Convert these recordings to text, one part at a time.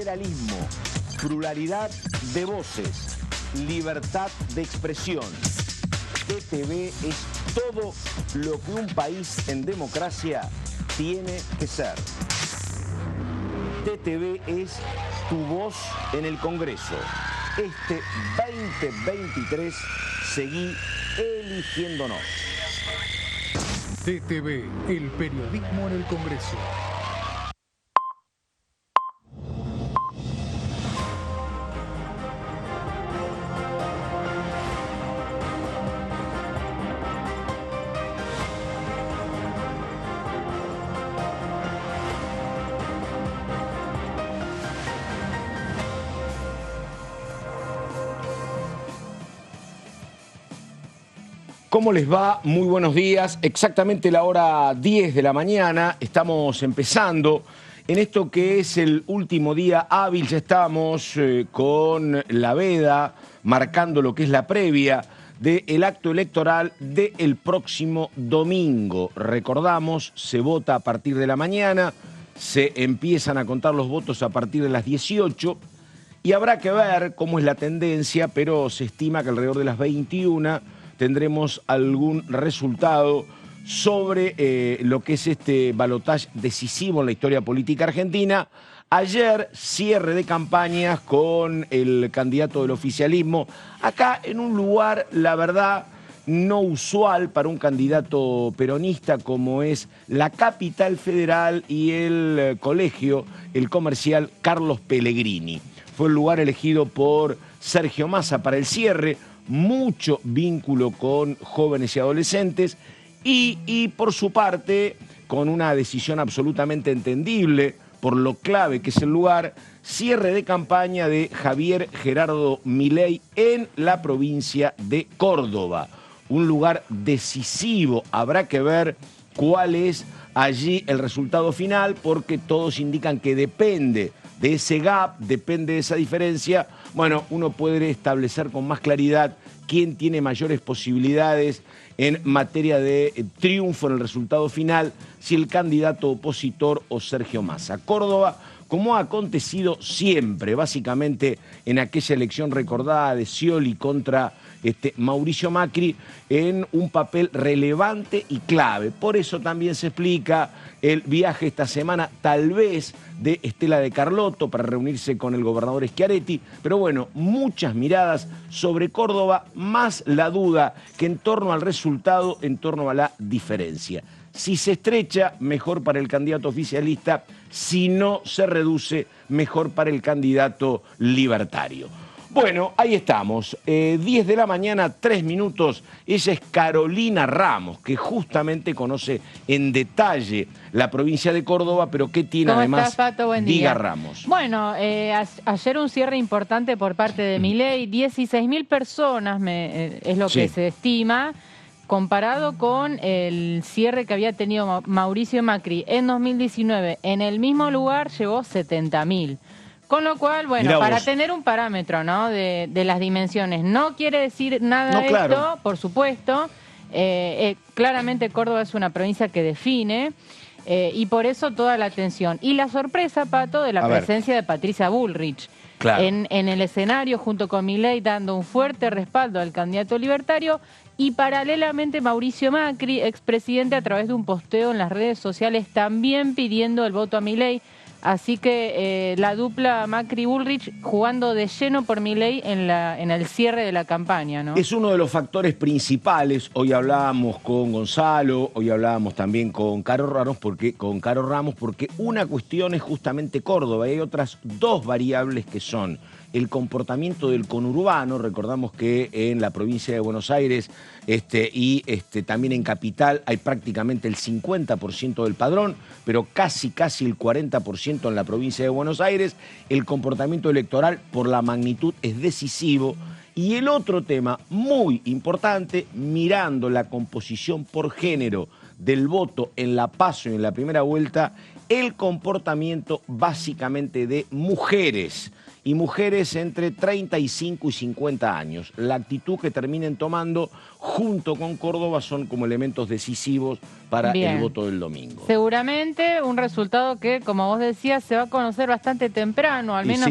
federalismo, pluralidad de voces, libertad de expresión. TTV es todo lo que un país en democracia tiene que ser. TTV es tu voz en el Congreso. Este 2023 seguí eligiéndonos. TTV, el periodismo en el Congreso. ¿Cómo les va? Muy buenos días. Exactamente la hora 10 de la mañana. Estamos empezando en esto que es el último día hábil. Ya estamos con la veda, marcando lo que es la previa del acto electoral del próximo domingo. Recordamos, se vota a partir de la mañana, se empiezan a contar los votos a partir de las 18 y habrá que ver cómo es la tendencia, pero se estima que alrededor de las 21 tendremos algún resultado sobre lo que es este balotaje decisivo en la historia política argentina. Ayer, cierre de campañas con el candidato del oficialismo, acá en un lugar, la verdad, no usual para un candidato peronista como es la Capital Federal y el colegio, el comercial Carlos Pellegrini. Fue el lugar elegido por Sergio Massa para el cierre, mucho vínculo con jóvenes y adolescentes y por su parte, con una decisión absolutamente entendible por lo clave que es el lugar, cierre de campaña de Javier Gerardo Milei en la provincia de Córdoba. Un lugar decisivo, habrá que ver cuál es allí el resultado final, porque todos indican que depende de ese gap, depende de esa diferencia. Bueno, uno puede establecer con más claridad quién tiene mayores posibilidades en materia de triunfo en el resultado final, si el candidato opositor o Sergio Massa. Córdoba, como ha acontecido siempre, básicamente en aquella elección recordada de Scioli contra Mauricio Macri, en un papel relevante y clave. Por eso también se explica el viaje esta semana, tal vez, de Estela de Carlotto para reunirse con el gobernador Schiaretti. Pero bueno, muchas miradas sobre Córdoba, más la duda que en torno al resultado, en torno a la diferencia. Si se estrecha, mejor para el candidato oficialista. Si no se reduce, mejor para el candidato libertario. Bueno, ahí estamos, 10 de la mañana, 3 minutos. Ella es Carolina Ramos, que justamente conoce en detalle la provincia de Córdoba, pero ¿qué tiene además? ¿Cómo estás, Pato? Buen día. Diga Ramos. Bueno, ayer un cierre importante por parte de Milei, 16.000 personas es lo que se estima, comparado con el cierre que había tenido Mauricio Macri en 2019. En el mismo lugar llevó 70.000. Con lo cual, bueno, para tener un parámetro, ¿no?, de las dimensiones. No quiere decir nada esto, por supuesto. Claramente Córdoba es una provincia que define y por eso toda la atención. Y la sorpresa, Pato, de la presencia de Patricia Bullrich en el escenario junto con Milei, dando un fuerte respaldo al candidato libertario, y paralelamente Mauricio Macri, expresidente, a través de un posteo en las redes sociales, también pidiendo el voto a Milei. Así que la dupla Macri-Bullrich jugando de lleno por Milei en el cierre de la campaña, ¿no? Es uno de los factores principales. Hoy hablábamos con Gonzalo, hoy hablábamos también con Caro Ramos, porque una cuestión es justamente Córdoba y hay otras dos variables que son el comportamiento del conurbano. Recordamos que en la provincia de Buenos Aires y también en Capital hay prácticamente el 50% del padrón, pero casi el 40% en la provincia de Buenos Aires. El comportamiento electoral por la magnitud es decisivo. Y el otro tema muy importante, mirando la composición por género del voto en la PASO y en la primera vuelta, el comportamiento básicamente de mujeres y mujeres entre 35 y 50 años. La actitud que terminen tomando junto con Córdoba son como elementos decisivos para el voto del domingo. Seguramente un resultado que, como vos decías, se va a conocer bastante temprano, al menos...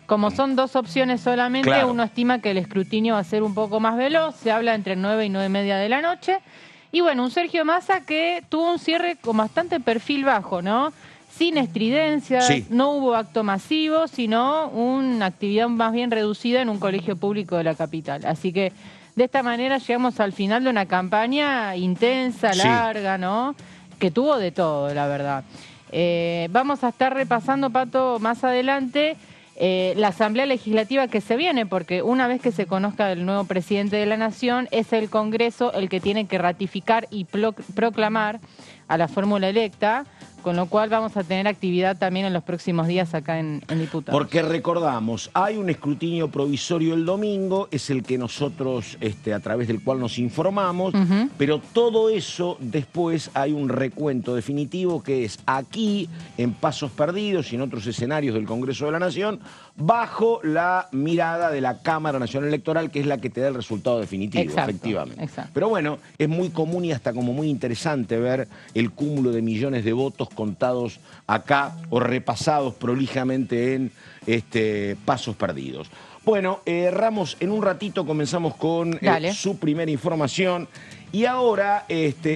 Como son dos opciones solamente, uno estima que el escrutinio va a ser un poco más veloz, se habla entre 9 y 9:30 de la noche. Y bueno, un Sergio Massa que tuvo un cierre con bastante perfil bajo, ¿no? Sin estridencias, no hubo acto masivo, sino una actividad más bien reducida en un colegio público de la capital. Así que de esta manera llegamos al final de una campaña intensa, larga, ¿no? Que tuvo de todo, la verdad. Vamos a estar repasando, Pato, más adelante... la Asamblea Legislativa que se viene, porque una vez que se conozca el nuevo presidente de la Nación, es el Congreso el que tiene que ratificar y proclamar a la fórmula electa, con lo cual vamos a tener actividad también en los próximos días acá en Diputados. Porque recordamos, hay un escrutinio provisorio el domingo, es el que nosotros, a través del cual nos informamos, pero todo eso después hay un recuento definitivo que es aquí, en Pasos Perdidos y en otros escenarios del Congreso de la Nación, bajo la mirada de la Cámara Nacional Electoral, que es la que te da el resultado definitivo, efectivamente. Pero bueno, es muy común y hasta como muy interesante ver el cúmulo de millones de votos contados acá o repasados prolijamente en Pasos Perdidos. Bueno, Ramos, en un ratito comenzamos con su primera información. Y ahora,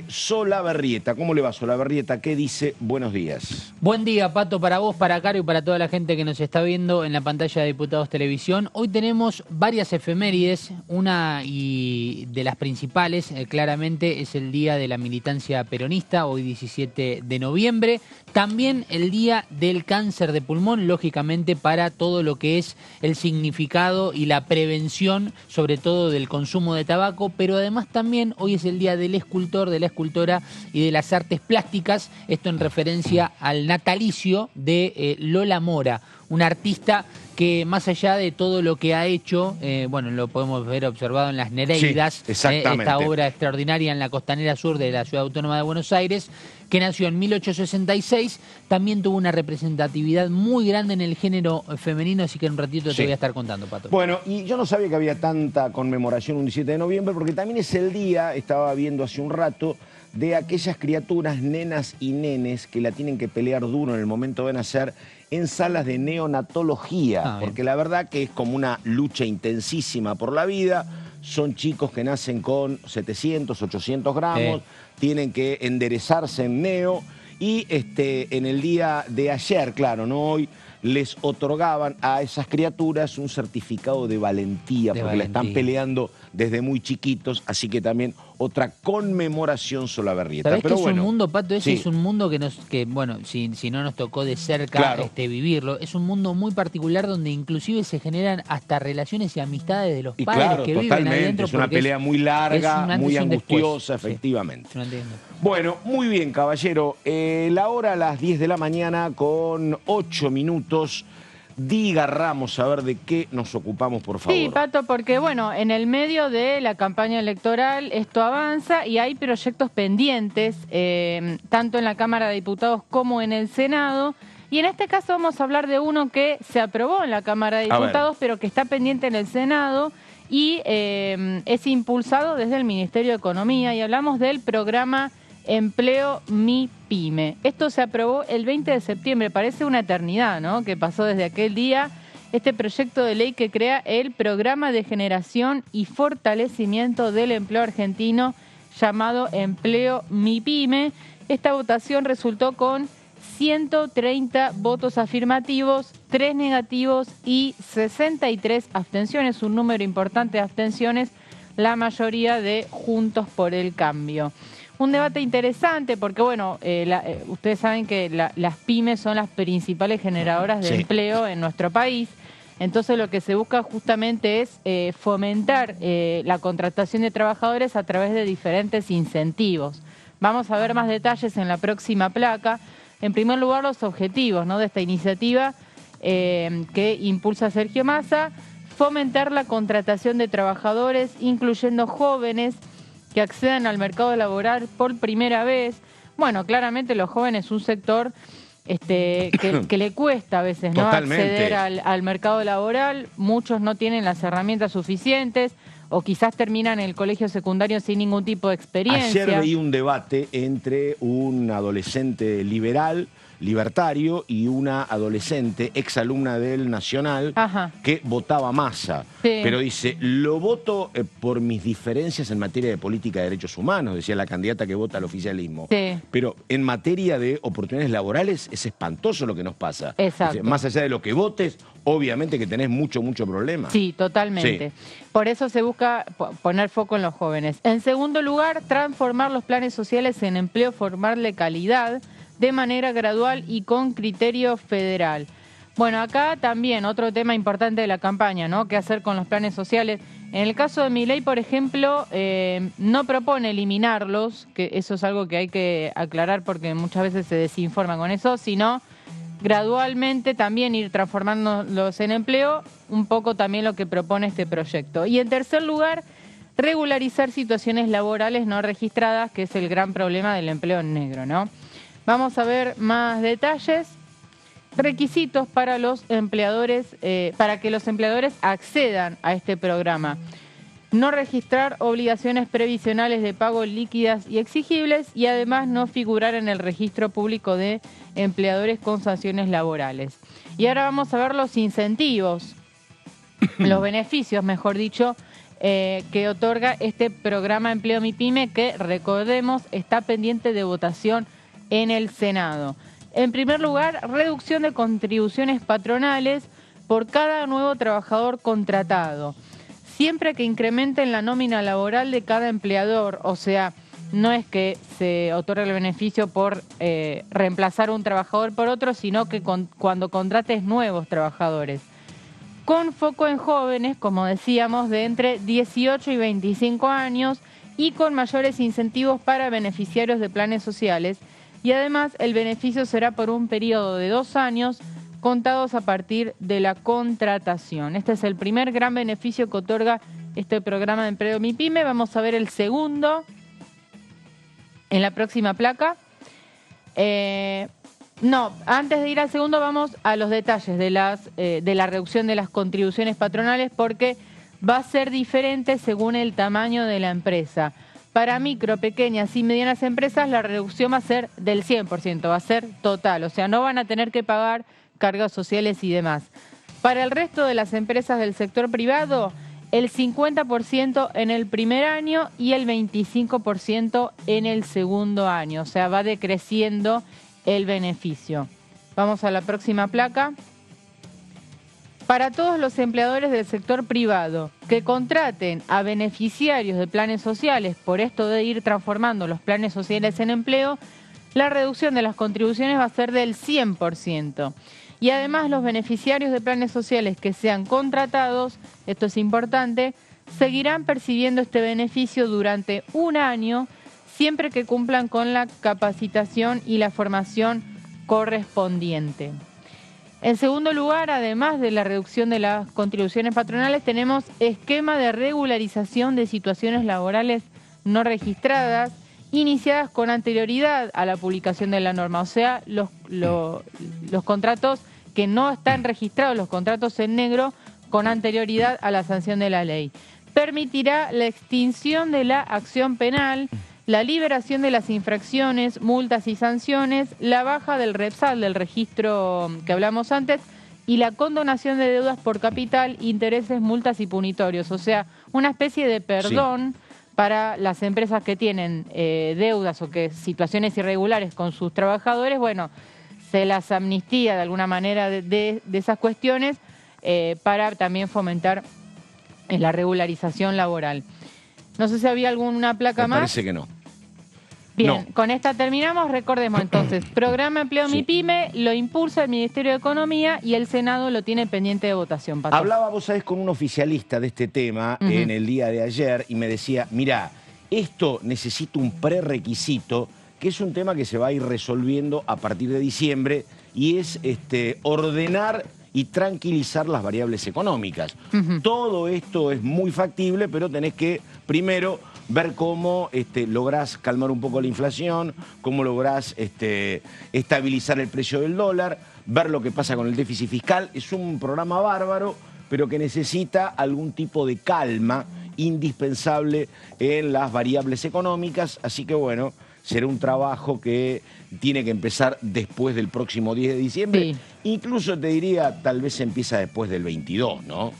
Solabarrieta. ¿Cómo le va, Solabarrieta? ¿Qué dice? Buenos días. Buen día, Pato, para vos, para Caro y para toda la gente que nos está viendo en la pantalla de Diputados Televisión. Hoy tenemos varias efemérides. Una y de las principales, claramente, es el Día de la Militancia Peronista, hoy 17 de noviembre. También el Día del Cáncer de Pulmón, lógicamente, para todo lo que es el significado y la prevención, sobre todo del consumo de tabaco, pero además también hoy es el Día del Escultor, de la Escultora y de las Artes Plásticas, esto en referencia al natalicio de Lola Mora, una artista que más allá de todo lo que ha hecho, bueno, lo podemos ver observado en Las Nereidas, esta obra extraordinaria en la costanera sur de la Ciudad Autónoma de Buenos Aires, que nació en 1866, también tuvo una representatividad muy grande en el género femenino, así que en un ratito te voy a estar contando, Pato. Bueno, y yo no sabía que había tanta conmemoración un 17 de noviembre, porque también es el día, estaba viendo hace un rato, de aquellas criaturas, nenas y nenes, que la tienen que pelear duro en el momento de nacer en salas de neonatología, porque la verdad que es como una lucha intensísima por la vida. Son chicos que nacen con 700, 800 gramos, tienen que enderezarse en neo y en el día de ayer, claro, no hoy, les otorgaban a esas criaturas un certificado de valentía, porque la están peleando desde muy chiquitos, así que también otra conmemoración Solabarrieta. ¿Sabés que es un mundo, Pato? Ese es un mundo que bueno, si no nos tocó de cerca vivirlo, es un mundo muy particular donde inclusive se generan hasta relaciones y amistades de los padres que viven ahí dentro. Es una pelea muy larga, muy angustiosa, efectivamente. No entiendo. Bueno, muy bien, caballero. La hora a las 10 de la mañana con 8 minutos. Diga, Ramos, a ver de qué nos ocupamos, por favor. Sí, Pato, porque bueno, en el medio de la campaña electoral esto avanza y hay proyectos pendientes, tanto en la Cámara de Diputados como en el Senado. Y en este caso vamos a hablar de uno que se aprobó en la Cámara de Diputados, pero que está pendiente en el Senado y es impulsado desde el Ministerio de Economía. Y hablamos del programa Empleo Mi Pyme. Esto se aprobó el 20 de septiembre, parece una eternidad, ¿no? Que pasó desde aquel día este proyecto de ley que crea el Programa de Generación y Fortalecimiento del Empleo Argentino llamado Empleo Mi Pyme. Esta votación resultó con 130 votos afirmativos, 3 negativos y 63 abstenciones, un número importante de abstenciones, la mayoría de Juntos por el Cambio. Un debate interesante porque, bueno, ustedes saben que las pymes son las principales generadoras de empleo en nuestro país. Entonces lo que se busca justamente es fomentar la contratación de trabajadores a través de diferentes incentivos. Vamos a ver más detalles en la próxima placa. En primer lugar, los objetivos, ¿no?, de esta iniciativa que impulsa Sergio Massa: fomentar la contratación de trabajadores, incluyendo jóvenes que accedan al mercado laboral por primera vez. Bueno, claramente los jóvenes, un sector que le cuesta a veces, ¿no?, Totalmente. acceder al mercado laboral. Muchos no tienen las herramientas suficientes o quizás terminan el colegio secundario sin ningún tipo de experiencia. Ayer veía un debate entre un adolescente libertario y una adolescente, exalumna del Nacional, Ajá. que votaba Massa. Sí. Pero dice, lo voto por mis diferencias en materia de política de derechos humanos, decía la candidata que vota al oficialismo. Sí. Pero en materia de oportunidades laborales es espantoso lo que nos pasa. Exacto. Dice, más allá de lo que votes, obviamente que tenés mucho problema. Sí, totalmente. Sí. Por eso se busca poner foco en los jóvenes. En segundo lugar, transformar los planes sociales en empleo formal de calidad, de manera gradual y con criterio federal. Bueno, acá también otro tema importante de la campaña, ¿no? ¿Qué hacer con los planes sociales? En el caso de Milei, por ejemplo, no propone eliminarlos, que eso es algo que hay que aclarar porque muchas veces se desinforma con eso, sino gradualmente también ir transformándolos en empleo, un poco también lo que propone este proyecto. Y en tercer lugar, regularizar situaciones laborales no registradas, que es el gran problema del empleo en negro, ¿no? Vamos a ver más detalles. Requisitos para los empleadores, para que los empleadores accedan a este programa. No registrar obligaciones previsionales de pago líquidas y exigibles y además no figurar en el registro público de empleadores con sanciones laborales. Y ahora vamos a ver los incentivos, los beneficios, mejor dicho, que otorga este programa Empleo Mi Pyme, que recordemos está pendiente de votación en el Senado. En primer lugar, reducción de contribuciones patronales por cada nuevo trabajador contratado, siempre que incrementen la nómina laboral de cada empleador. O sea, no es que se otorgue el beneficio por reemplazar un trabajador por otro, sino que cuando contrates nuevos trabajadores. Con foco en jóvenes, como decíamos, de entre 18 y 25 años y con mayores incentivos para beneficiarios de planes sociales. Y además el beneficio será por un periodo de 2 años contados a partir de la contratación. Este es el primer gran beneficio que otorga este programa de Empleo Mi Pyme. Vamos a ver el segundo en la próxima placa. No, antes de ir al segundo vamos a los detalles de la reducción de las contribuciones patronales, porque va a ser diferente según el tamaño de la empresa. Para micro, pequeñas y medianas empresas la reducción va a ser del 100%, va a ser total, o sea, no van a tener que pagar cargas sociales y demás. Para el resto de las empresas del sector privado, el 50% en el primer año y el 25% en el segundo año, o sea, va decreciendo el beneficio. Vamos a la próxima placa. Para todos los empleadores del sector privado que contraten a beneficiarios de planes sociales, por esto de ir transformando los planes sociales en empleo, la reducción de las contribuciones va a ser del 100%. Y además los beneficiarios de planes sociales que sean contratados, esto es importante, seguirán percibiendo este beneficio durante un año, siempre que cumplan con la capacitación y la formación correspondiente. En segundo lugar, además de la reducción de las contribuciones patronales, tenemos esquema de regularización de situaciones laborales no registradas, iniciadas con anterioridad a la publicación de la norma. O sea, los contratos que no están registrados, los contratos en negro, con anterioridad a la sanción de la ley. Permitirá la extinción de la acción penal, la liberación de las infracciones, multas y sanciones, la baja del REPSAL, del registro que hablamos antes, y la condonación de deudas por capital, intereses, multas y punitorios. O sea, una especie de perdón para las empresas que tienen deudas o que situaciones irregulares con sus trabajadores. Bueno, se las amnistía de alguna manera de esas cuestiones para también fomentar la regularización laboral. No sé si había alguna placa más. Parece que no. Bien, No. Con esta terminamos. Recordemos entonces, programa Empleo Mi Pyme lo impulsa el Ministerio de Economía y el Senado lo tiene pendiente de votación. Pato. Hablaba, vos sabés, con un oficialista de este tema en el día de ayer y me decía, mirá, esto necesita un prerequisito, que es un tema que se va a ir resolviendo a partir de diciembre, y es ordenar y tranquilizar las variables económicas. Todo esto es muy factible, pero tenés que primero ver cómo lográs calmar un poco la inflación, cómo lográs estabilizar el precio del dólar, ver lo que pasa con el déficit fiscal. Es un programa bárbaro, pero que necesita algún tipo de calma indispensable en las variables económicas. Así que bueno, será un trabajo que tiene que empezar después del próximo 10 de diciembre. Sí. Incluso te diría, tal vez empieza después del 22, ¿no?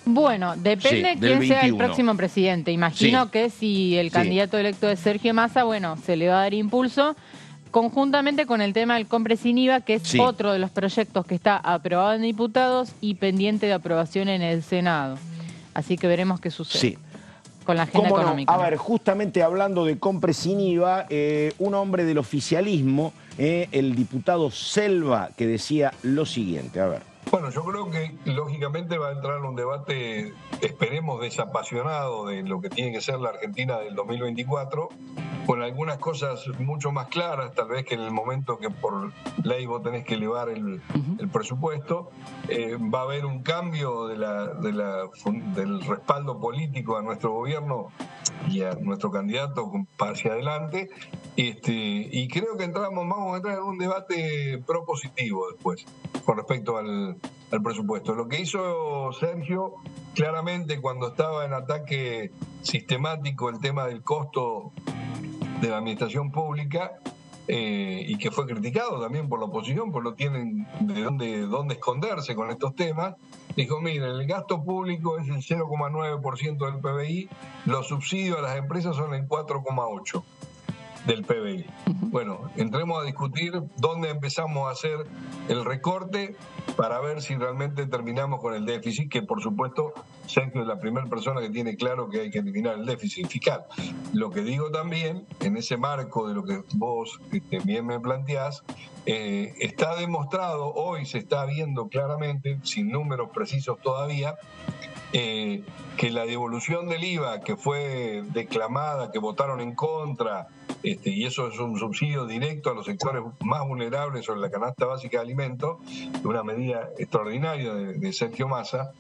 Bueno, depende Sí, quién del sea el 21. próximo presidente. Imagino Sí. que si el Sí. candidato electo es Sergio Massa, bueno, se le va a dar impulso conjuntamente con el tema del compre sin IVA, que es Sí. otro de los proyectos que está aprobado en diputados y pendiente de aprobación en el Senado. Así que veremos qué sucede Sí. con la agenda ¿Cómo no? económica. A ver, justamente hablando de compre sin IVA, un hombre del oficialismo, el diputado Selva, que decía lo siguiente, a ver. Bueno, yo creo que lógicamente va a entrar un debate, esperemos, desapasionado de lo que tiene que ser la Argentina del 2024, con algunas cosas mucho más claras, tal vez que en el momento que por ley vos tenés que elevar el presupuesto. Va a haber un cambio del respaldo político a nuestro gobierno y a nuestro candidato hacia adelante, y creo que vamos a entrar en un debate propositivo después con respecto al presupuesto. Lo que hizo Sergio, claramente cuando estaba en ataque sistemático el tema del costo de la administración pública, y que fue criticado también por la oposición, porque no tienen de dónde esconderse con estos temas, dijo, miren, el gasto público es el 0,9% del PBI, los subsidios a las empresas son el 4,8% del PBI. Bueno, entremos a discutir dónde empezamos a hacer el recorte para ver si realmente terminamos con el déficit, que por supuesto Sergio es la primera persona que tiene claro que hay que eliminar el déficit fiscal. Lo que digo también, en ese marco de lo que vos bien me planteás, está demostrado, hoy se está viendo claramente, sin números precisos todavía, que la devolución del IVA que fue declamada, que votaron en contra, y eso es un subsidio directo a los sectores más vulnerables sobre la canasta básica de alimentos, una medida extraordinaria de Sergio Massa,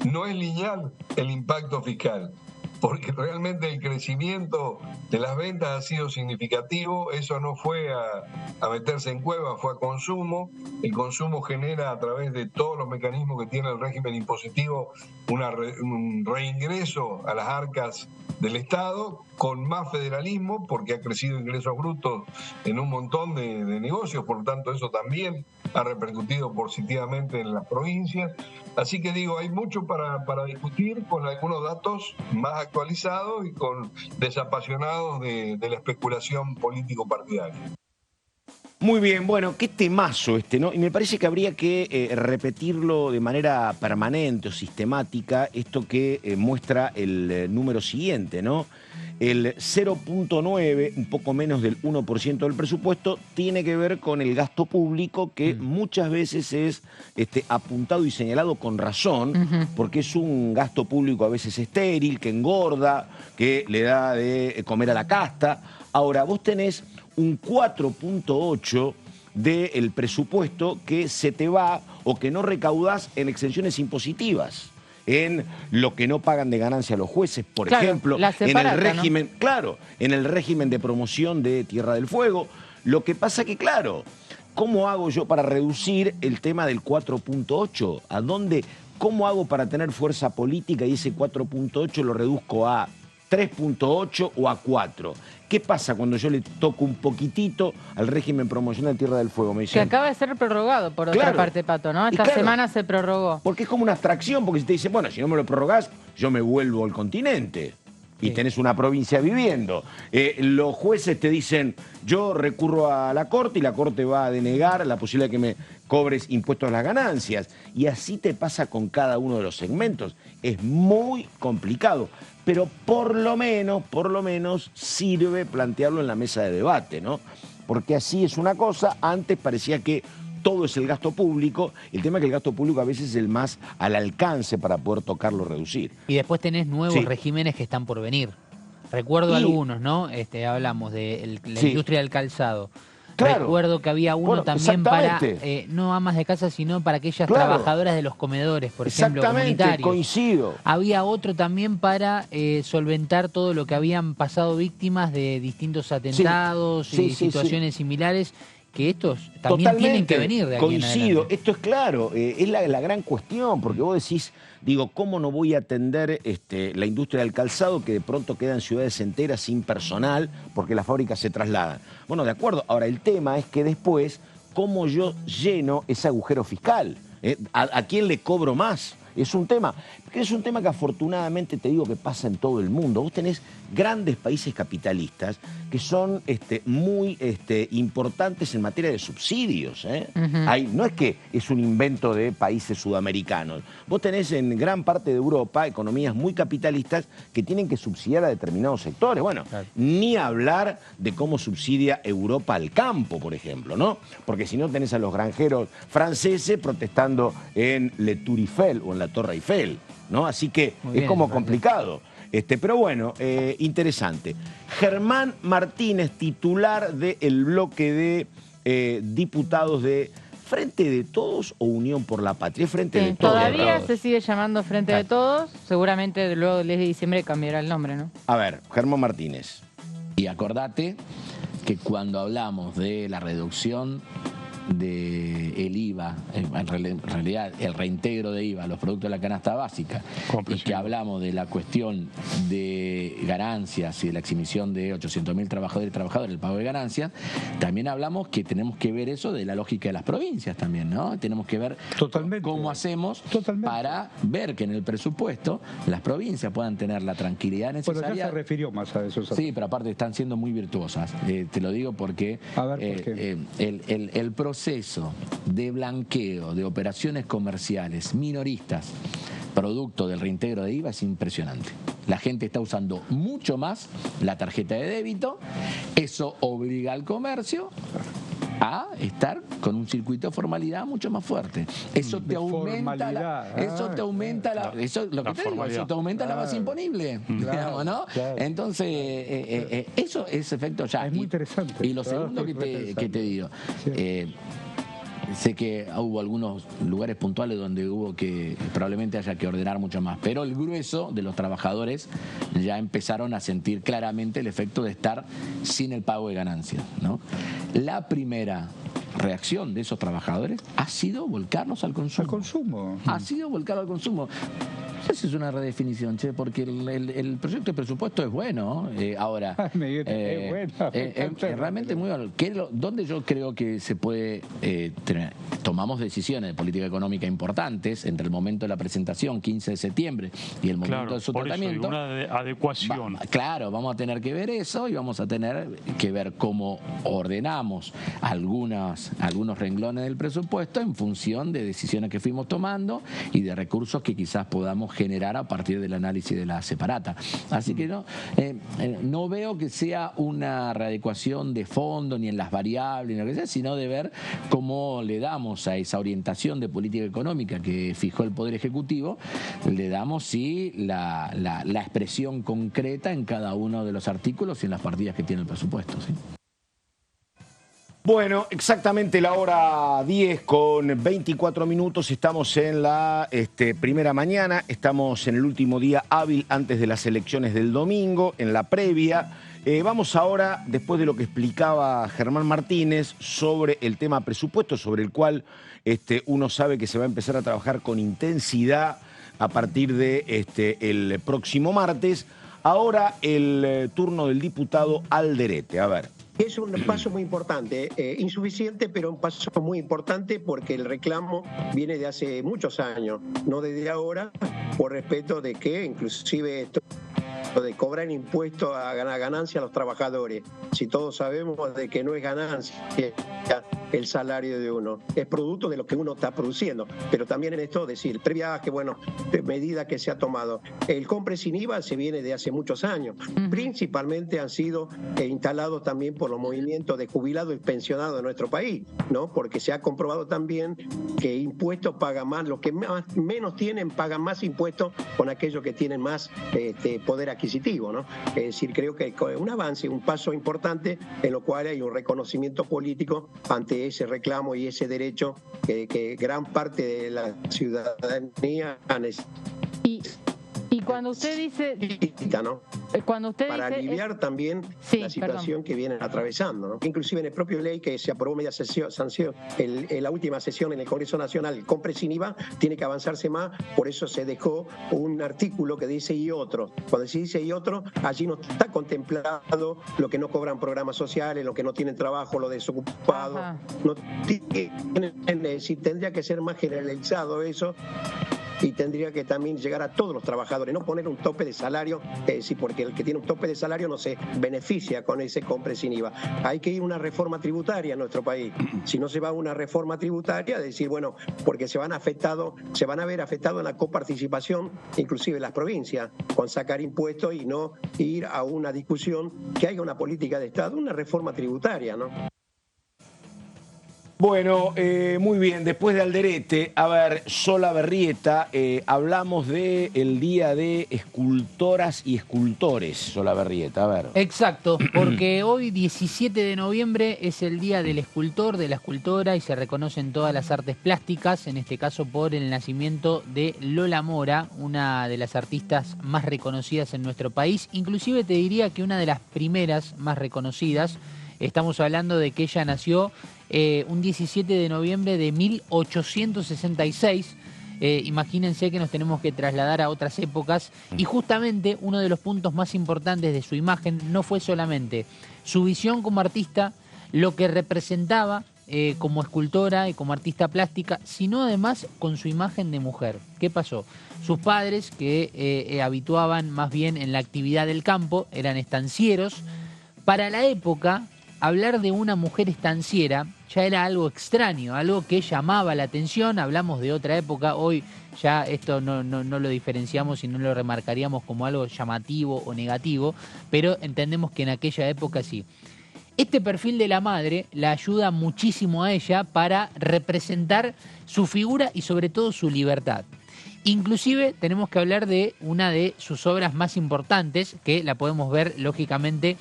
no es lineal el impacto fiscal, porque realmente el crecimiento de las ventas ha sido significativo. Eso no fue a meterse en cueva, fue a consumo. El consumo genera, a través de todos los mecanismos que tiene el régimen impositivo, un reingreso a las arcas del Estado, con más federalismo, porque ha crecido ingresos brutos en un montón de negocios, por lo tanto eso también ha repercutido positivamente en las provincias. Así que digo, hay mucho para discutir, con algunos datos más actualizados y con desapasionados de la especulación político-partidaria. Muy bien, bueno, qué temazo ¿no? Y me parece que habría que repetirlo de manera permanente o sistemática, esto que muestra el número siguiente, ¿no? El 0,9, un poco menos del 1% del presupuesto, tiene que ver con el gasto público, que muchas veces es apuntado y señalado con razón, porque es un gasto público a veces estéril, que engorda, que le da de comer a la casta. Ahora, vos tenés un 4,8 del presupuesto que se te va o que no recaudás en exenciones impositivas, en lo que no pagan de ganancia los jueces, por ejemplo, en el régimen, ¿no? Claro, en el régimen de promoción de Tierra del Fuego. Lo que pasa que, claro, ¿cómo hago yo para reducir el tema del 4,8? ¿A dónde? ¿Cómo hago para tener fuerza política y ese 4,8 lo reduzco a 3,8 o a 4? ¿Qué pasa cuando yo le toco un poquitito al régimen promocional de Tierra del Fuego? Me dicen, que acaba de ser prorrogado, por otra parte, Pato, ¿no? Esta semana se prorrogó. Porque es como una abstracción, porque si te dicen, bueno, si no me lo prorrogás, yo me vuelvo al continente. Y tenés una provincia viviendo. Los jueces te dicen, yo recurro a la Corte y la Corte va a denegar la posibilidad de que me cobres impuestos a las ganancias. Y así te pasa con cada uno de los segmentos. Es muy complicado. Pero por lo menos sirve plantearlo en la mesa de debate, ¿no? Porque así es una cosa. Antes parecía que todo es el gasto público. El tema es que el gasto público a veces es el más al alcance para poder tocarlo, reducir. Y después tenés nuevos regímenes que están por venir. Recuerdo algunos, ¿no? Hablamos de la industria del calzado. Claro. Recuerdo que había uno también para, no amas de casa, sino para aquellas trabajadoras de los comedores, por ejemplo, comunitarios. Coincido. Había otro también para solventar todo lo que habían pasado víctimas de distintos atentados y situaciones similares, que estos también tienen que venir de aquí en coincido, adelante. esto es claro, es la gran cuestión, porque vos decís, digo, ¿cómo no voy a atender la industria del calzado que de pronto quedan ciudades enteras sin personal porque las fábricas se trasladan? Bueno, de acuerdo, ahora el tema es que después, ¿cómo yo lleno ese agujero fiscal? ¿A quién le cobro más? Es un tema que afortunadamente te digo que pasa en todo el mundo. Vos tenés grandes países capitalistas que son muy importantes en materia de subsidios. No es que es un invento de países sudamericanos. Vos tenés en gran parte de Europa economías muy capitalistas que tienen que subsidiar a determinados sectores. Bueno, ni hablar de cómo subsidia Europa al campo, por ejemplo, ¿no? Porque si no tenés a los granjeros franceses protestando en Le Tour Eiffel o en la Torre Eiffel, ¿no? Así que es como complicado. Pero bueno, interesante. Germán Martínez, titular del bloque de diputados de Frente de Todos o Unión por la Patria. Frente de Todos. Todavía se sigue llamando Frente de Todos. Seguramente luego del 10 de diciembre cambiará el nombre, ¿no? A ver, Germán Martínez. Y acordate que cuando hablamos de la reducción del IVA, en realidad el reintegro de IVA a los productos de la canasta básica, y que hablamos de la cuestión de ganancias y de la exhibición de 800.000 trabajadores y trabajadoras, el pago de ganancias, también hablamos que tenemos que ver eso de la lógica de las provincias también, ¿no? Tenemos que ver cómo hacemos para ver que en el presupuesto las provincias puedan tener la tranquilidad necesaria. Bueno, ya se refirió más a eso. Sí, pero aparte están siendo muy virtuosas. Te lo digo porque el proceso de blanqueo de operaciones comerciales minoristas producto del reintegro de IVA es impresionante. La gente está usando mucho más la tarjeta de débito, eso obliga al comercio a estar con un circuito de formalidad mucho más fuerte. Eso te aumenta la base imponible, digamos, ¿no? Entonces, eso es efecto ya. Es muy interesante. Y lo segundo que te digo, sé que hubo algunos lugares puntuales donde hubo que probablemente haya que ordenar mucho más, pero el grueso de los trabajadores ya empezaron a sentir claramente el efecto de estar sin el pago de ganancias, ¿no? La primera reacción de esos trabajadores ha sido volcarnos al consumo. Ha sido volcarlo al consumo. Esa es una redefinición, porque el proyecto de presupuesto es bueno. Ahora, realmente muy bueno. ¿Dónde yo creo que se puede tomamos decisiones de política económica importantes entre el momento de la presentación, 15 de septiembre, y el momento de su tratamiento? Una adecuación. Claro, vamos a tener que ver eso y vamos a tener que ver cómo ordenamos algunos renglones del presupuesto en función de decisiones que fuimos tomando y de recursos que quizás podamos generar a partir del análisis de la separata. Así que no veo que sea una readecuación de fondo ni en las variables ni lo que sea, sino de ver cómo le damos a esa orientación de política económica que fijó el Poder Ejecutivo, le damos la expresión concreta en cada uno de los artículos y en las partidas que tiene el presupuesto, ¿sí? Bueno, exactamente la hora 10 con 24 minutos, estamos en la primera mañana, estamos en el último día hábil antes de las elecciones del domingo, en la previa. Vamos ahora, después de lo que explicaba Germán Martínez sobre el tema presupuesto, sobre el cual uno sabe que se va a empezar a trabajar con intensidad a partir de el próximo martes. Ahora el turno del diputado Alderete, a ver. Es un paso muy importante, insuficiente, pero un paso muy importante porque el reclamo viene de hace muchos años, no desde ahora, por respeto de que inclusive esto de cobrar impuestos a ganancia a los trabajadores. Si todos sabemos de que no es ganancia el salario de uno, es producto de lo que uno está produciendo. Pero también en esto decir, previaje, bueno, medida que se ha tomado. El compre sin IVA se viene de hace muchos años. Principalmente han sido instalados también por los movimientos de jubilados y pensionados de nuestro país, ¿no? Porque se ha comprobado también que impuestos pagan más, los que menos tienen pagan más impuestos con aquellos que tienen más poder adquisitivo, ¿no? Es decir, creo que es un avance, un paso importante en lo cual hay un reconocimiento político ante ese reclamo y ese derecho que gran parte de la ciudadanía ha necesitado. Y cuando usted dice, ¿no? Cuando usted para dice, aliviar también la situación que vienen atravesando, ¿no? Inclusive en el propio ley que se aprobó media sanción, en la última sesión en el Congreso Nacional, el compre sin IVA tiene que avanzarse más, por eso se dejó un artículo que dice y otro. Cuando se dice y otro, allí no está contemplado lo que no cobran programas sociales, lo que no tienen trabajo, los desocupados. No tienen, si tendría que ser más generalizado eso. Y tendría que también llegar a todos los trabajadores, no poner un tope de salario, sí, porque el que tiene un tope de salario no se beneficia con ese compre sin IVA. Hay que ir a una reforma tributaria en nuestro país. Si no se va a una reforma tributaria, decir, bueno, porque se van a ver afectados en la coparticipación, inclusive las provincias, con sacar impuestos y no ir a una discusión que haya una política de Estado, una reforma tributaria, ¿no? Bueno, muy bien, después de Alderete, a ver, Solabarrieta, hablamos del Día de Escultoras y Escultores, Solabarrieta, a ver. Exacto, porque hoy 17 de noviembre es el Día del Escultor, de la Escultora, y se reconocen todas las artes plásticas, en este caso por el nacimiento de Lola Mora, una de las artistas más reconocidas en nuestro país, inclusive te diría que una de las primeras más reconocidas. Estamos hablando de que ella nació un 17 de noviembre de 1866. Imagínense que nos tenemos que trasladar a otras épocas. Y justamente uno de los puntos más importantes de su imagen no fue solamente su visión como artista, lo que representaba como escultora y como artista plástica, sino además con su imagen de mujer. ¿Qué pasó? Sus padres, que habituaban más bien en la actividad del campo, eran estancieros. Para la época, hablar de una mujer estanciera ya era algo extraño, algo que llamaba la atención. Hablamos de otra época, hoy ya esto no lo diferenciamos y no lo remarcaríamos como algo llamativo o negativo, pero entendemos que en aquella época sí. Este perfil de la madre la ayuda muchísimo a ella para representar su figura y sobre todo su libertad. Inclusive tenemos que hablar de una de sus obras más importantes, que la podemos ver lógicamente,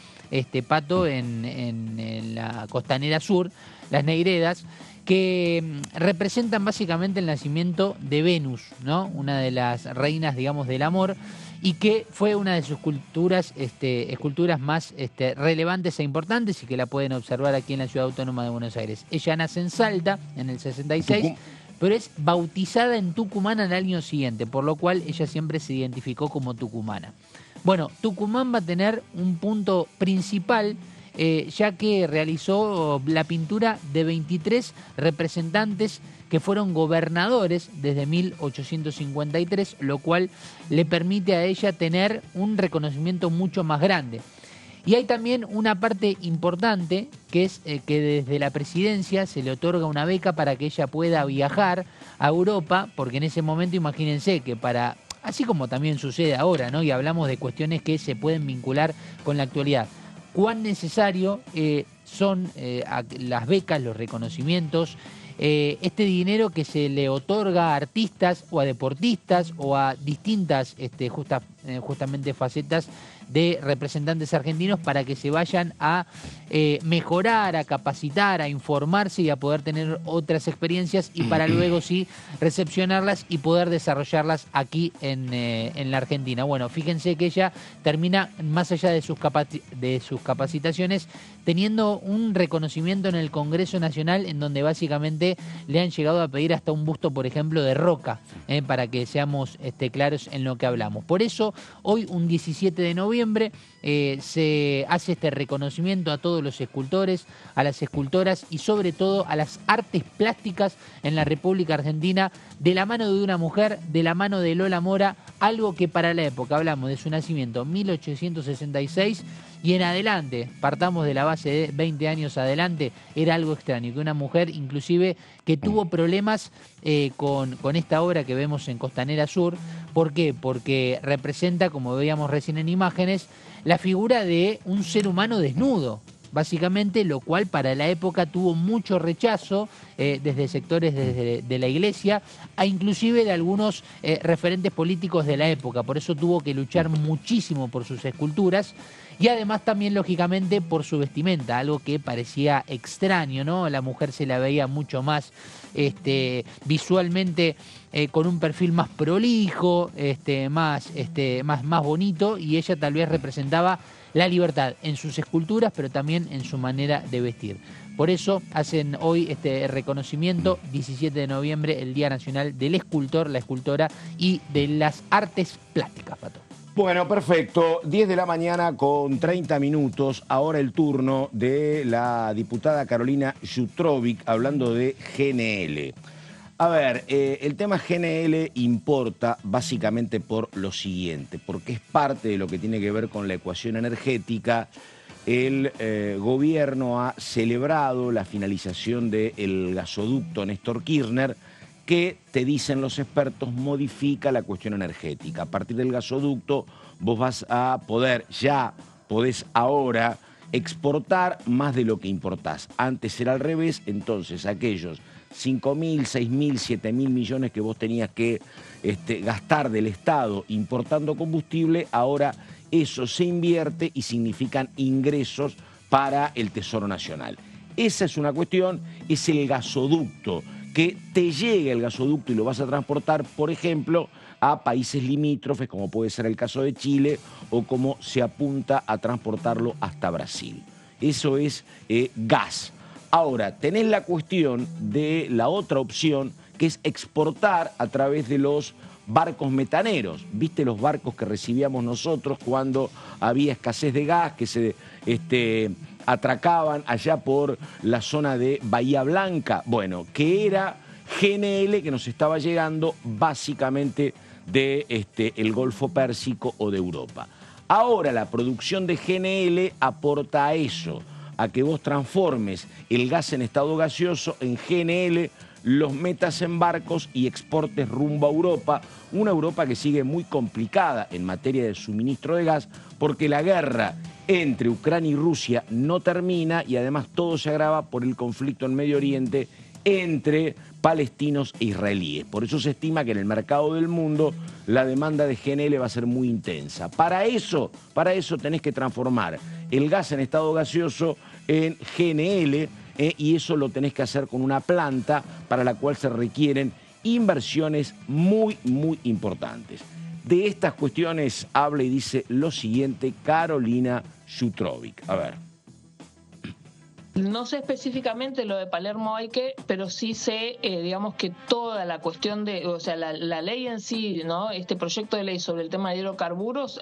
Pato, en la Costanera Sur, Las Negredas, que representan básicamente el nacimiento de Venus, ¿no? Una de las reinas, digamos, del amor, y que fue una de sus esculturas más relevantes e importantes, y que la pueden observar aquí en la Ciudad Autónoma de Buenos Aires. Ella nace en Salta en el 66, pero es bautizada en Tucumán al año siguiente, por lo cual ella siempre se identificó como tucumana. Bueno, Tucumán va a tener un punto principal, ya que realizó la pintura de 23 representantes que fueron gobernadores desde 1853, lo cual le permite a ella tener un reconocimiento mucho más grande. Y hay también una parte importante, que es que desde la presidencia se le otorga una beca para que ella pueda viajar a Europa, porque en ese momento, imagínense que así como también sucede ahora, ¿no? Y hablamos de cuestiones que se pueden vincular con la actualidad, cuán necesario son las becas, los reconocimientos, este dinero que se le otorga a artistas o a deportistas o a distintas justamente facetas de representantes argentinos, para que se vayan a mejorar, a capacitar, a informarse y a poder tener otras experiencias, y para luego sí recepcionarlas y poder desarrollarlas aquí en la Argentina. Bueno, fíjense que ella termina, más allá de sus capacitaciones, teniendo un reconocimiento en el Congreso Nacional, en donde básicamente le han llegado a pedir hasta un busto, por ejemplo, de Roca, para que seamos claros en lo que hablamos. Por eso, hoy, un 17 de noviembre, se hace este reconocimiento a todos los escultores, a las escultoras y sobre todo a las artes plásticas en la República Argentina, de la mano de una mujer, de la mano de Lola Mora, algo que para la época, hablamos de su nacimiento 1866 y en adelante, partamos de la base de 20 años adelante, era algo extraño, que una mujer inclusive que tuvo problemas con esta obra que vemos en Costanera Sur. ¿Por qué? Porque representa, como veíamos recién en imágenes, la figura de un ser humano desnudo, básicamente, lo cual para la época tuvo mucho rechazo desde sectores de la iglesia, a inclusive de algunos referentes políticos de la época. Por eso tuvo que luchar muchísimo por sus esculturas y además también, lógicamente, por su vestimenta, algo que parecía extraño, ¿no? La mujer se la veía mucho más visualmente con un perfil más prolijo, más bonito, y ella tal vez representaba la libertad en sus esculturas, pero también en su manera de vestir. Por eso hacen hoy este reconocimiento, 17 de noviembre, el Día Nacional del Escultor, la escultora y de las artes plásticas, Pato. Bueno, perfecto. 10 de la mañana con 30 minutos. Ahora el turno de la diputada Carolina Jutrovich hablando de GNL. A ver, el tema GNL importa básicamente por lo siguiente, porque es parte de lo que tiene que ver con la ecuación energética. El gobierno ha celebrado la finalización del gasoducto Néstor Kirchner, que, te dicen los expertos, modifica la cuestión energética. A partir del gasoducto vos vas a podés ahora exportar más de lo que importás. Antes era al revés, entonces aquellos 5.000, 6.000, 7.000 millones que vos tenías que gastar del Estado importando combustible, ahora eso se invierte y significan ingresos para el Tesoro Nacional. Esa es una cuestión, es el gasoducto, que te llegue el gasoducto y lo vas a transportar, por ejemplo, a países limítrofes, como puede ser el caso de Chile, o como se apunta a transportarlo hasta Brasil. Eso es gas. Ahora, tenés la cuestión de la otra opción, que es exportar a través de los barcos metaneros. ¿Viste los barcos que recibíamos nosotros cuando había escasez de gas, que se atracaban allá por la zona de Bahía Blanca? Bueno, que era GNL que nos estaba llegando básicamente de el Golfo Pérsico o de Europa. Ahora la producción de GNL aporta a eso, a que vos transformes el gas en estado gaseoso en GNL, los metas en barcos y exportes rumbo a Europa, una Europa que sigue muy complicada en materia de suministro de gas, porque la guerra entre Ucrania y Rusia no termina y además todo se agrava por el conflicto en Medio Oriente entre palestinos e israelíes. Por eso se estima que en el mercado del mundo la demanda de GNL va a ser muy intensa. Para eso tenés que transformar el gas en estado gaseoso en GNL, y eso lo tenés que hacer con una planta para la cual se requieren inversiones muy, muy importantes. De estas cuestiones habla y dice lo siguiente Carolina Jutrovich. A ver. No sé específicamente lo de Palermo Aike, pero sí sé, digamos, que toda la cuestión de, o sea, la ley en sí, ¿no? Este proyecto de ley sobre el tema de hidrocarburos,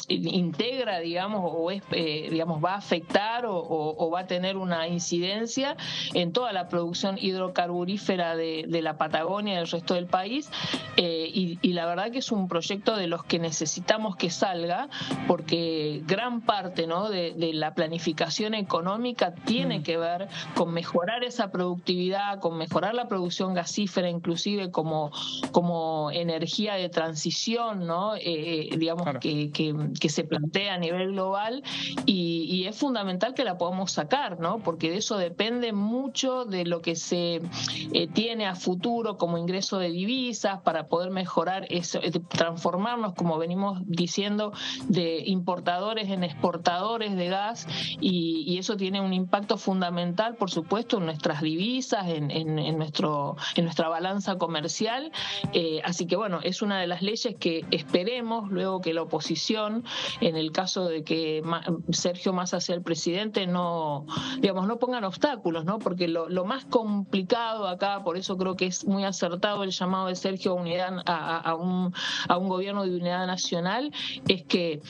integra, digamos, o es, digamos, va a afectar o va a tener una incidencia en toda la producción hidrocarburífera de la Patagonia y del resto del país, y la verdad que es un proyecto de los que necesitamos que salga, porque gran parte, ¿no? de la planificación económica tiene que ver con mejorar esa productividad, con mejorar la producción gasífera, inclusive como energía de transición, ¿no? Digamos, claro, que se plantea a nivel global, y es fundamental que la podamos sacar, ¿no? Porque de eso depende mucho de lo que se tiene a futuro como ingreso de divisas para poder mejorar eso, transformarnos, como venimos diciendo, de importadores en exportadores de gas, y eso tiene un impacto fundamental, por supuesto, en nuestras divisas, en nuestra balanza comercial. Así que bueno, es una de las leyes que esperemos luego que la oposición, en el caso de que Sergio Massa sea el presidente, no pongan obstáculos, ¿no? Porque lo más complicado acá, por eso creo que es muy acertado el llamado de Sergio a un gobierno de unidad nacional, es que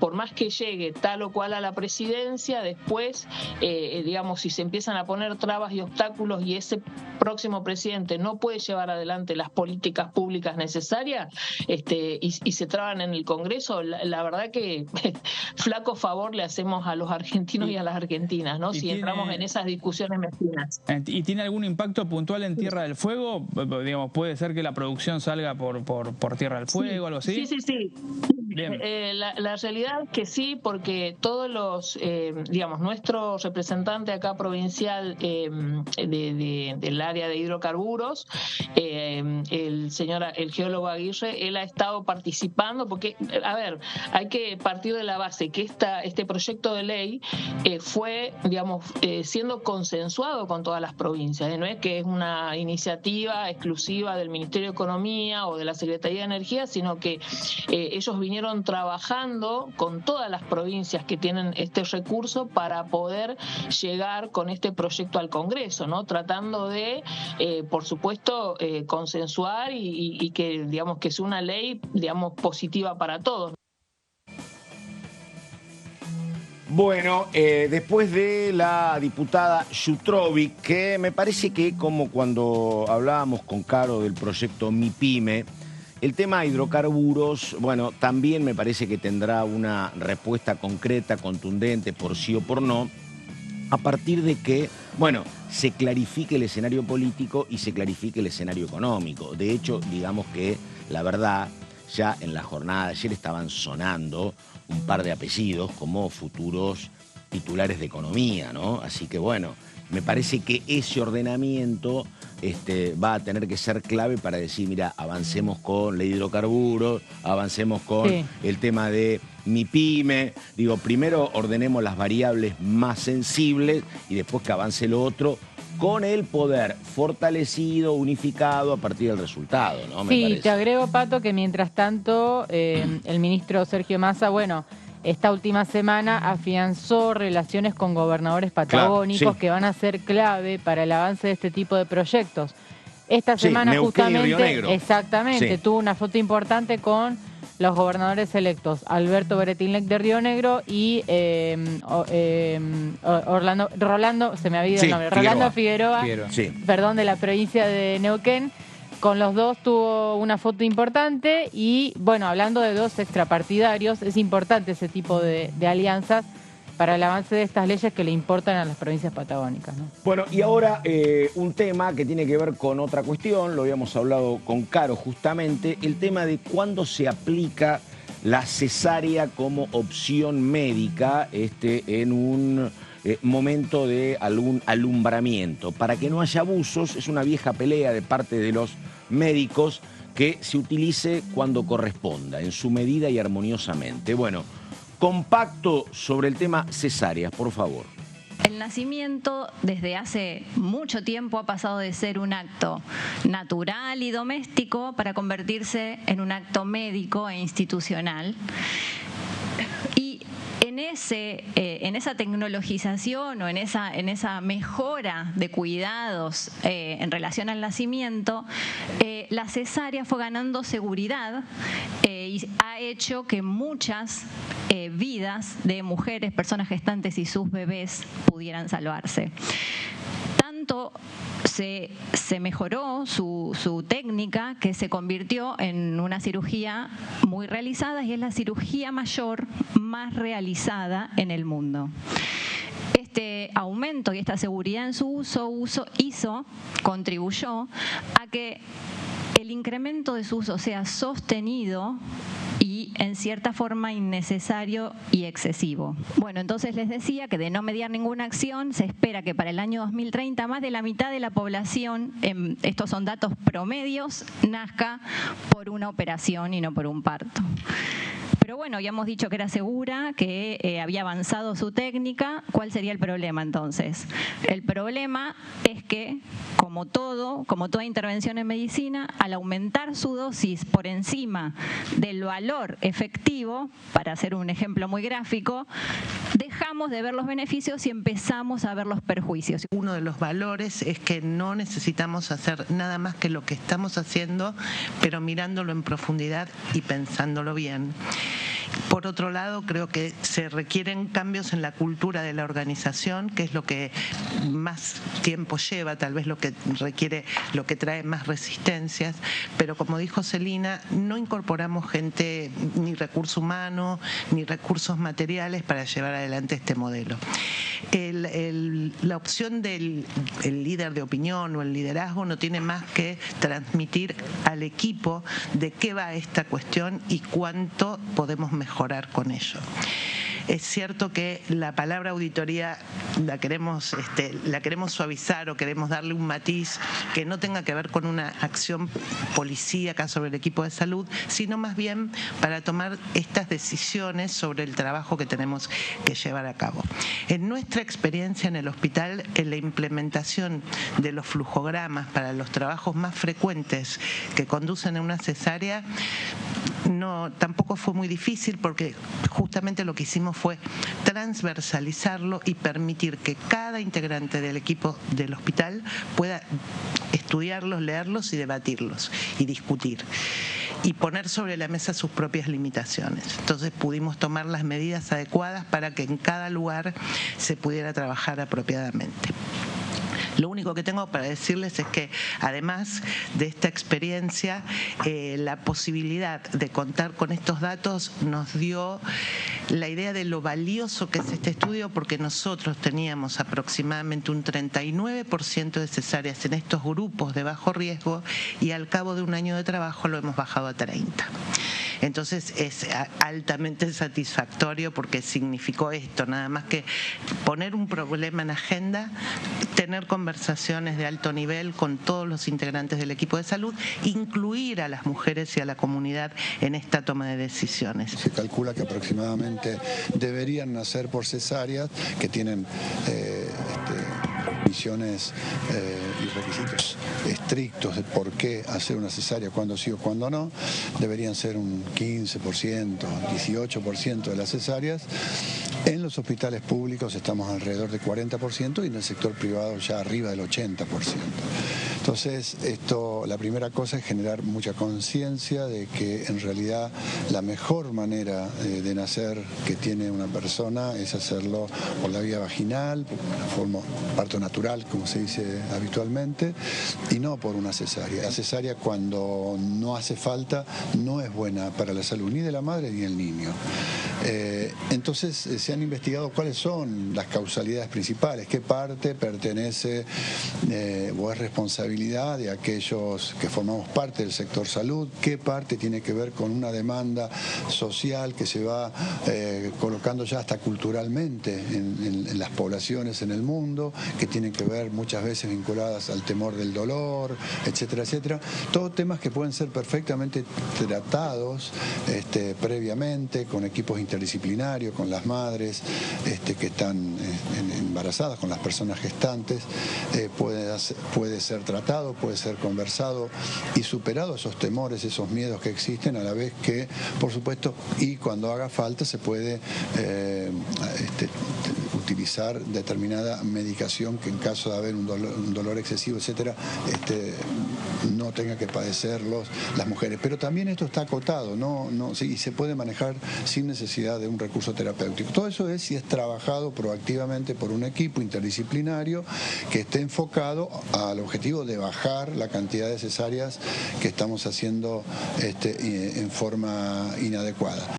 por más que llegue tal o cual a la presidencia, después, digamos, si se empiezan a poner trabas y obstáculos y ese próximo presidente no puede llevar adelante las políticas públicas necesarias y se traban en el Congreso, la verdad que flaco favor le hacemos a los argentinos y a las argentinas, ¿no? Si entramos en esas discusiones mezquinas. ¿Y tiene algún impacto puntual en Tierra del Fuego? Digamos, ¿puede ser que la producción salga por Tierra del Fuego, algo así? Sí. La realidad es que sí, porque todos los, digamos, nuestro representante acá provincial del área de hidrocarburos, el geólogo Aguirre, él ha estado participando, porque, a ver, hay que partir de la base que este proyecto de ley fue, digamos, siendo consensuado con todas las provincias, no es que es una iniciativa exclusiva del Ministerio de Economía o de la Secretaría de Energía, sino que ellos vinieron trabajando con todas las provincias que tienen este recurso para poder llegar con este proyecto al Congreso, ¿no? Tratando de, por supuesto, consensuar y que, digamos, que es una ley, digamos, positiva para todos. Bueno, después de la diputada Yutrovic, que me parece que como cuando hablábamos con Caro del proyecto MIPYME, el tema de hidrocarburos, bueno, también me parece que tendrá una respuesta concreta, contundente, por sí o por no, a partir de que, bueno, se clarifique el escenario político y se clarifique el escenario económico. De hecho, digamos que, la verdad, ya en la jornada de ayer estaban sonando un par de apellidos como futuros titulares de economía, ¿no? Así que, bueno, me parece que ese ordenamiento va a tener que ser clave para decir, mira, avancemos con la hidrocarburos, avancemos con el tema de MIPYME. Digo, primero ordenemos las variables más sensibles y después que avance lo otro con el poder fortalecido, unificado a partir del resultado, ¿no? Sí, te agrego, Pato, que mientras tanto el ministro Sergio Massa, bueno, esta última semana afianzó relaciones con gobernadores patagónicos que van a ser clave para el avance de este tipo de proyectos. Esta semana Neuquén justamente, y Río Negro. exactamente, tuvo una foto importante con los gobernadores electos, Alberto Beretilnec de Río Negro y Rolando, se me ha ido el nombre, Rolando Figueroa, perdón, de la provincia de Neuquén. Con los dos tuvo una foto importante y, bueno, hablando de dos extrapartidarios, es importante ese tipo de alianzas para el avance de estas leyes que le importan a las provincias patagónicas, ¿no? Bueno, y ahora un tema que tiene que ver con otra cuestión, lo habíamos hablado con Caro justamente, el tema de cuándo se aplica la cesárea como opción médica en un momento de algún alumbramiento. Para que no haya abusos, es una vieja pelea de parte de los médicos que se utilice cuando corresponda, en su medida y armoniosamente. Bueno, compacto sobre el tema cesáreas, por favor. El nacimiento desde hace mucho tiempo ha pasado de ser un acto natural y doméstico para convertirse en un acto médico e institucional. Y en esa tecnologización o en esa mejora de cuidados en relación al nacimiento, la cesárea fue ganando seguridad y ha hecho que muchas vidas de mujeres, personas gestantes y sus bebés pudieran salvarse. Tanto se mejoró su técnica que se convirtió en una cirugía muy realizada y es la cirugía mayor más realizada en el mundo. Este aumento y esta seguridad en su uso contribuyó a que el incremento de su uso sea sostenido y en cierta forma innecesario y excesivo. Bueno, entonces les decía que de no mediar ninguna acción, se espera que para el año 2030 más de la mitad de la población, estos son datos promedios, nazca por una operación y no por un parto. Pero bueno, habíamos dicho que era segura, que había avanzado su técnica. ¿Cuál sería el problema entonces? El problema es que, como toda intervención en medicina, al aumentar su dosis por encima del valor efectivo, para hacer un ejemplo muy gráfico, dejamos de ver los beneficios y empezamos a ver los perjuicios. Uno de los valores es que no necesitamos hacer nada más que lo que estamos haciendo, pero mirándolo en profundidad y pensándolo bien. Por otro lado, creo que se requieren cambios en la cultura de la organización, que es lo que más tiempo lleva, tal vez lo que requiere, lo que trae más resistencias, pero como dijo Celina, no incorporamos gente, ni recurso humano, ni recursos materiales para llevar adelante este modelo. La opción del líder de opinión o el liderazgo no tiene más que transmitir al equipo de qué va esta cuestión y cuánto podemos mejorar con ello. Es cierto que la palabra auditoría la queremos suavizar o queremos darle un matiz que no tenga que ver con una acción policíaca sobre el equipo de salud, sino más bien para tomar estas decisiones sobre el trabajo que tenemos que llevar a cabo. En nuestra experiencia en el hospital, en la implementación de los flujogramas para los trabajos más frecuentes que conducen a una cesárea, tampoco fue muy difícil, porque justamente lo que hicimos fue transversalizarlo y permitir que cada integrante del equipo del hospital pueda estudiarlos, leerlos y debatirlos y discutir y poner sobre la mesa sus propias limitaciones. Entonces pudimos tomar las medidas adecuadas para que en cada lugar se pudiera trabajar apropiadamente. Lo único que tengo para decirles es que, además de esta experiencia, la posibilidad de contar con estos datos nos dio la idea de lo valioso que es este estudio, porque nosotros teníamos aproximadamente un 39% de cesáreas en estos grupos de bajo riesgo y al cabo de un año de trabajo lo hemos bajado a 30%. Entonces es altamente satisfactorio, porque significó esto, nada más que poner un problema en agenda, tener conversaciones de alto nivel con todos los integrantes del equipo de salud, incluir a las mujeres y a la comunidad en esta toma de decisiones. Se calcula que aproximadamente deberían nacer por cesáreas que tienen condiciones y requisitos estrictos de por qué hacer una cesárea, cuándo sí o cuándo no. Deberían ser un 15%, 18% de las cesáreas. En los hospitales públicos estamos alrededor de 40% y en el sector privado ya arriba del 80%. Entonces, la primera cosa es generar mucha conciencia de que en realidad la mejor manera de nacer que tiene una persona es hacerlo por la vía vaginal, por una forma parto natural, como se dice habitualmente, y no por una cesárea. La cesárea, cuando no hace falta, no es buena para la salud ni de la madre ni del niño. Entonces se han investigado cuáles son las causalidades principales, qué parte pertenece o es responsabilidad de aquellos que formamos parte del sector salud, qué parte tiene que ver con una demanda social que se va colocando ya hasta culturalmente en las poblaciones en el mundo, que tienen que ver muchas veces vinculadas al temor del dolor, etcétera, etcétera. Todos temas que pueden ser perfectamente tratados previamente con equipos interdisciplinarios, con las madres que están embarazadas, con las personas gestantes, puede ser tratado, puede ser conversado y superado esos temores, esos miedos que existen, a la vez que, por supuesto, y cuando haga falta se puede utilizar determinada medicación que en caso de haber un dolor excesivo, etcétera, no tenga que padecerlos las mujeres. Pero también esto está acotado, y se puede manejar sin necesidad de un recurso terapéutico. Todo eso es si es trabajado proactivamente por un equipo interdisciplinario que esté enfocado al objetivo de bajar la cantidad de cesáreas que estamos haciendo en forma inadecuada.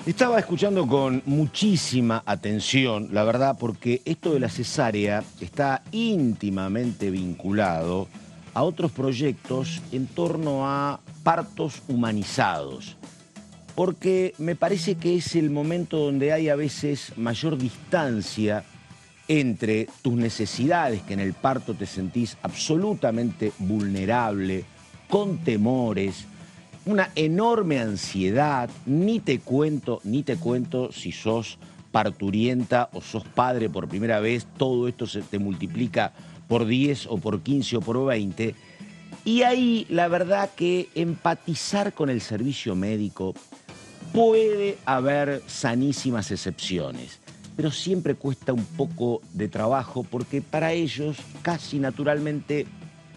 Estaba escuchando con muchísima atención, la verdad, porque esto de la cesárea está íntimamente vinculado a otros proyectos en torno a partos humanizados, porque me parece que es el momento donde hay a veces mayor distancia entre tus necesidades, que en el parto te sentís absolutamente vulnerable, con temores, una enorme ansiedad, ni te cuento si sos parturienta o sos padre por primera vez, todo esto se te multiplica por 10 o por 15 o por 20. Y ahí la verdad que empatizar con el servicio médico puede haber sanísimas excepciones, pero siempre cuesta un poco de trabajo porque para ellos casi naturalmente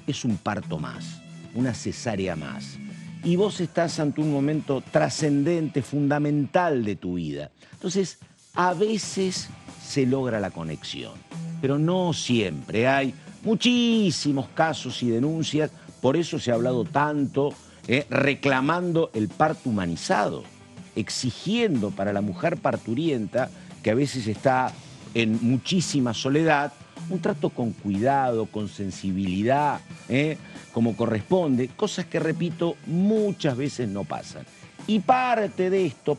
es un parto más, una cesárea más. y vos estás ante un momento trascendente, fundamental de tu vida. Entonces, a veces se logra la conexión, pero no siempre. Hay muchísimos casos y denuncias, por eso se ha hablado tanto, reclamando el parto humanizado, exigiendo para la mujer parturienta, que a veces está en muchísima soledad, un trato con cuidado, con sensibilidad, como corresponde, cosas que, repito, muchas veces no pasan. Y parte de esto,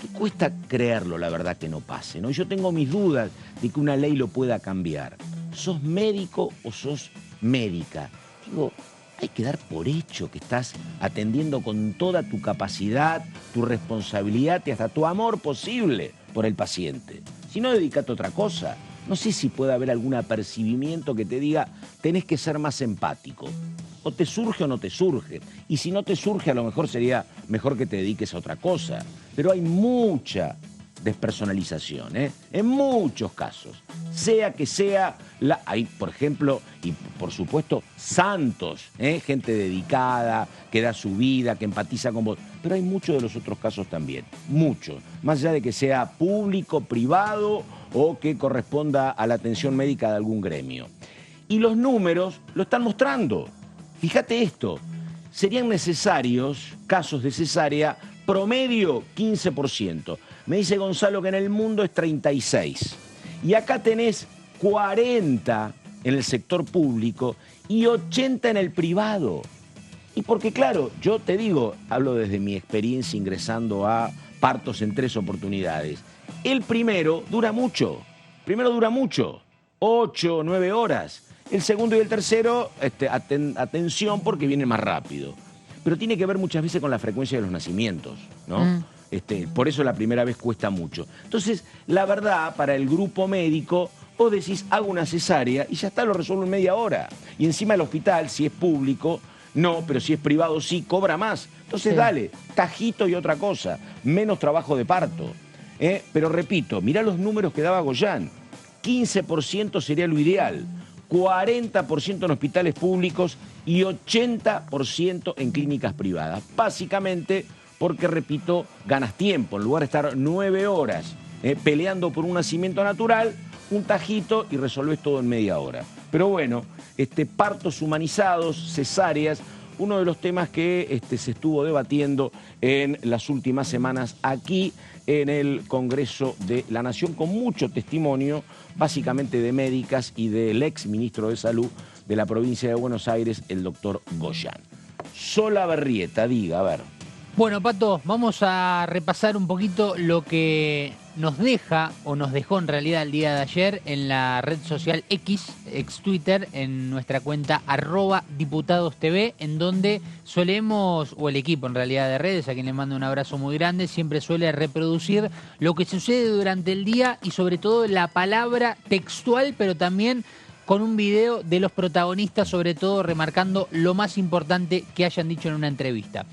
que cuesta creerlo, la verdad, que no pase, ¿no? Yo tengo mis dudas de que una ley lo pueda cambiar. ¿Sos médico o sos médica? Digo, hay que dar por hecho que estás atendiendo con toda tu capacidad, tu responsabilidad y hasta tu amor posible por el paciente. Si no, dedicate a otra cosa. No sé si puede haber algún apercibimiento que te diga, tenés que ser más empático. O te surge o no te surge. Y si no te surge, a lo mejor sería mejor que te dediques a otra cosa. Pero hay mucha despersonalización, en muchos casos. Sea que sea, hay, por ejemplo, y por supuesto, santos, gente dedicada, que da su vida, que empatiza con vos. Pero hay muchos de los otros casos también, muchos. Más allá de que sea público, privado o que corresponda a la atención médica de algún gremio. Y los números lo están mostrando. Fíjate esto, serían necesarios casos de cesárea promedio 15%. Me dice Gonzalo que en el mundo es 36%. Y acá tenés 40 en el sector público y 80 en el privado. Y porque, claro, yo te digo, hablo desde mi experiencia ingresando a partos en 3 oportunidades. El primero dura mucho. 8 o 9 horas. El segundo y el tercero, atención, porque viene más rápido. Pero tiene que ver muchas veces con la frecuencia de los nacimientos, ¿no? Por eso la primera vez cuesta mucho. Entonces, la verdad, para el grupo médico, vos decís, hago una cesárea y ya está, lo resuelvo en media hora. Y encima el hospital, si es público, no, pero si es privado, sí, cobra más. Entonces, dale, tajito y otra cosa, menos trabajo de parto. Pero repito, mirá los números que daba Goyán. 15% sería lo ideal, 40% en hospitales públicos y 80% en clínicas privadas. Básicamente porque, repito, ganas tiempo. En lugar de estar 9 horas peleando por un nacimiento natural, un tajito y resolvés todo en media hora. Pero bueno, partos humanizados, cesáreas, uno de los temas que se estuvo debatiendo en las últimas semanas aquí en el Congreso de la Nación, con mucho testimonio, básicamente de médicas y del ex ministro de Salud de la provincia de Buenos Aires, el doctor Goyán. Sola Berrieta, diga, a ver. Bueno, Pato, vamos a repasar un poquito lo que nos deja, o nos dejó en realidad el día de ayer, en la red social X, ex Twitter, en nuestra cuenta @diputadostv, en donde solemos, o el equipo en realidad de redes, a quien le mando un abrazo muy grande, siempre suele reproducir lo que sucede durante el día y sobre todo la palabra textual, pero también con un video de los protagonistas, sobre todo remarcando lo más importante que hayan dicho en una entrevista.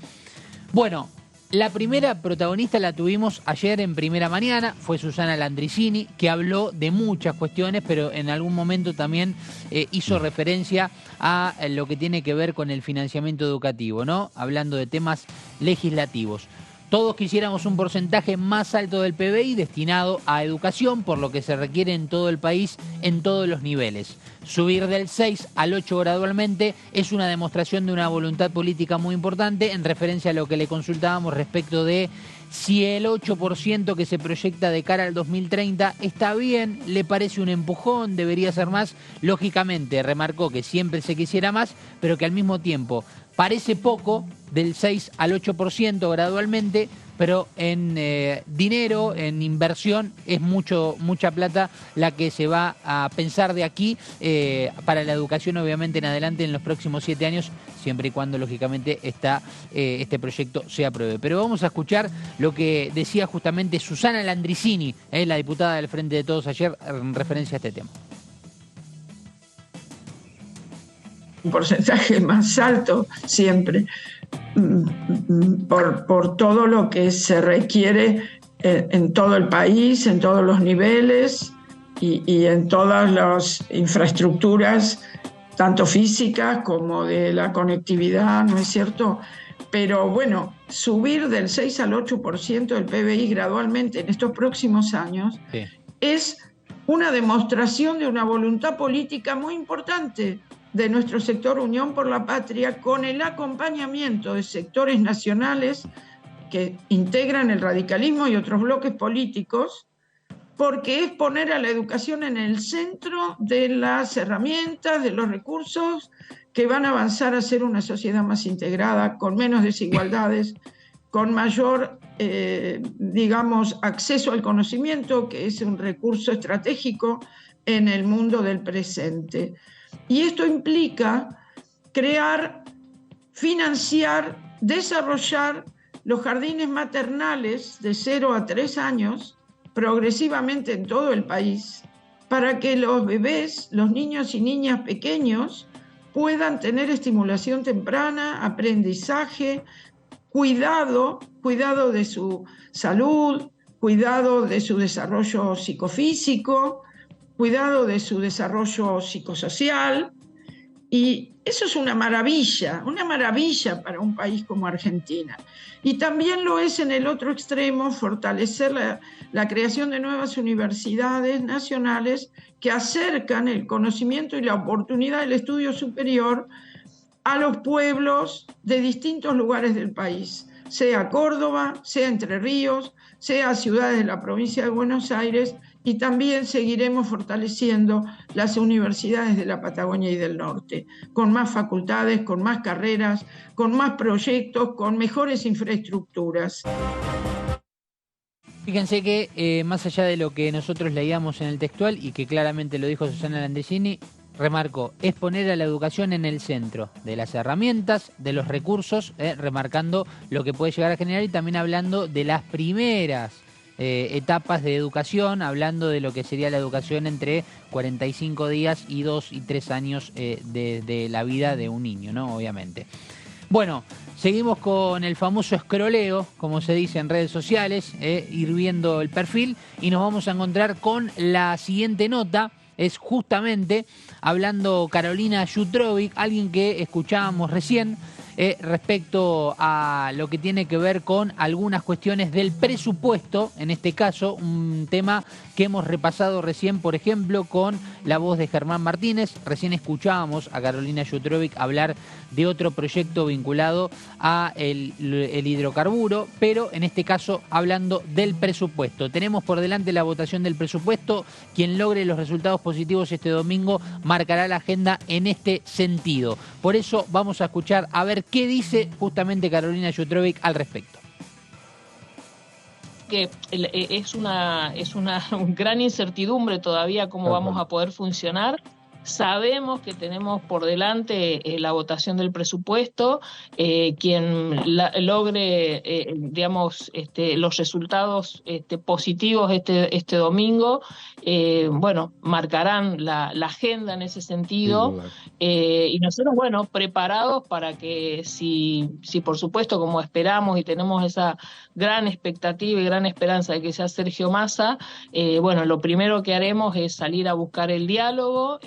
Bueno, la primera protagonista la tuvimos ayer en Primera Mañana, fue Susana Landricini, que habló de muchas cuestiones, pero en algún momento también hizo referencia a lo que tiene que ver con el financiamiento educativo, ¿no? Hablando de temas legislativos. Todos quisiéramos un porcentaje más alto del PBI destinado a educación, por lo que se requiere en todo el país, en todos los niveles. Subir del 6 al 8 gradualmente es una demostración de una voluntad política muy importante, en referencia a lo que le consultábamos respecto de si el 8% que se proyecta de cara al 2030 está bien, le parece un empujón, debería ser más. Lógicamente, remarcó que siempre se quisiera más, pero que al mismo tiempo parece poco, del 6 al 8% gradualmente, pero en dinero, en inversión, es mucha plata la que se va a pensar de aquí para la educación, obviamente, en adelante, en los próximos 7 años, siempre y cuando, lógicamente, este proyecto se apruebe. Pero vamos a escuchar lo que decía justamente Susana Landricini, la diputada del Frente de Todos ayer, en referencia a este tema. Un porcentaje más alto siempre, por todo lo que se requiere en todo el país, en todos los niveles y en todas las infraestructuras tanto físicas como de la conectividad, ¿no es cierto? Pero bueno, subir del 6 al 8% del PBI gradualmente en estos próximos años es una demostración de una voluntad política muy importante de nuestro sector Unión por la Patria, con el acompañamiento de sectores nacionales que integran el radicalismo y otros bloques políticos, porque es poner a la educación en el centro de las herramientas, de los recursos que van a avanzar a ser una sociedad más integrada, con menos desigualdades, con mayor, digamos, acceso al conocimiento, que es un recurso estratégico en el mundo del presente. Y esto implica crear, financiar, desarrollar los jardines maternales de 0 a 3 años, progresivamente en todo el país, para que los bebés, los niños y niñas pequeños, puedan tener estimulación temprana, aprendizaje, cuidado de su salud, cuidado de su desarrollo psicofísico, cuidado de su desarrollo psicosocial. Y eso es una maravilla para un país como Argentina. Y también lo es en el otro extremo fortalecer la creación de nuevas universidades nacionales que acercan el conocimiento y la oportunidad del estudio superior a los pueblos de distintos lugares del país, sea Córdoba, sea Entre Ríos, sea ciudades de la provincia de Buenos Aires, y también seguiremos fortaleciendo las universidades de la Patagonia y del Norte, con más facultades, con más carreras, con más proyectos, con mejores infraestructuras. Fíjense que más allá de lo que nosotros leíamos en el textual y que claramente lo dijo Susana Landesini, remarcó, es poner a la educación en el centro de las herramientas, de los recursos, remarcando lo que puede llegar a generar y también hablando de las primeras etapas de educación, hablando de lo que sería la educación entre 45 días y 2 y 3 años de la vida de un niño, ¿no? Obviamente. Bueno, seguimos con el famoso escroleo, como se dice en redes sociales, ir viendo el perfil y nos vamos a encontrar con la siguiente nota. Es justamente hablando Carolina Yutrovic, alguien que escuchábamos recién, respecto a lo que tiene que ver con algunas cuestiones del presupuesto, en este caso, un tema que hemos repasado recién, por ejemplo, con la voz de Germán Martínez. Recién escuchábamos a Carolina Yutrovic hablar de otro proyecto vinculado a el hidrocarburo, pero en este caso hablando del presupuesto. Tenemos por delante la votación del presupuesto. Quien logre los resultados positivos este domingo marcará la agenda en este sentido. Por eso vamos a escuchar a ver qué dice justamente Carolina Yutrovic al respecto. Que es una gran incertidumbre todavía cómo vamos a poder funcionar. Sabemos que tenemos por delante la votación del presupuesto. Quien logre, digamos, los resultados positivos este domingo, bueno, marcarán la agenda en ese sentido. Y nosotros, bueno, preparados para que si por supuesto, como esperamos y tenemos esa gran expectativa y gran esperanza de que sea Sergio Massa, bueno, lo primero que haremos es salir a buscar el diálogo.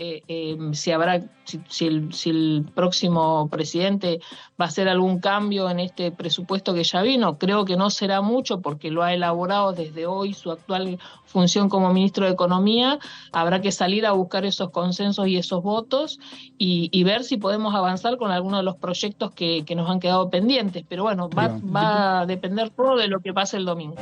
Si el próximo presidente va a hacer algún cambio en este presupuesto que ya vino, creo que no será mucho porque lo ha elaborado desde hoy su actual función como ministro de Economía. Habrá que salir a buscar esos consensos y esos votos y ver si podemos avanzar con algunos de los proyectos que nos han quedado pendientes. Pero bueno, va a depender todo de lo que pase el domingo.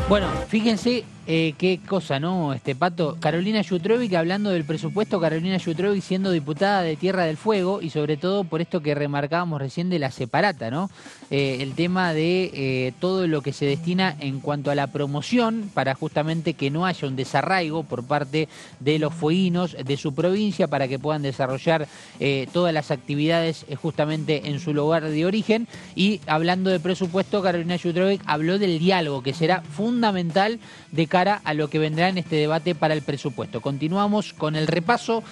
Bueno, fíjense qué cosa, ¿no, Pato? Carolina Yutrovic hablando del presupuesto, Carolina Yutrovic siendo diputada de Tierra del Fuego y sobre todo por esto que remarcábamos recién de la separata, ¿no? El tema de todo lo que se destina en cuanto a la promoción para justamente que no haya un desarraigo por parte de los fueguinos de su provincia para que puedan desarrollar todas las actividades justamente en su lugar de origen. Y hablando de presupuesto, Carolina Yutrovic habló del diálogo que será fundamental de cara a lo que vendrá en este debate para el presupuesto. Continuamos con el repaso.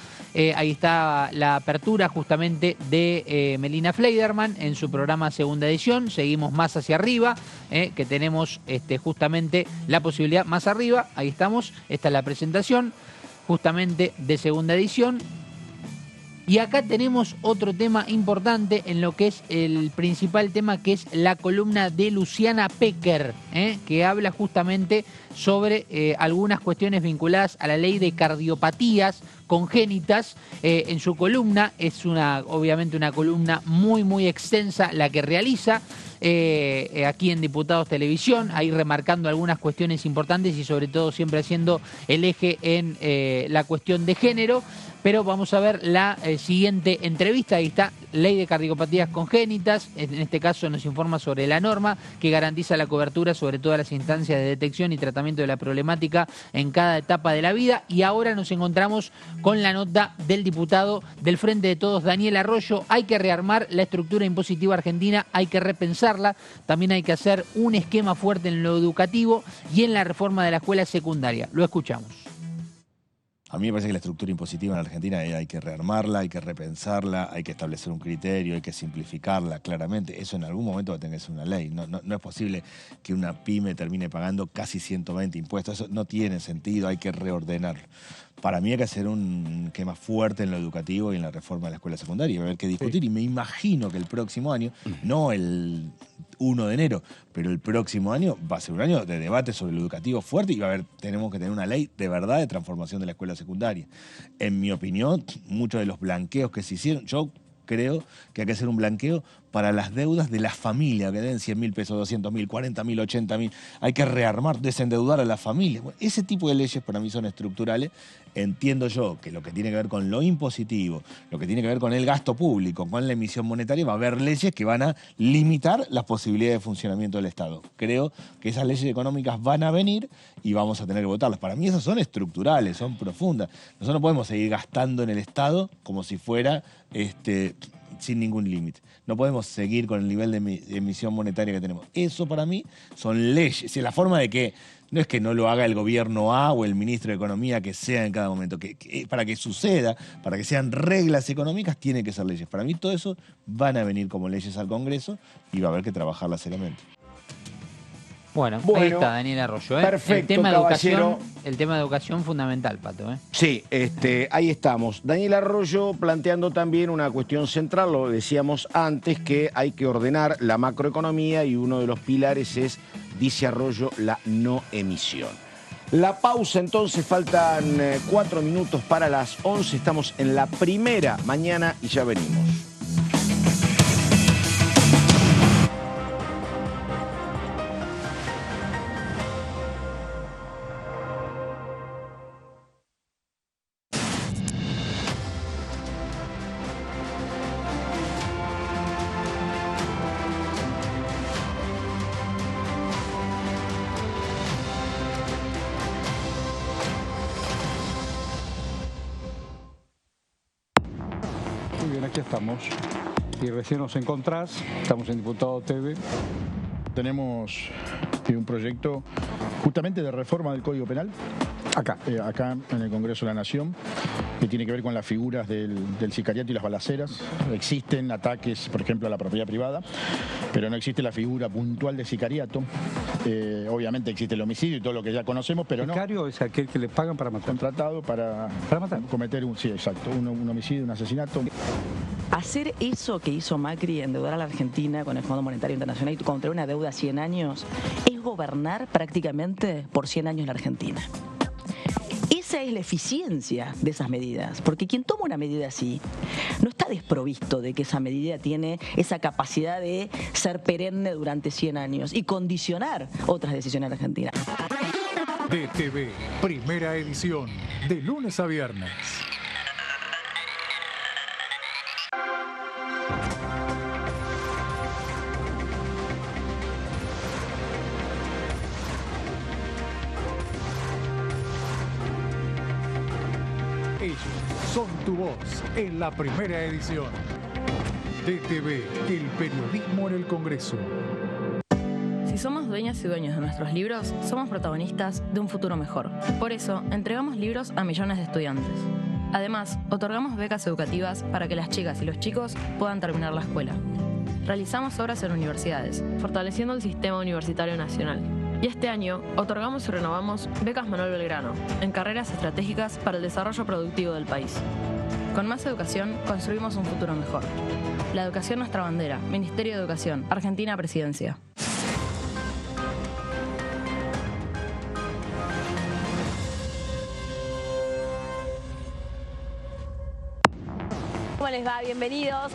Ahí está la apertura justamente de Melina Fleiderman en su programa Segunda Edición. Seguimos más hacia arriba, que tenemos justamente la posibilidad más arriba. Ahí estamos. Esta es la presentación justamente de Segunda Edición. Y acá tenemos otro tema importante en lo que es el principal tema, que es la columna de Luciana Pecker, que habla justamente sobre algunas cuestiones vinculadas a la ley de cardiopatías congénitas. En su columna es obviamente una columna muy extensa la que realiza aquí en Diputados Televisión, ahí remarcando algunas cuestiones importantes y sobre todo siempre haciendo el eje en la cuestión de género. Pero vamos a ver la siguiente entrevista. Ahí está, ley de cardiopatías congénitas. En este caso nos informa sobre la norma que garantiza la cobertura sobre todas las instancias de detección y tratamiento de la problemática en cada etapa de la vida. Y ahora nos encontramos con la nota del diputado del Frente de Todos, Daniel Arroyo. Hay que rearmar la estructura impositiva argentina, hay que repensarla. También hay que hacer un esquema fuerte en lo educativo y en la reforma de la escuela secundaria. Lo escuchamos. A mí me parece que la estructura impositiva en Argentina hay que rearmarla, hay que repensarla, hay que establecer un criterio, hay que simplificarla claramente. Eso en algún momento va a tener que ser una ley. No es posible que una pyme termine pagando casi 120 impuestos. Eso no tiene sentido, hay que reordenar. Para mí hay que hacer un esquema fuerte en lo educativo y en la reforma de la escuela secundaria. Va a haber que discutir. Sí. Y me imagino que el próximo año, no el 1 de enero, pero el próximo año va a ser un año de debate sobre lo educativo fuerte y tenemos que tener una ley de verdad de transformación de la escuela secundaria. En mi opinión, muchos de los blanqueos que se hicieron, yo creo que hay que hacer un blanqueo para las deudas de la familia, que den 100.000 pesos, 200.000, 40.000, 80.000. Hay que rearmar, desendeudar a la familia. Bueno, ese tipo de leyes para mí son estructurales. Entiendo yo que lo que tiene que ver con lo impositivo, lo que tiene que ver con el gasto público, con la emisión monetaria, va a haber leyes que van a limitar las posibilidades de funcionamiento del Estado. Creo que esas leyes económicas van a venir y vamos a tener que votarlas. Para mí esas son estructurales, son profundas. Nosotros no podemos seguir gastando en el Estado como si fuera sin ningún límite. No podemos seguir con el nivel de emisión monetaria que tenemos. Eso para mí son leyes. Es la forma de que no es que no lo haga el gobierno A o el ministro de Economía que sea en cada momento. Que para que suceda, para que sean reglas económicas, tiene que ser leyes. Para mí todo eso van a venir como leyes al Congreso y va a haber que trabajarlas seriamente. Bueno, ahí está Daniel Arroyo. Perfecto, el tema de educación fundamental, Pato. Sí, ahí estamos. Daniel Arroyo planteando también una cuestión central, lo decíamos antes, que hay que ordenar la macroeconomía y uno de los pilares es, dice Arroyo, la no emisión. La pausa entonces, faltan 4 minutos para las 11, estamos en la primera mañana y ya venimos. Aquí estamos y recién nos encontrás, estamos en Diputado TV. Tenemos un proyecto justamente de reforma del Código Penal, acá en el Congreso de la Nación, que tiene que ver con las figuras del sicariato y las balaceras. Existen ataques, por ejemplo, a la propiedad privada, pero no existe la figura puntual de sicariato. Obviamente existe el homicidio y todo lo que ya conocemos, pero no. ¿Sicario es aquel que le pagan para matar? Contratado para matar. Cometer un homicidio, un asesinato. Hacer eso que hizo Macri, endeudar a la Argentina con el Fondo Monetario Internacional y contraer una deuda a 100 años, es gobernar prácticamente por 100 años la Argentina. Esa es la eficiencia de esas medidas, porque quien toma una medida así no está desprovisto de que esa medida tiene esa capacidad de ser perenne durante 100 años y condicionar otras decisiones en Argentina. DTV, primera edición, de lunes a viernes. Ellos son tu voz en la primera edición. DTV, el periodismo en el Congreso. Si somos dueñas y dueños de nuestros libros, somos protagonistas de un futuro mejor. Por eso, entregamos libros a millones de estudiantes. Además, otorgamos becas educativas para que las chicas y los chicos puedan terminar la escuela. Realizamos obras en universidades, fortaleciendo el sistema universitario nacional. Y este año, otorgamos y renovamos becas Manuel Belgrano, en carreras estratégicas para el desarrollo productivo del país. Con más educación, construimos un futuro mejor. La educación nuestra bandera. Ministerio de Educación. Argentina Presidencia. ¿Cómo les va? Bienvenidos.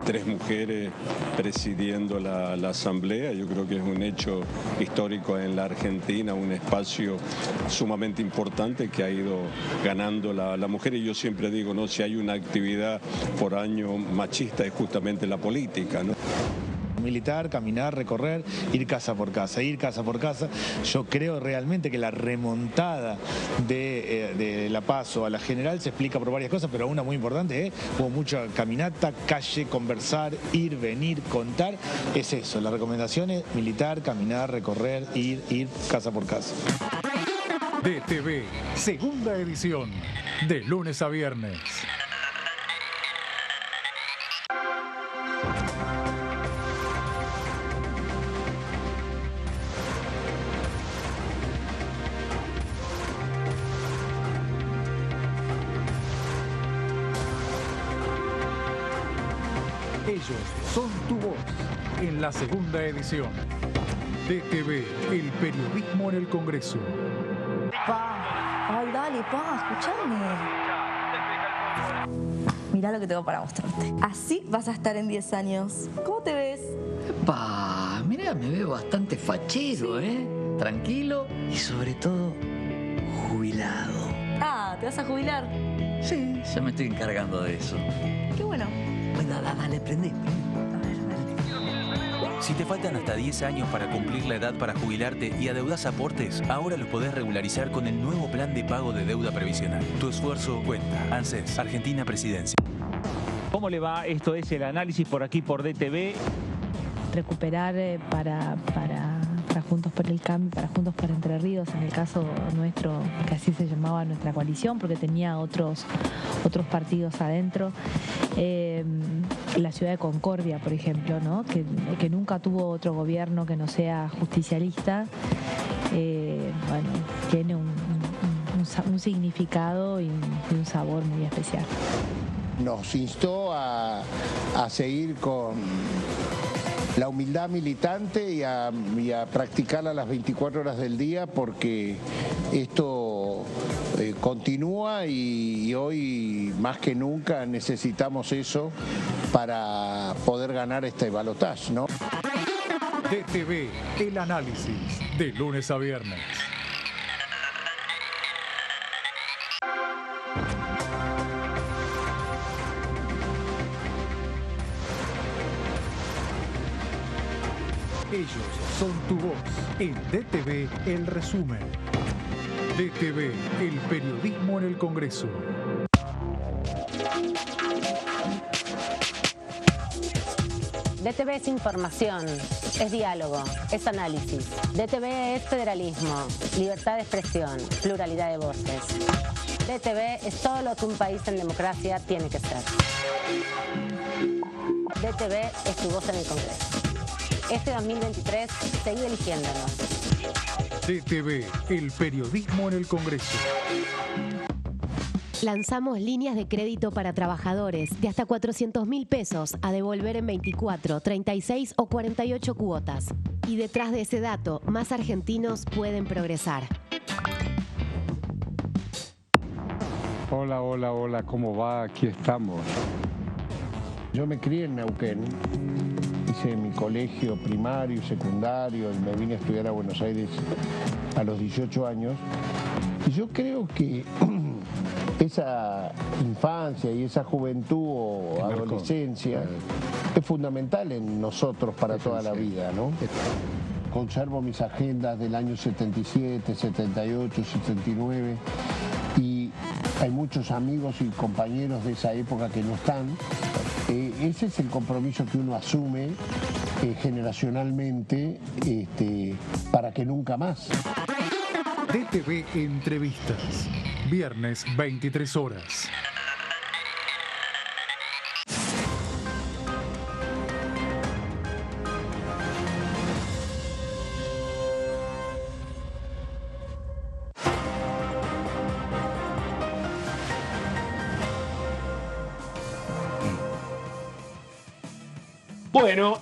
3 mujeres presidiendo la asamblea, yo creo que es un hecho histórico en la Argentina, un espacio sumamente importante que ha ido ganando la mujer, y yo siempre digo, ¿no? Si hay una actividad por año machista es justamente la política, ¿no? Militar, caminar, recorrer, ir casa por casa. Yo creo realmente que la remontada de la PASO a la general se explica por varias cosas, pero una muy importante, hubo mucha caminata, calle, conversar, ir, venir, contar. Es eso, las recomendaciones: militar, caminar, recorrer, ir casa por casa. DTV, segunda edición, de lunes a viernes. Ellos son tu voz en la segunda edición. DTV, el periodismo en el Congreso. Ay, dale, escuchame. Mirá lo que tengo para mostrarte. Así vas a estar en 10 años. ¿Cómo te ves? Mirá, me veo bastante fachero, tranquilo y sobre todo jubilado. Ah, ¿te vas a jubilar? Sí, ya me estoy encargando de eso. Qué bueno. Bueno, dale, prendí. Si te faltan hasta 10 años para cumplir la edad para jubilarte y adeudás aportes, ahora los podés regularizar con el nuevo plan de pago de deuda previsional. Tu esfuerzo cuenta. ANSES, Argentina Presidencia. ¿Cómo le va? Esto es el análisis por aquí por DTV. Recuperar para Juntos por el Cambio, para Juntos por Entre Ríos, en el caso nuestro, que así se llamaba nuestra coalición, porque tenía otros partidos adentro. La ciudad de Concordia, por ejemplo, ¿no? que nunca tuvo otro gobierno que no sea justicialista, tiene un significado y un sabor muy especial. Nos instó a seguir con la humildad militante y a practicarla a las 24 horas del día, porque esto continúa y hoy más que nunca necesitamos eso para poder ganar este balotaje, ¿no? DTV, el análisis, de lunes a viernes. Ellos son tu voz en DTV, el resumen. DTV, el periodismo en el Congreso. DTV es información, es diálogo, es análisis. DTV es federalismo, libertad de expresión, pluralidad de voces. DTV es todo lo que un país en democracia tiene que ser. DTV es tu voz en el Congreso. Este 2023, seguí eligiéndonos. DTV, el periodismo en el Congreso. Lanzamos líneas de crédito para trabajadores de hasta 400.000 pesos a devolver en 24, 36 o 48 cuotas. Y detrás de ese dato, más argentinos pueden progresar. Hola, ¿cómo va? Aquí estamos. Yo me crié en Neuquén, hice mi colegio primario y secundario y me vine a estudiar a Buenos Aires a los 18 años. Y yo creo que esa infancia y esa juventud o adolescencia es fundamental en nosotros para toda la vida, ¿no? Conservo mis agendas del año 77, 78, 79 y hay muchos amigos y compañeros de esa época que no están. Ese es el compromiso que uno asume generacionalmente para que nunca más. DTV Entrevistas, viernes 23 horas. Bueno,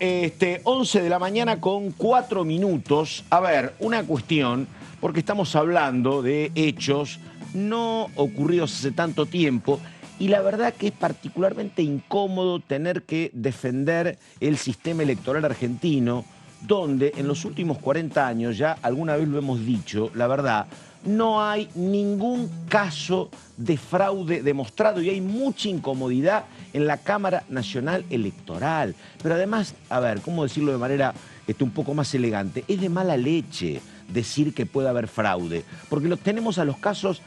11 de la mañana con 4 minutos. A ver, una cuestión, porque estamos hablando de hechos no ocurridos hace tanto tiempo y la verdad que es particularmente incómodo tener que defender el sistema electoral argentino, donde en los últimos 40 años, ya alguna vez lo hemos dicho, la verdad, no hay ningún caso de fraude demostrado y hay mucha incomodidad en la Cámara Nacional Electoral. Pero además, a ver, ¿cómo decirlo de manera un poco más elegante? Es de mala leche decir que puede haber fraude, porque tenemos a los casos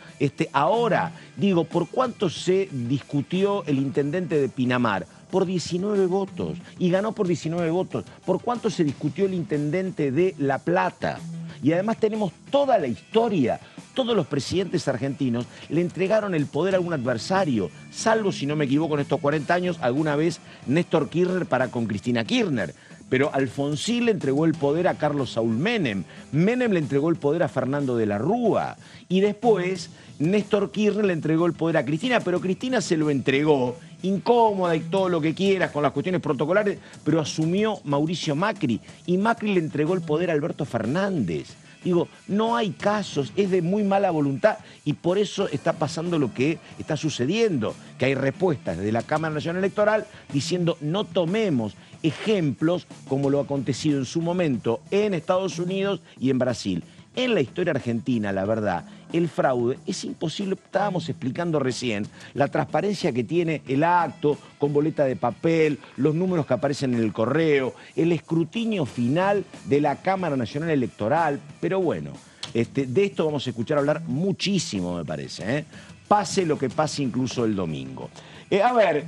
ahora. Digo, ¿por cuánto se discutió el intendente de Pinamar? Por 19 votos, y ganó por 19 votos. ¿Por cuánto se discutió el intendente de La Plata? Y además tenemos toda la historia. Todos los presidentes argentinos le entregaron el poder a algún adversario, salvo, si no me equivoco, en estos 40 años, alguna vez Néstor Kirchner para con Cristina Kirchner. Pero Alfonsín le entregó el poder a Carlos Saúl Menem. Menem le entregó el poder a Fernando de la Rúa. Y después Néstor Kirchner le entregó el poder a Cristina, pero Cristina se lo entregó, incómoda y todo lo que quieras con las cuestiones protocolares, pero asumió Mauricio Macri. Y Macri le entregó el poder a Alberto Fernández. Digo, no hay casos, es de muy mala voluntad y por eso está pasando lo que está sucediendo, que hay respuestas desde la Cámara Nacional Electoral diciendo no tomemos ejemplos como lo ha acontecido en su momento en Estados Unidos y en Brasil. En la historia argentina, la verdad, el fraude es imposible. Estábamos explicando recién la transparencia que tiene el acto con boleta de papel, los números que aparecen en el correo, el escrutinio final de la Cámara Nacional Electoral. Pero bueno, de esto vamos a escuchar hablar muchísimo, me parece, ¿eh? Pase lo que pase incluso el domingo. A ver,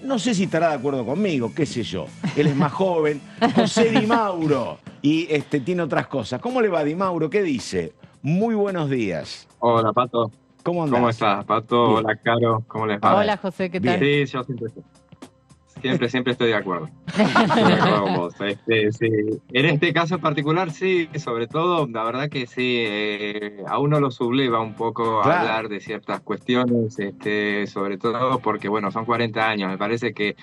no sé si estará de acuerdo conmigo, qué sé yo. Él es más joven, José Di Mauro, y tiene otras cosas. ¿Cómo le va, Di Mauro? ¿Qué dice? Muy buenos días. Hola, Pato. ¿Cómo andás? ¿Cómo estás, Pato? Bien. Hola, Caro. ¿Cómo les va? Hola, José, ¿qué tal? Sí, yo siempre estoy de acuerdo. Con vos. Sí. En este caso en particular, sí, sobre todo, la verdad que sí, a uno lo subleva un poco hablar de ciertas cuestiones, sobre todo porque, bueno, son 40 años, me parece que...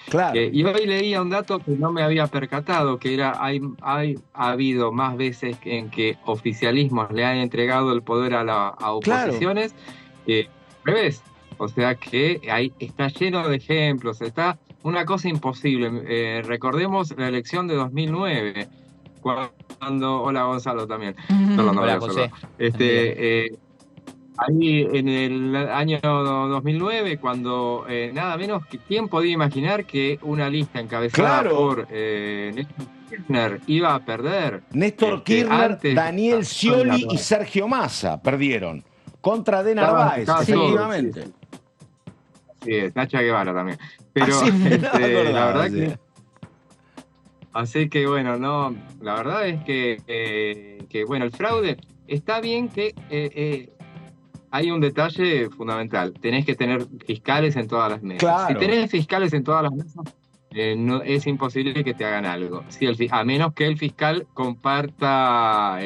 y hoy leía un dato que no me había percatado, que era, ha habido más veces en que oficialismos le han entregado el poder a oposiciones que al revés. O sea que ahí está lleno de ejemplos, está una cosa imposible. Recordemos la elección de 2009, cuando... Hola, Gonzalo también. Hola, José. Ahí en el año 2009, cuando nada menos, ¿quién podía imaginar que una lista encabezada por Néstor Kirchner iba a perder? Néstor Kirchner, Daniel Scioli y Sergio Massa perdieron contra De Narváez, efectivamente. Sí, Nacha Guevara también. Pero la verdad que... Así que bueno, no, la verdad es que bueno, el fraude, está bien que hay un detalle fundamental. Tenés que tener fiscales en todas las mesas. Claro. Si tenés fiscales en todas las mesas, no, es imposible que te hagan algo. Si a menos que el fiscal comparta,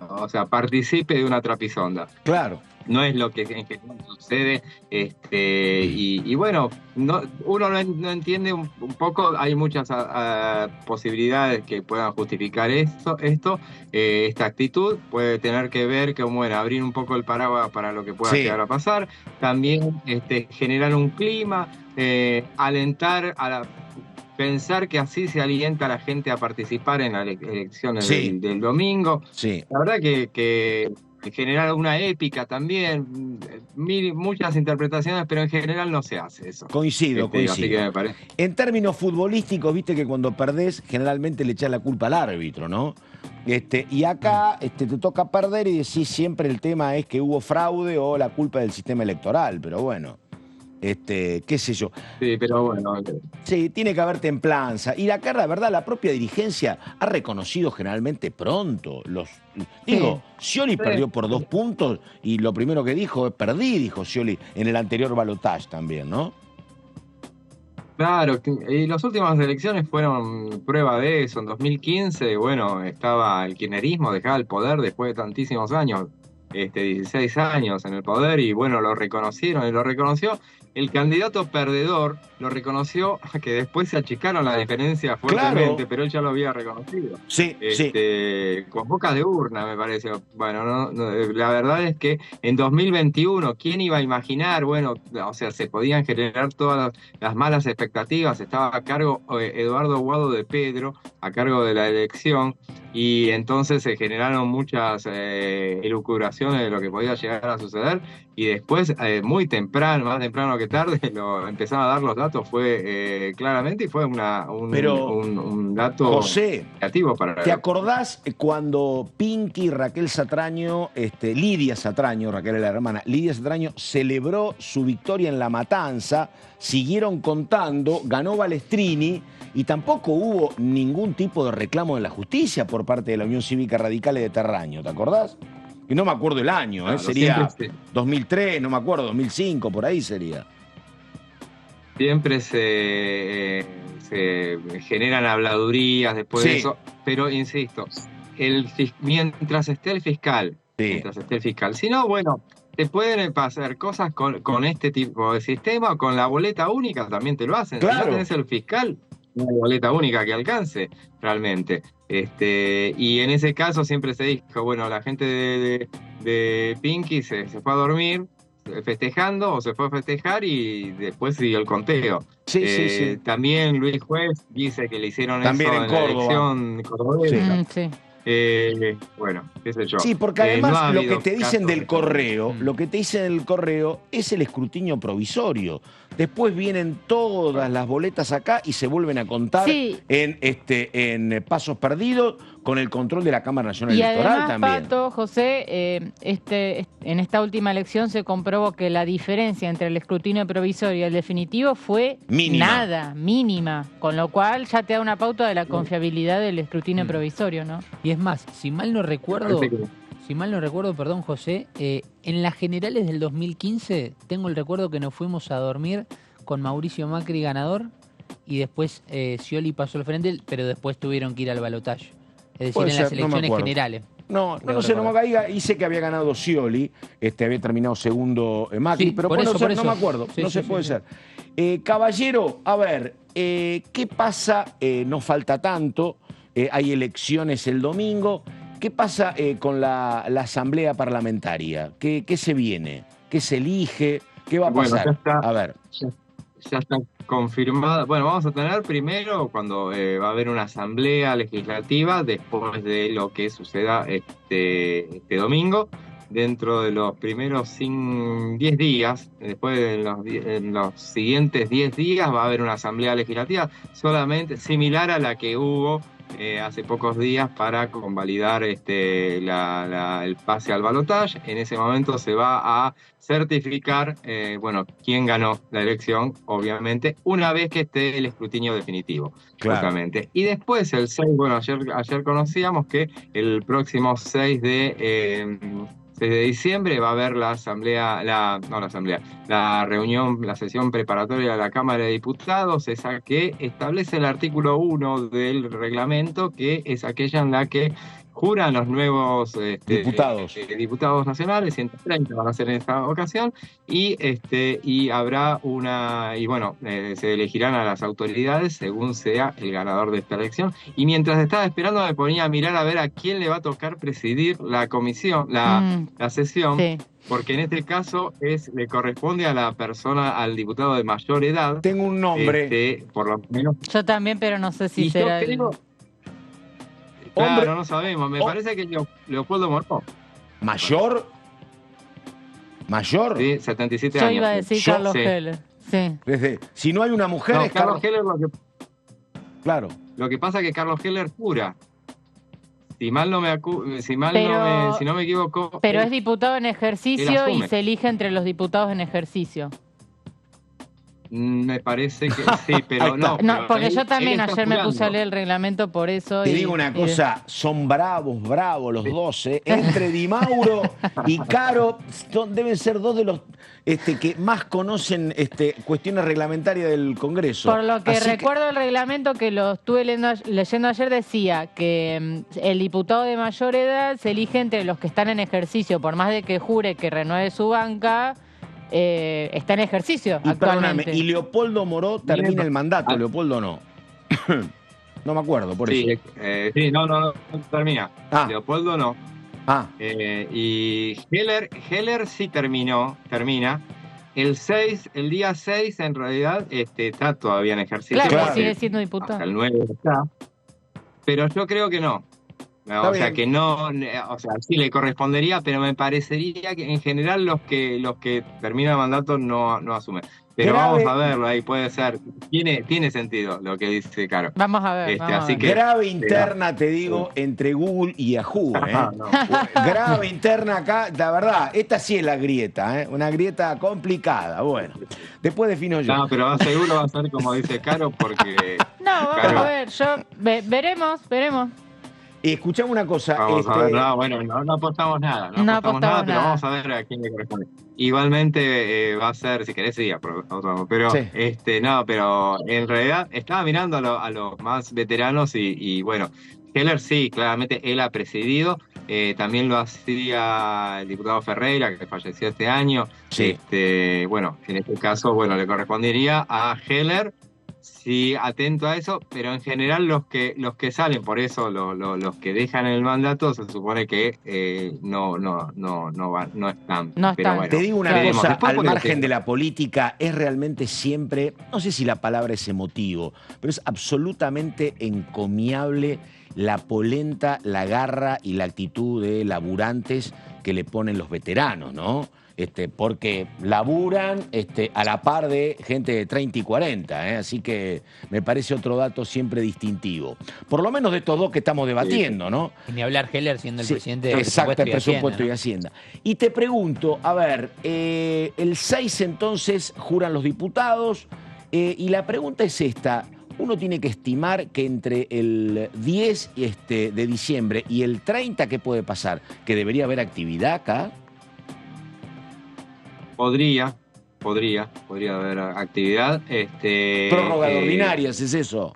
o sea, participe de una trapisonda. Claro. No es lo que en general sucede, y bueno, uno no entiende un poco, hay muchas posibilidades que puedan justificar esta actitud, puede tener que ver con, bueno, abrir un poco el paraguas para lo que pueda llegar a pasar, también generar un clima, alentar pensar que así se alienta a la gente a participar en las elecciones del domingo. La verdad que generar una épica también, muchas interpretaciones, pero en general no se hace eso. Coincido. Así que me parece. En términos futbolísticos, viste que cuando perdés, generalmente le echás la culpa al árbitro, ¿no? Y acá te toca perder y decís siempre el tema es que hubo fraude o la culpa del sistema electoral, pero bueno. Qué sé yo. Sí, pero bueno. Sí, tiene que haber templanza. Y acá, la verdad, la propia dirigencia ha reconocido generalmente pronto. Scioli perdió por 2 puntos y lo primero que dijo es perdí, dijo Scioli en el anterior balotaje también, ¿no? Claro, y las últimas elecciones fueron prueba de eso. En 2015, bueno, estaba el kirchnerismo, dejaba el poder después de tantísimos años. 16 años en el poder y bueno, lo reconocieron y lo reconoció el candidato perdedor lo reconoció, que después se achicaron la diferencia fuertemente, Claro. pero él ya lo había reconocido. Sí, Con bocas de urna, me parece. Bueno, la verdad es que en 2021, ¿quién iba a imaginar? Bueno, o sea, se podían generar todas las malas expectativas. Estaba a cargo Eduardo Guado de Pedro, a cargo de la elección, y entonces se generaron muchas elucubraciones de lo que podía llegar a suceder, y después, muy temprano, más temprano que tarde, empezaron a dar los datos, fue claramente, y fue un dato José, negativo para ¿te acordás cuando Pinky y Raquel Satraño, Lidia Satraño, Raquel es la hermana, Lidia Satraño celebró su victoria en La Matanza, siguieron contando, ganó Balestrini y tampoco hubo ningún tipo de reclamo en la justicia por parte de la Unión Cívica Radical de Terraño, ¿te acordás? Y no me acuerdo el año, Claro, sería siempre 2003, no me acuerdo, 2005, por ahí sería. Siempre se generan habladurías después de eso, pero insisto, mientras esté el fiscal, si no, bueno, te pueden pasar cosas con este tipo de sistema, con la boleta única también te lo hacen. Claro. Si no tenés el fiscal, no hay boleta única que alcance realmente. Y en ese caso siempre se dijo, bueno, la gente de Pinky se fue a dormir festejando, o se fue a festejar y después siguió el conteo. Sí. También Luis Juez dice que le hicieron También eso en la Córdoba. elección cordobesa. Sí. Bueno, qué sé yo. Sí, porque además no ha lo que habido te dicen casos del de- correo, lo que te dicen del correo es el escrutinio provisorio. Después vienen todas las boletas acá y se vuelven a contar Sí. en pasos perdidos con el control de la Cámara Nacional Y Electoral además, también. Pato, José, en esta última elección se comprobó que la diferencia entre el escrutinio provisorio y el definitivo fue Mínima. mínima, con lo cual ya te da una pauta de la confiabilidad del escrutinio provisorio, ¿no? Y es más, si mal no recuerdo, Parece perdón, José, en las generales del 2015 tengo el recuerdo que nos fuimos a dormir con Mauricio Macri ganador y después Scioli pasó al frente, pero después tuvieron que ir al balotaje. Es decir, Puede en las ser, no me elecciones acuerdo. generales. No Creo sé, no me recordar. caiga. Hice que había ganado Scioli, había terminado segundo Macri, Sí, pero por puede eso, ser, por no eso. me acuerdo. Sí, no sí, se sí, puede sí. ser. Caballero, a ver, ¿qué pasa? No falta tanto, hay elecciones el domingo. ¿Qué pasa con la asamblea parlamentaria? ¿Qué se viene? ¿Qué se elige? ¿Qué va a Bueno, pasar? ya está. A ver. Ya está confirmada. Bueno, vamos a tener primero cuando va a haber una asamblea legislativa después de lo que suceda este domingo. Dentro de los primeros 10 días, después de en los siguientes 10 días va a haber una asamblea legislativa solamente similar a la que hubo hace pocos días para convalidar el pase al balotaje. En ese momento se va a certificar quién ganó la elección, obviamente, una vez que esté el escrutinio definitivo. Claro. Justamente. Y después el 6, bueno, ayer conocíamos que el próximo 6 de diciembre va a haber la reunión, la sesión preparatoria de la Cámara de Diputados, esa que establece el artículo 1 del reglamento, que es aquella en la que juran los nuevos diputados nacionales, 130 van a ser en esta ocasión, y habrá se elegirán a las autoridades según sea el ganador de esta elección. Y mientras estaba esperando me ponía a mirar a ver a quién le va a tocar presidir la comisión, la sesión, porque en este caso le corresponde a la persona, al diputado de mayor edad. Tengo un nombre. Por lo menos. Yo también, pero no sé si Y yo será el- creo- Claro, no sabemos. Me parece que Leopoldo Moró. ¿Mayor? ¿Mayor? Sí, 77 Yo años. iba a decir Carlos Heller. Sí. Si no hay una mujer, No, es Carlos Heller Claro. Lo que pasa es que Carlos Heller jura. Si mal no me si no me equivoco. Pero él- es diputado en él ejercicio y asume. se elige entre los diputados en ejercicio. Me parece que sí, pero no. No, pero porque él- yo también él está ayer me puse a jurando. leer el reglamento por eso. Te y- digo una y- cosa, son bravos los 12. Entre Di Mauro y Caro deben ser dos de los que más conocen cuestiones reglamentarias del Congreso. Por lo que Así recuerdo el reglamento que lo estuve leyendo ayer decía que el diputado de mayor edad se elige entre los que están en ejercicio, por más de que jure que renueve su banca, está en ejercicio Y perdóname, actualmente. ¿y Leopoldo Moró termina el mandato? Leopoldo no. No me acuerdo, por Sí, eso. sí, no termina. Leopoldo no. Y Heller sí termina. El día 6 en realidad está todavía en ejercicio. Claro, sigue siendo diputado. Hasta el 9 está. Pero yo creo que no. O sea, que no, o sea, sí le correspondería, pero me parecería que en general los que terminan el mandato no asumen. Pero vamos a verlo, ahí puede ser. Tiene sentido lo que dice Caro. Vamos a ver. Vamos así a ver. que, grave interna, te digo, entre Google y Yahoo. Grave interna acá, la verdad, esta sí es la grieta, una grieta complicada. Bueno, después defino yo. No, pero seguro va a ser como dice Caro, porque... No, vamos a ver, veremos. Escuchame una cosa. Vamos a ver, no apostamos nada. No apostamos nada, pero vamos a ver a quién le corresponde. Igualmente va a ser, si querés, sí, pero sí. Pero en realidad estaba mirando a los más veteranos y bueno, Heller sí, claramente él ha presidido. También lo hacía el diputado Ferreira, que falleció este año. Sí. Bueno, en este caso, le correspondería a Heller. Sí, atento a eso, pero en general los que salen, por eso los que dejan el mandato, se supone que no están. No pero están. bueno, te digo una cosa, después al margen de la política, es realmente siempre, no sé si la palabra es emotivo, pero es absolutamente encomiable la polenta, la garra y la actitud de laburantes que le ponen los veteranos, ¿no? Porque laburan a la par de gente de 30 y 40, así que me parece otro dato siempre distintivo. Por lo menos de estos dos que estamos debatiendo, ¿no? Y ni hablar Heller siendo el presidente de Exacto, Presupuesto y Hacienda. Y te pregunto, a ver, el 6 entonces juran los diputados, y la pregunta es esta. Uno tiene que estimar que entre el 10 de diciembre y el 30, ¿qué puede pasar? ¿Que debería haber actividad acá? Podría haber actividad. Prórroga de ordinarias, ¿es eso?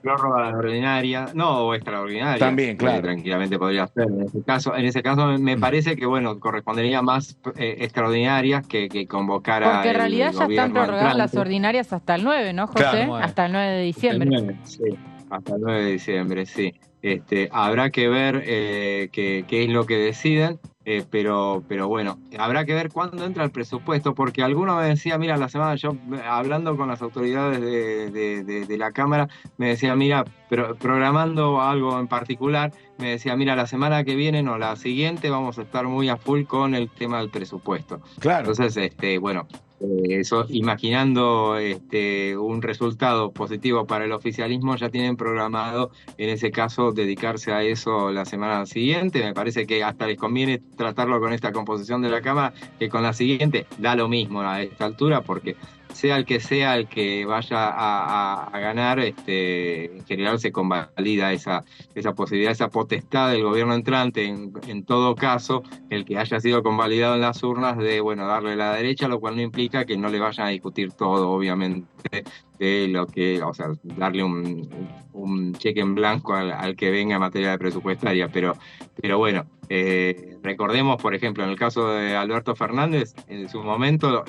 Prórroga ordinaria, o extraordinaria. También, claro. Tranquilamente podría ser. En ese caso me parece que, correspondería más extraordinarias que convocar a. Porque en realidad ya están prorrogadas las ordinarias hasta el 9, ¿no, José? Claro. Hasta el 9 de diciembre. Hasta el 9 de diciembre, sí. Habrá que ver qué es lo que deciden. Pero bueno, habrá que ver cuándo entra el presupuesto, porque alguno me decía, mira, la semana yo hablando con las autoridades de la Cámara, me decía, mira, programando algo en particular, me decía, mira, la semana que viene, no, la siguiente vamos a estar muy a full con el tema del presupuesto. Claro. Entonces, eso, imaginando un resultado positivo para el oficialismo, ya tienen programado, en ese caso, dedicarse a eso la semana siguiente. Me parece que hasta les conviene tratarlo con esta composición de la Cámara que con la siguiente. Da lo mismo a esta altura, porque sea el que vaya a ganar, en general se convalida esa posibilidad, esa potestad del gobierno entrante, en todo caso, el que haya sido convalidado en las urnas, de darle la derecha, lo cual no implica que no le vayan a discutir todo, obviamente, de lo que, o sea, darle un cheque en blanco al que venga en materia de presupuestaria, pero bueno, recordemos, por ejemplo, en el caso de Alberto Fernández, en su momento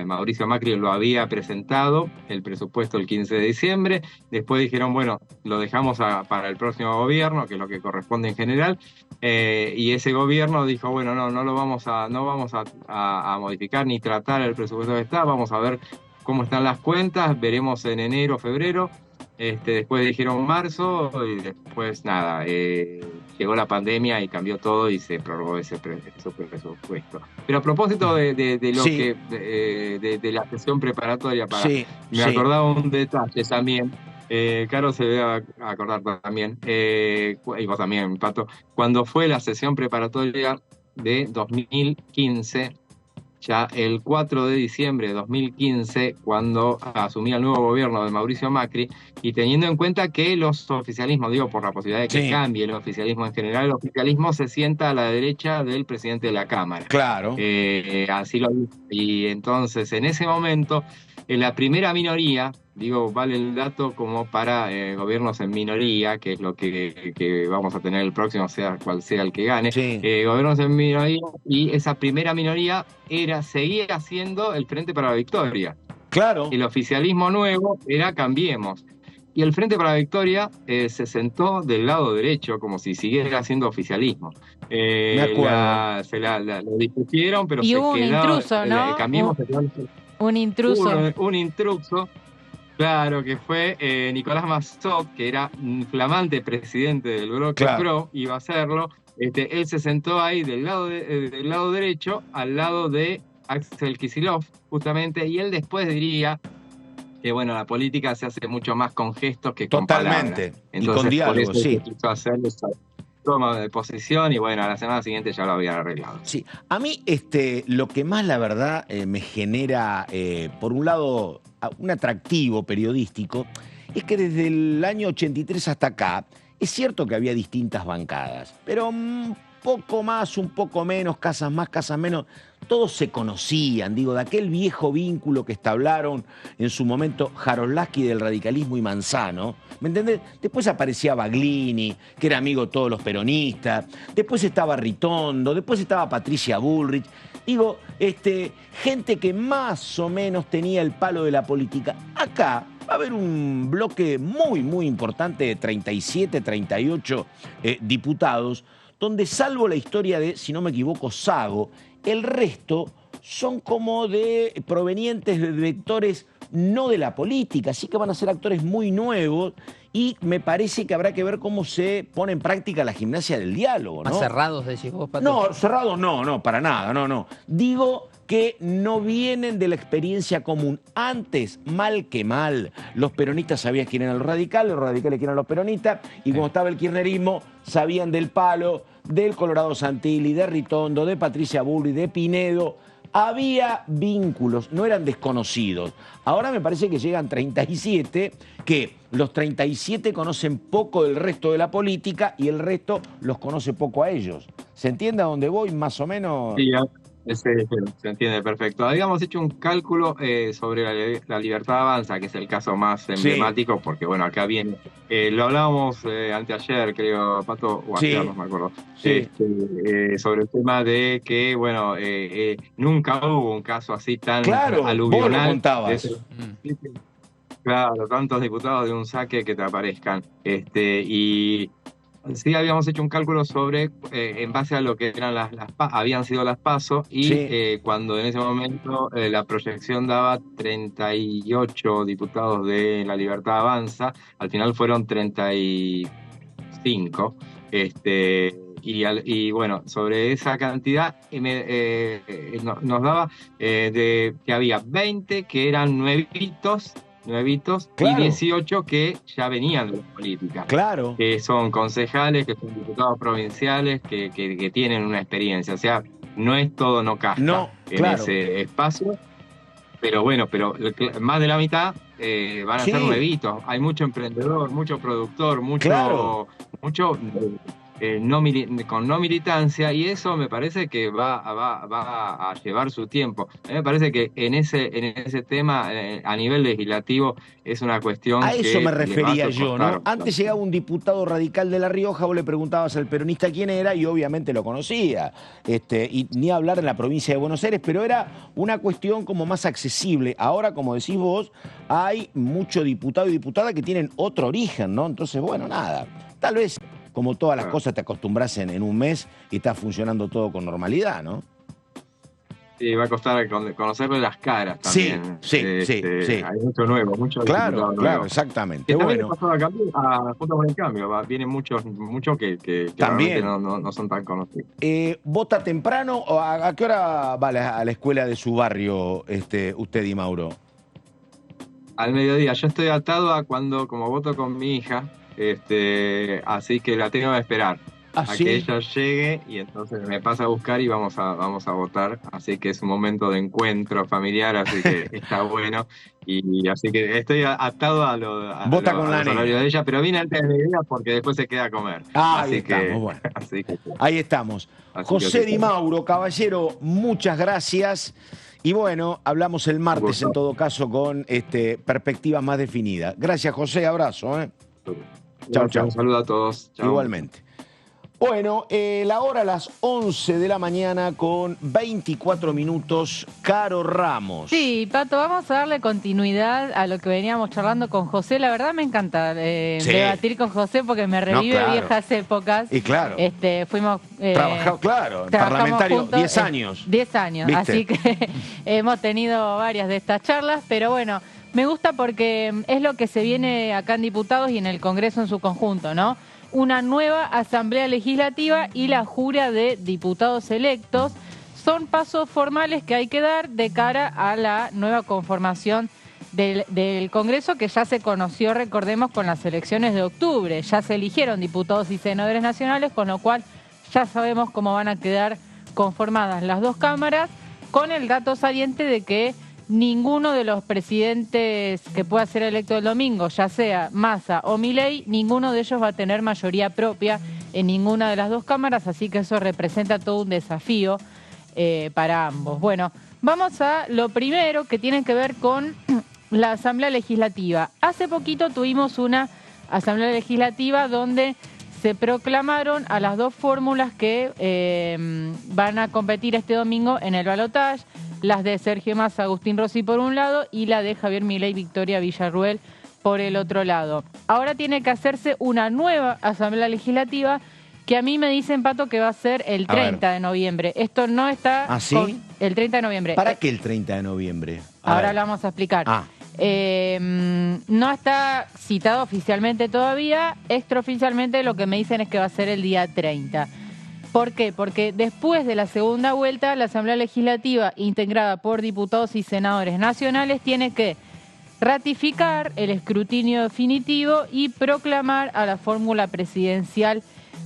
Mauricio Macri lo había presentado el presupuesto el 15 de diciembre, después dijeron, bueno, lo dejamos para el próximo gobierno, que es lo que corresponde en general, y ese gobierno dijo, bueno, no vamos a modificar ni tratar el presupuesto que está, vamos a ver cómo están las cuentas, veremos en enero, febrero. Después dijeron marzo y después nada, llegó la pandemia y cambió todo y se prorrogó ese presupuesto. Pero a propósito de lo sí. de la sesión preparatoria, me acordaba un detalle también. Caro se debe acordar también, y vos también, Pato, cuando fue la sesión preparatoria de 2015, ya el 4 de diciembre de 2015, cuando asumía el nuevo gobierno de Mauricio Macri, y teniendo en cuenta que los oficialismos, digo, por la posibilidad de que cambie el oficialismo en general, el oficialismo se sienta a la derecha del presidente de la Cámara. Claro. Así lo dice. Y entonces, en ese momento, en la primera minoría digo, vale el dato como para gobiernos en minoría, que es lo que vamos a tener el próximo, sea cual sea el que gane. Sí. Gobiernos en minoría, y esa primera minoría seguía siendo el Frente para la Victoria. Claro. El oficialismo nuevo era Cambiemos. Y el Frente para la Victoria se sentó del lado derecho, como si siguiera siendo oficialismo. Me acuerdo. Lo discutieron, pero y se hubo un quedó, intruso, ¿no? Cambiemos un intruso. Un intruso, claro, que fue Nicolás Massot, que era un flamante presidente del bloque PRO, iba a hacerlo. Él se sentó ahí del lado derecho, al lado de Axel Kicillof, justamente, y él después diría que, bueno, la política se hace mucho más con gestos que con palabras. Totalmente, y entonces, con diálogo, por eso sí. se quiso hacer esa toma de posición, y bueno, a la semana siguiente ya lo habían arreglado. Sí, a mí lo que más, la verdad, me genera, por un lado, un atractivo periodístico, es que desde el año 83 hasta acá, es cierto que había distintas bancadas, pero un poco más, un poco menos, casas más, casas menos, todos se conocían, digo, de aquel viejo vínculo que establecieron en su momento Jaroslavsky del radicalismo y Manzano, ¿me entendés? Después aparecía Baglini, que era amigo de todos los peronistas, después estaba Ritondo, después estaba Patricia Bullrich, digo, gente que más o menos tenía el palo de la política. Acá va a haber un bloque muy, muy importante de 37, 38 diputados, donde salvo la historia de, si no me equivoco, Sago, el resto son como provenientes de vectores no de la política, así que van a ser actores muy nuevos y me parece que habrá que ver cómo se pone en práctica la gimnasia del diálogo, ¿no? ¿Más cerrados decís vos, Pato? No, cerrados no, para nada, no. Digo que no vienen de la experiencia común. Antes, mal que mal, los peronistas sabían quién eran los radicales quién eran los peronistas, y cuando estaba el kirchnerismo, sabían del palo, del Colorado Santilli, de Ritondo, de Patricia Bullrich, de Pinedo. Había vínculos, no eran desconocidos. Ahora me parece que llegan 37, que los 37 conocen poco del resto de la política y el resto los conoce poco a ellos. ¿Se entiende a dónde voy, más o menos? Sí, se entiende perfecto. Habíamos hecho un cálculo sobre la Libertad Avanza, que es el caso más emblemático, porque bueno, acá viene, lo hablábamos anteayer, creo, Pato, o ayer, no me acuerdo, sobre el tema de que, bueno, nunca hubo un caso así tan aluvional. Vos lo contabas. Claro, tantos diputados de un saque que te aparezcan. Y sí, habíamos hecho un cálculo sobre, en base a lo que eran habían sido las PASO, y cuando en ese momento la proyección daba 38 diputados de La Libertad Avanza, al final fueron 35. Y bueno, sobre esa cantidad nos daba que había 20 que eran nuevitos, y 18 que ya venían de la política. Claro. Que son concejales, que son diputados provinciales, que tienen una experiencia. O sea, no es todo no casta en ese espacio. Pero bueno, más de la mitad van a ser nuevitos. Hay mucho emprendedor, mucho productor, mucho con no militancia, y eso me parece que va a llevar su tiempo. A mí me parece que en ese tema, a nivel legislativo, es una cuestión a eso que me refería yo, ¿no? bastante. Antes llegaba un diputado radical de La Rioja, vos le preguntabas al peronista quién era y obviamente lo conocía, y ni hablar en la provincia de Buenos Aires, pero era una cuestión como más accesible. Ahora, como decís vos, hay mucho diputado y diputada que tienen otro origen, ¿no? Entonces, bueno, nada, tal vez como todas las cosas te acostumbras en un mes y está funcionando todo con normalidad, ¿no? Sí, va a costar conocerle las caras también. Sí. Hay mucho nuevo, mucho Claro, nuevo. exactamente. Que también Bueno, pasó acá junto con el cambio, vienen muchos que También. realmente no son tan conocidos. ¿vota temprano o a qué hora va a la escuela de su barrio usted y Mauro? Al mediodía. Yo estoy atado a como voto con mi hija, así que la tengo que esperar que ella llegue, y entonces me pasa a buscar y vamos a votar. Así que es un momento de encuentro familiar, así que está bueno. Y así que estoy atado a los horarios de ella, pero vine antes de ella porque después se queda a comer. Ahí estamos, bueno. Ahí estamos. José Di Mauro, caballero, muchas gracias. Y bueno, hablamos el martes en todo caso con perspectivas más definidas. Gracias, José, abrazo. Chao, chao. Un saludo a todos. Chao. Igualmente. Bueno, la hora a las 11 de la mañana con 24 minutos. Caro Ramos. Sí, Pato, vamos a darle continuidad a lo que veníamos charlando con José. La verdad me encanta debatir con José porque me revive viejas épocas. Y claro. Fuimos... Trabajamos, parlamentario, juntos, 10 años. 10 años, ¿viste? Así que hemos tenido varias de estas charlas, pero bueno, me gusta porque es lo que se viene acá en Diputados y en el Congreso en su conjunto, ¿no? Una nueva Asamblea Legislativa y la jura de diputados electos son pasos formales que hay que dar de cara a la nueva conformación del Congreso, que ya se conoció, recordemos, con las elecciones de octubre. Ya se eligieron diputados y senadores nacionales, con lo cual ya sabemos cómo van a quedar conformadas las dos cámaras, con el dato saliente de que ninguno de los presidentes que pueda ser electo el domingo, ya sea Massa o Milei, ninguno de ellos va a tener mayoría propia en ninguna de las dos cámaras, así que eso representa todo un desafío para ambos. Bueno, vamos a lo primero que tiene que ver con la Asamblea Legislativa. Hace poquito tuvimos una Asamblea Legislativa donde se proclamaron a las dos fórmulas que van a competir este domingo en el balotaje, las de Sergio Massa, Agustín Rossi por un lado y la de Javier Milei, Victoria Villarruel por el otro lado. Ahora tiene que hacerse una nueva Asamblea Legislativa que a mí me dicen, Pato, que va a ser el 30 de noviembre. Esto no está... ¿Ah, sí? El 30 de noviembre. ¿Para qué el 30 de noviembre? Ahora lo vamos a explicar. No está citado oficialmente todavía. Extraoficialmente lo que me dicen es que va a ser el día 30. ¿Por qué? Porque después de la segunda vuelta, la Asamblea Legislativa, integrada por diputados y senadores nacionales, tiene que ratificar el escrutinio definitivo y proclamar a la fórmula presidencial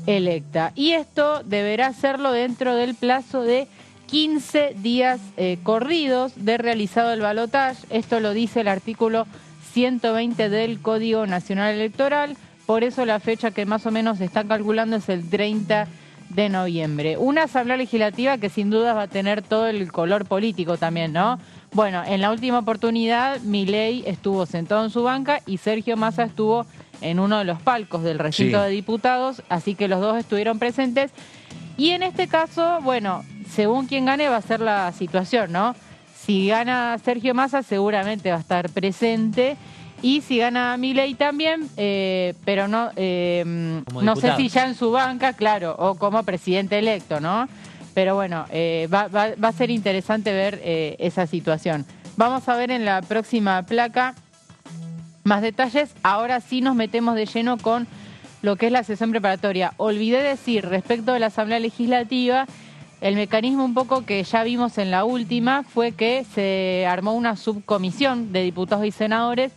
electa. Y esto deberá hacerlo dentro del plazo de 15 días corridos de realizado el balotaje. Esto lo dice el artículo 120 del Código Nacional Electoral. Por eso la fecha que más o menos se está calculando es el 30 de noviembre. Una Asamblea Legislativa que sin duda va a tener todo el color político también, ¿no? Bueno, en la última oportunidad Milei estuvo sentado en su banca y Sergio Massa estuvo en uno de los palcos del recinto de diputados, así que los dos estuvieron presentes. Y en este caso, bueno, según quien gane va a ser la situación, ¿no? Si gana Sergio Massa seguramente va a estar presente. Y si gana Milei también, pero no sé si ya en su banca, claro, o como presidente electo, ¿no? Pero bueno, va a ser interesante ver esa situación. Vamos a ver en la próxima placa más detalles. Ahora sí nos metemos de lleno con lo que es la sesión preparatoria. Olvidé decir respecto de la Asamblea Legislativa, el mecanismo un poco que ya vimos en la última fue que se armó una subcomisión de diputados y senadores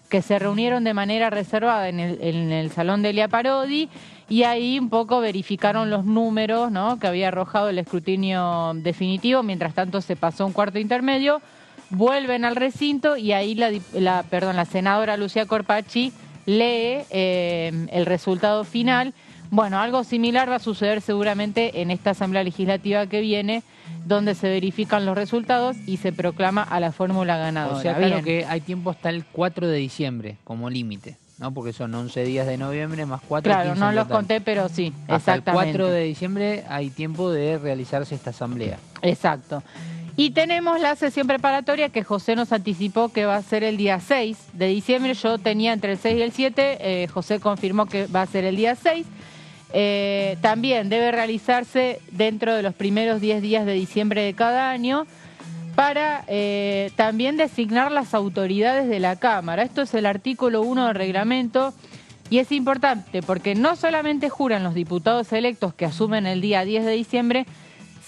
que se reunieron de manera reservada en el Salón de Elia Parodi y ahí un poco verificaron los números, ¿no?, que había arrojado el escrutinio definitivo. Mientras tanto se pasó un cuarto intermedio, vuelven al recinto y ahí la senadora Lucía Corpacci lee el resultado final. Bueno, algo similar va a suceder seguramente en esta Asamblea Legislativa que viene, donde se verifican los resultados y se proclama a la fórmula ganadora. O sea, claro que hay tiempo hasta el 4 de diciembre como límite, ¿no? Porque son 11 días de noviembre más 4. Claro, no los conté, pero sí, hasta exactamente. El 4 de diciembre hay tiempo de realizarse esta asamblea. Exacto. Y tenemos la sesión preparatoria que José nos anticipó que va a ser el día 6 de diciembre. Yo tenía entre el 6 y el 7, José confirmó que va a ser el día 6. También debe realizarse dentro de los primeros 10 días de diciembre de cada año para también designar las autoridades de la Cámara. Esto es el artículo 1 del reglamento y es importante porque no solamente juran los diputados electos que asumen el día 10 de diciembre,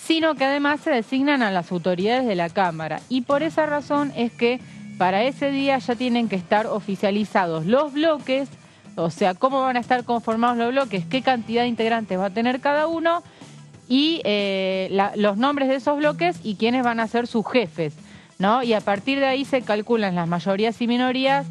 sino que además se designan a las autoridades de la Cámara. Y por esa razón es que para ese día ya tienen que estar oficializados los bloques. O sea, cómo van a estar conformados los bloques, qué cantidad de integrantes va a tener cada uno y los nombres de esos bloques y quiénes van a ser sus jefes, ¿no? Y a partir de ahí se calculan las mayorías y minorías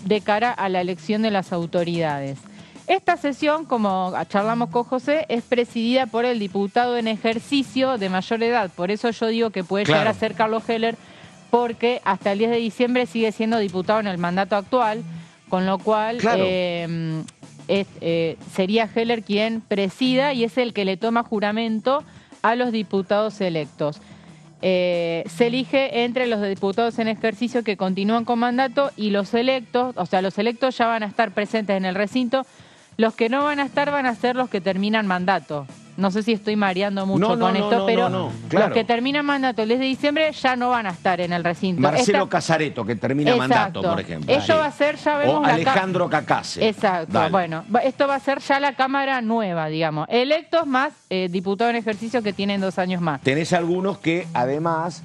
de cara a la elección de las autoridades. Esta sesión, como charlamos con José, es presidida por el diputado en ejercicio de mayor edad. Por eso yo digo que puede llegar a ser Carlos Heller, porque hasta el 10 de diciembre sigue siendo diputado en el mandato actual, con lo cual sería Heller quien presida y es el que le toma juramento a los diputados electos. Se elige entre los diputados en ejercicio que continúan con mandato y los electos, o sea, los electos ya van a estar presentes en el recinto. Los que no van a estar van a ser los que terminan mandato. No sé si estoy mareando mucho con esto, pero los que terminan mandato el 10 de diciembre ya no van a estar en el recinto. Marcelo Casareto, que termina mandato, por ejemplo. Esto va a ser, ya vemos, o Alejandro Cacase. Exacto. Dale. Bueno, esto va a ser ya la Cámara nueva, digamos. Electos más diputados en ejercicio que tienen 2 años más. Tenés algunos que además,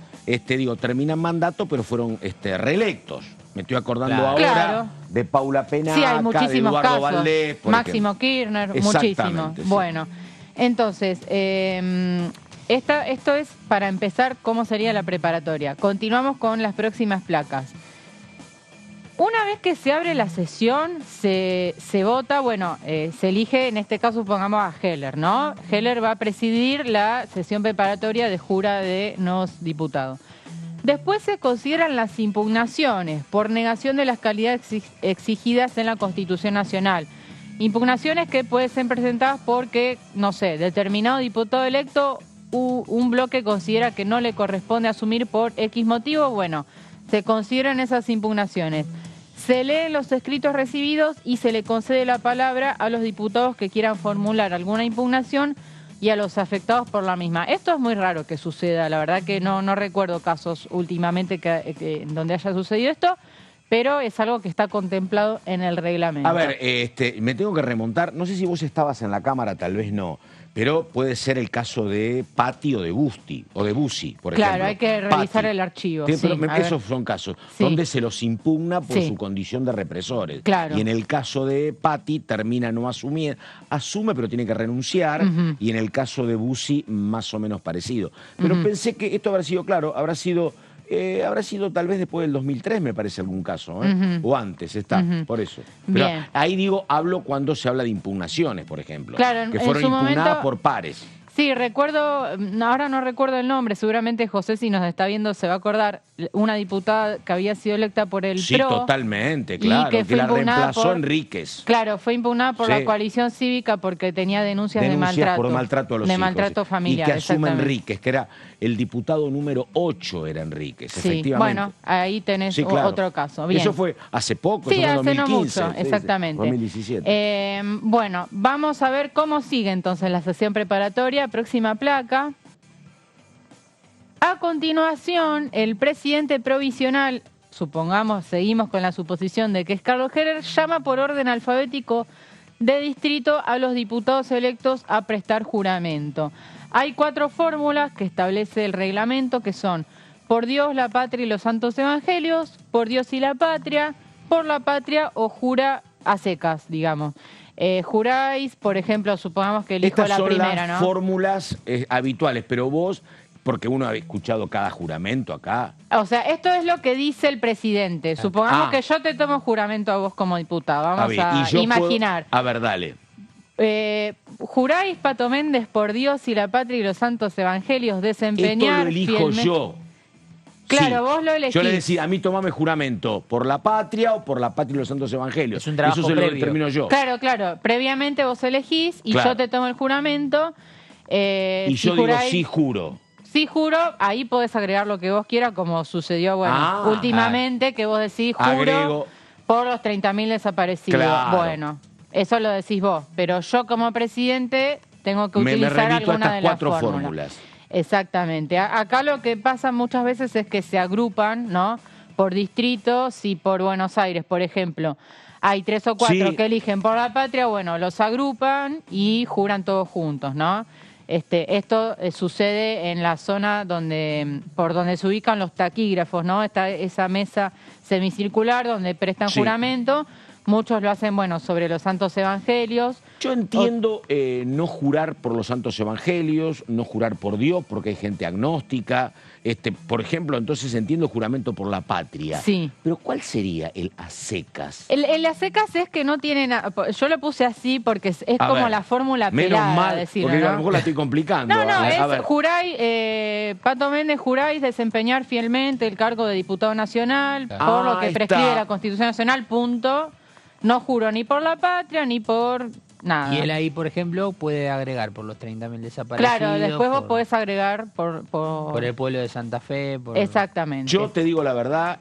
terminan mandato, pero fueron reelectos. Me estoy acordando ahora de Paula Penaca, de Eduardo Valdés, por Máximo Kirchner, muchísimo. Sí. Bueno, entonces, esto es para empezar cómo sería la preparatoria. Continuamos con las próximas placas. Una vez que se abre la sesión, se vota, se elige, en este caso pongamos a Heller, ¿no? Heller va a presidir la sesión preparatoria de jura de nuevos diputados. Después se consideran las impugnaciones por negación de las calidades exigidas en la Constitución Nacional. Impugnaciones que pueden ser presentadas porque, no sé, determinado diputado electo, un bloque considera que no le corresponde asumir por X motivo. Bueno, se consideran esas impugnaciones. Se leen los escritos recibidos y se le concede la palabra a los diputados que quieran formular alguna impugnación y a los afectados por la misma. Esto es muy raro que suceda, la verdad que no recuerdo casos últimamente donde haya sucedido esto, pero es algo que está contemplado en el reglamento. A ver, me tengo que remontar, no sé si vos estabas en la Cámara, tal vez no, pero puede ser el caso de Patti o de Bussi, por ejemplo. Claro, hay que revisar el archivo. Sí, pero esos son casos donde se los impugna por su condición de represores. Claro. Y en el caso de Patti termina no asumiendo, asume pero tiene que renunciar, y en el caso de Bussi más o menos parecido. Pero pensé que esto habrá sido, habrá sido tal vez después del 2003, me parece, algún caso, o antes, por eso. Pero ahí hablo cuando se habla de impugnaciones, por ejemplo, que fueron impugnadas por pares. Sí, recuerdo, ahora no recuerdo el nombre, seguramente José, si nos está viendo, se va a acordar, una diputada que había sido electa por el PRO. Sí, totalmente, claro, que la reemplazó Enríquez. Claro, fue impugnada por la coalición cívica porque tenía denuncias de maltrato. Por maltrato a los hijos. De maltrato familiar, y que asume Enríquez, que era el diputado número 8, era Enríquez, efectivamente. Bueno, ahí tenés otro caso. Bien. Eso fue hace poco, sí, eso fue en 2015. No mucho, exactamente. 2017. Bueno, vamos a ver cómo sigue entonces la sesión preparatoria. Próxima placa. A continuación, el presidente provisional, supongamos, seguimos con la suposición de que es Carlos Heller, llama por orden alfabético de distrito a los diputados electos a prestar juramento. Hay 4 fórmulas que establece el reglamento, que son por Dios, la patria y los santos evangelios, por Dios y la patria, por la patria o jura a secas, digamos. Juráis, por ejemplo, supongamos que elijo la primera, ¿no? Estas son las fórmulas habituales, pero vos, porque uno ha escuchado cada juramento acá. O sea, esto es lo que dice el presidente. Supongamos que yo te tomo juramento a vos como diputado. Vamos a imaginar. A ver, dale. Juráis, Pato Méndez, por Dios y la patria y los santos evangelios, desempeñar. Esto lo elijo fielmente... yo. Claro, vos lo elegís. Yo le decía, a mí tomame juramento por la patria o por la patria y los santos evangelios. Es un trabajo Eso se previo. lo determino yo. Claro. Previamente vos elegís y yo te tomo el juramento. Y yo digo, sí juro. Sí juro, ahí podés agregar lo que vos quieras, como sucedió últimamente, que vos decís juro por los 30.000 desaparecidos. Claro. Bueno, eso lo decís vos. Pero yo como presidente tengo que utilizar alguna de las 4 fórmulas. Exactamente. Acá lo que pasa muchas veces es que se agrupan, ¿no? Por distritos y por Buenos Aires, por ejemplo. Hay 3 o 4 que eligen por la patria, bueno, los agrupan y juran todos juntos, ¿no? Esto sucede en la zona por donde se ubican los taquígrafos, ¿no? Está esa mesa semicircular donde prestan juramento. Muchos lo hacen, bueno, sobre los santos evangelios. Yo entiendo no jurar por los santos evangelios, no jurar por Dios, porque hay gente agnóstica. Por ejemplo, entonces entiendo juramento por la patria. Sí. Pero ¿cuál sería el a secas? El a secas es que no tiene nada. Yo lo puse así porque es como ver, la fórmula menos pelada. mal, decirlo, porque ¿no? a lo mejor la estoy complicando. No, A ver. juráis, Pato Méndez, juráis desempeñar fielmente el cargo de diputado nacional por lo que ahí prescribe está. la Constitución Nacional, punto. No juro ni por la patria ni por nada. Y él ahí, por ejemplo, puede agregar por los 30.000 desaparecidos. Claro, después vos podés agregar por el pueblo de Santa Fe. Exactamente. Yo te digo la verdad,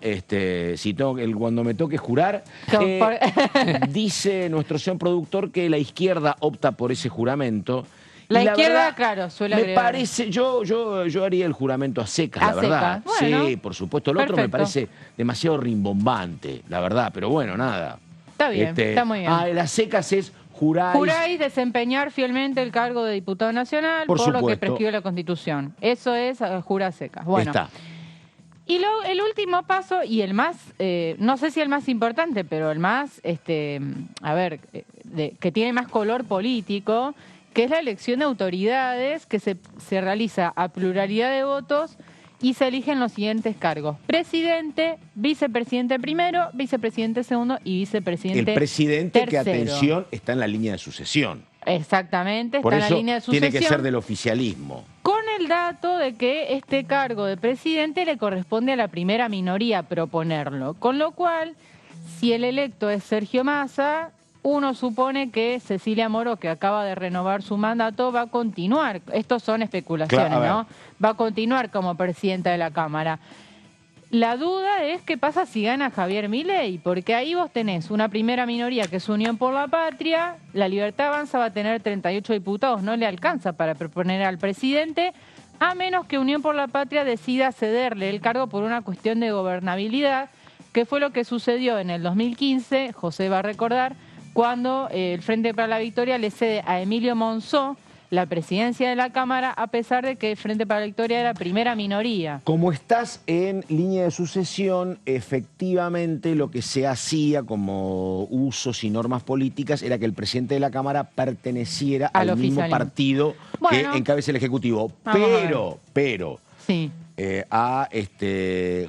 si cuando me toque jurar, dice nuestro señor productor que la izquierda opta por ese juramento. La Y izquierda, verdad, claro, suele me agregar. parece, yo haría el juramento a secas, la verdad. secas, bueno, sí, por supuesto. El otro me perfecto. parece demasiado rimbombante, la verdad, pero bueno, nada. Está bien, está muy bien. El a secas es juráis. Juráis desempeñar fielmente el cargo de diputado nacional Por por lo que supuesto. prescribe la Constitución. Eso es jura secas. Bueno. Está. Y el último paso, y el más, no sé si el más importante, pero el más, que tiene más color político, que es la elección de autoridades que se realiza a pluralidad de votos y se eligen los siguientes cargos: presidente, vicepresidente primero, vicepresidente segundo y vicepresidente El presidente, tercero. que atención, está en la línea de sucesión. Exactamente, Por está en eso la línea de sucesión. tiene que ser del oficialismo. Con el dato de que este cargo de presidente le corresponde a la primera minoría proponerlo. Con lo cual, si el electo es Sergio Massa, uno supone que Cecilia Moró, que acaba de renovar su mandato, va a continuar. Estos son especulaciones, Claro, a ver. ¿no? Va a continuar como presidenta de la Cámara. La duda es qué pasa si gana Javier Milei, porque ahí vos tenés una primera minoría que es Unión por la Patria, la Libertad Avanza va a tener 38 diputados, no le alcanza para proponer al presidente, a menos que Unión por la Patria decida cederle el cargo por una cuestión de gobernabilidad, que fue lo que sucedió en el 2015, José va a recordar, cuando el Frente para la Victoria le cede a Emilio Monzó la presidencia de la Cámara, a pesar de que el Frente para la Victoria era primera minoría. Como estás en línea de sucesión, efectivamente lo que se hacía como usos y normas políticas era que el presidente de la Cámara perteneciera Al al mismo oficialismo. partido Bueno. que encabeza el Ejecutivo. Vamos a Pero, Sí. a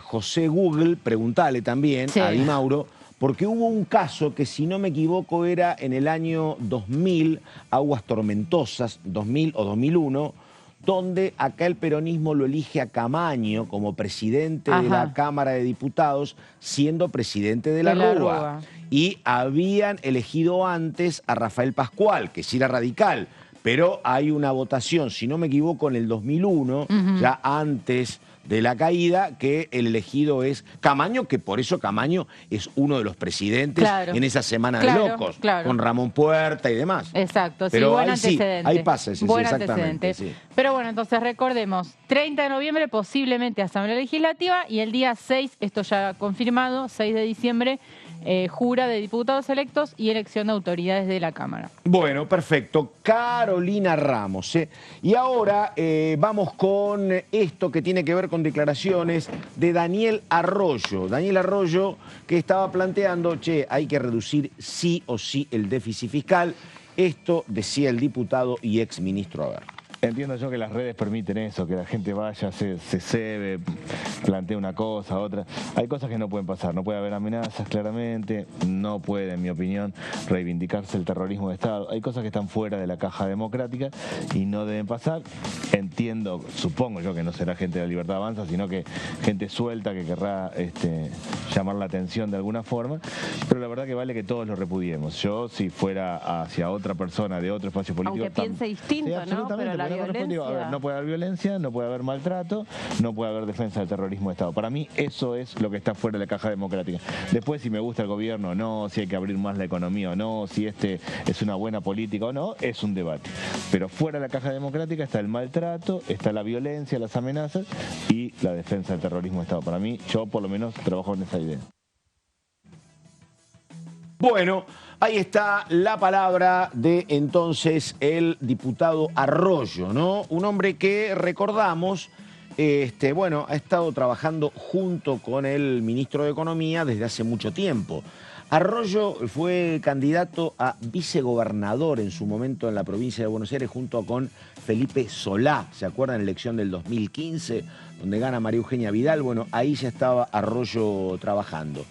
José Google, preguntale también, Sí. a Di Mauro, porque hubo un caso que, si no me equivoco, era en el año 2000, Aguas Tormentosas, 2000 o 2001, donde acá el peronismo lo elige a Camaño como presidente de la Ajá. Cámara de Diputados, siendo presidente de la De la Rúa. Rúa. Y habían elegido antes a Rafael Pascual, que sí era radical, pero hay una votación, si no me equivoco, en el 2001, ya antes de la caída, que el elegido es Camaño, que por eso Camaño es uno de los presidentes Claro. en esa semana Claro, de locos, claro. con Ramón Puerta y demás. Exacto, sí, Pero buen ahí sí, antecedente. ahí pasa ese, sí, buen exactamente, antecedente. sí. Pero bueno, entonces recordemos, 30 de noviembre posiblemente Asamblea Legislativa y el día 6, esto ya confirmado, 6 de diciembre, jura de diputados electos y elección de autoridades de la Cámara. Bueno, perfecto. Carolina Ramos. Y ahora vamos con esto que tiene que ver con declaraciones de Daniel Arroyo. Daniel Arroyo, que estaba planteando, hay que reducir sí o sí el déficit fiscal. Esto decía el diputado y exministro. A ver. Entiendo yo que las redes permiten eso, que la gente vaya, se cebe, plantee una cosa, otra. Hay cosas que no pueden pasar, no puede haber amenazas claramente, no puede, en mi opinión, reivindicarse el terrorismo de Estado. Hay cosas que están fuera de la caja democrática y no deben pasar. Entiendo, supongo yo que no será gente de la Libertad Avanza, sino que gente suelta que querrá llamar la atención de alguna forma, pero la verdad que vale que todos lo repudiemos. Yo, si fuera hacia otra persona de otro espacio político... Aunque piense distinto, Sí, ¿no? absolutamente, Pero la no corresponde. A ver, no puede haber violencia, no puede haber maltrato, no puede haber defensa del terrorismo de Estado. Para mí eso es lo que está fuera de la caja democrática. Después, si me gusta el gobierno o no, si hay que abrir más la economía o no, si es una buena política o no, es un debate. Pero fuera de la caja democrática está el maltrato, está la violencia, las amenazas y la defensa del terrorismo de Estado. Para mí, yo por lo menos trabajo en esa idea. Bueno, ahí está la palabra de entonces el diputado Arroyo, ¿no? Un hombre que recordamos bueno, ha estado trabajando junto con el ministro de Economía desde hace mucho tiempo. Arroyo fue candidato a vicegobernador en su momento en la provincia de Buenos Aires junto con Felipe Solá. ¿Se acuerdan? En la elección del 2015, donde gana María Eugenia Vidal. Bueno, ahí ya estaba Arroyo trabajando.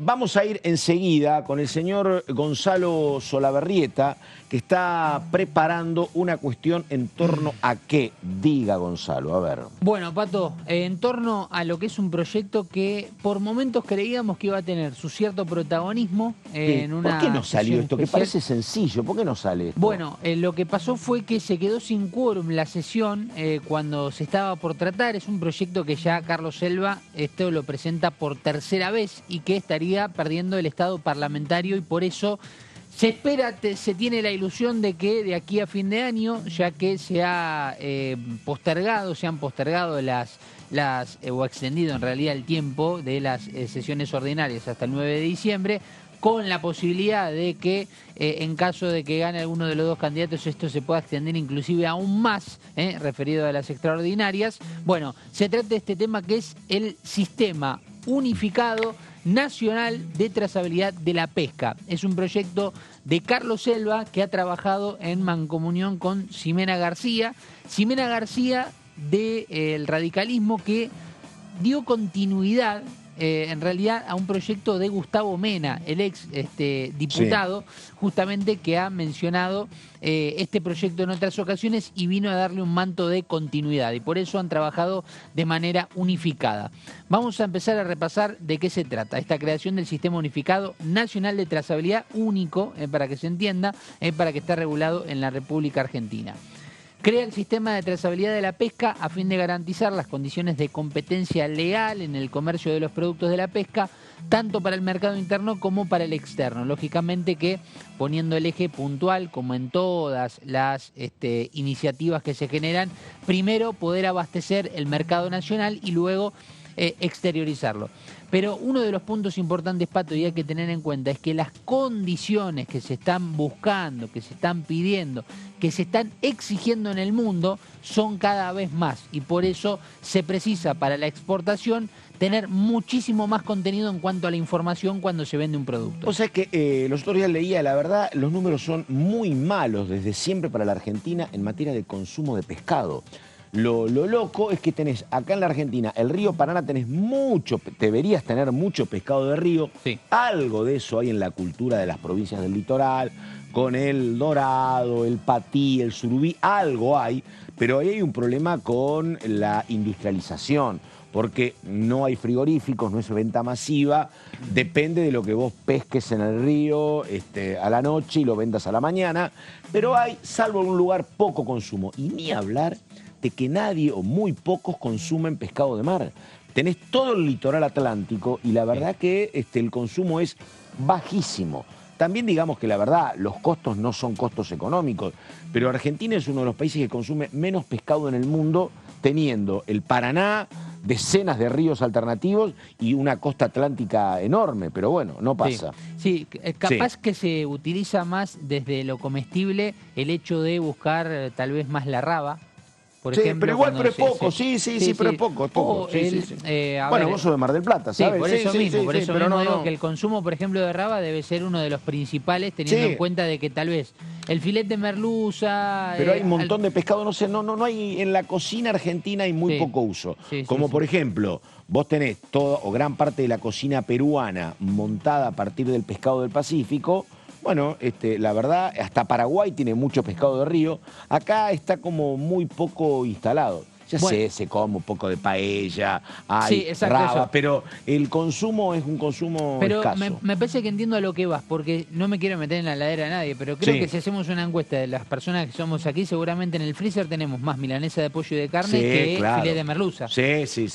Vamos a ir enseguida con el señor Gonzalo Solabarrieta, que está preparando una cuestión en torno a qué. Diga, Gonzalo, a ver. Bueno, Pato, en torno a lo que es un proyecto que por momentos creíamos que iba a tener su cierto protagonismo en una... ¿Por qué no salió esto? especial. Que parece sencillo. ¿Por qué no sale esto? Bueno, lo que pasó fue que se quedó sin quórum la sesión cuando se estaba por tratar. Es un proyecto que ya Carlos Selva esto lo presenta por tercera vez y que estaría perdiendo el estado parlamentario, y por eso se espera, se tiene la ilusión de que de aquí a fin de año, ya que se han postergado o extendido en realidad el tiempo de las sesiones ordinarias hasta el 9 de diciembre, con la posibilidad de que en caso de que gane alguno de los dos candidatos esto se pueda extender inclusive aún más, referido a las extraordinarias. Bueno, se trata de este tema que es el Sistema Unificado Nacional de Trazabilidad de la Pesca. Es un proyecto de Carlos Selva que ha trabajado en mancomunión con Ximena García. Ximena García del radicalismo, que dio continuidad en realidad a un proyecto de Gustavo Mena, el ex diputado, justamente, que ha mencionado este proyecto en otras ocasiones y vino a darle un manto de continuidad, y por eso han trabajado de manera unificada. Vamos a empezar a repasar de qué se trata esta creación del Sistema Unificado Nacional de Trazabilidad único, para que se entienda, para que esté regulado en la República Argentina. Crea el sistema de trazabilidad de la pesca a fin de garantizar las condiciones de competencia leal en el comercio de los productos de la pesca, tanto para el mercado interno como para el externo. Lógicamente que poniendo el eje puntual, como en todas las iniciativas que se generan, primero poder abastecer el mercado nacional y luego exteriorizarlo. Pero uno de los puntos importantes, Pato, y hay que tener en cuenta, es que las condiciones que se están buscando, que se están pidiendo, que se están exigiendo en el mundo son cada vez más, y por eso se precisa para la exportación tener muchísimo más contenido en cuanto a la información cuando se vende un producto. O sea, es que los otros días leía, la verdad, los números son muy malos desde siempre para la Argentina en materia de consumo de pescado. Lo loco es que tenés acá en la Argentina, el río Paraná, tenés mucho, deberías tener mucho pescado de río. Sí. Algo de eso hay en la cultura de las provincias del litoral, con el dorado, el patí, el surubí, algo hay, pero ahí hay un problema con la industrialización, porque no hay frigoríficos, no es venta masiva, depende de lo que vos pesques en el río a la noche y lo vendas a la mañana, pero hay, salvo en un lugar, poco consumo, y ni hablar de que nadie o muy pocos consumen pescado de mar. Tenés todo el litoral atlántico y la verdad que el consumo es bajísimo. También digamos que la verdad, los costos no son costos económicos, pero Argentina es uno de los países que consume menos pescado en el mundo, teniendo el Paraná, decenas de ríos alternativos y una costa atlántica enorme, pero bueno, no pasa. Sí, capaz que se utiliza más desde lo comestible el hecho de buscar tal vez más la raba. Por ejemplo, pero igual, pero es poco, sí, pero es poco, es poco. Bueno, vos sos de Mar del Plata, ¿sabes? Sí, por eso mismo digo que el consumo, por ejemplo, de raba debe ser uno de los principales, teniendo en cuenta de que tal vez el filete de merluza... Pero hay un montón de pescado, no sé, no hay, en la cocina argentina hay muy poco uso. Como por ejemplo, vos tenés toda o gran parte de la cocina peruana montada a partir del pescado del Pacífico. Bueno, la verdad, hasta Paraguay tiene mucho pescado de río. Acá está como muy poco instalado. Ya se come un poco de paella, hay raba, pero el consumo es un consumo escaso. Pero me parece que entiendo a lo que vas, porque no me quiero meter en la heladera de nadie, pero creo que si hacemos una encuesta de las personas que somos aquí, seguramente en el freezer tenemos más milanesa de pollo y de carne que filete de merluza.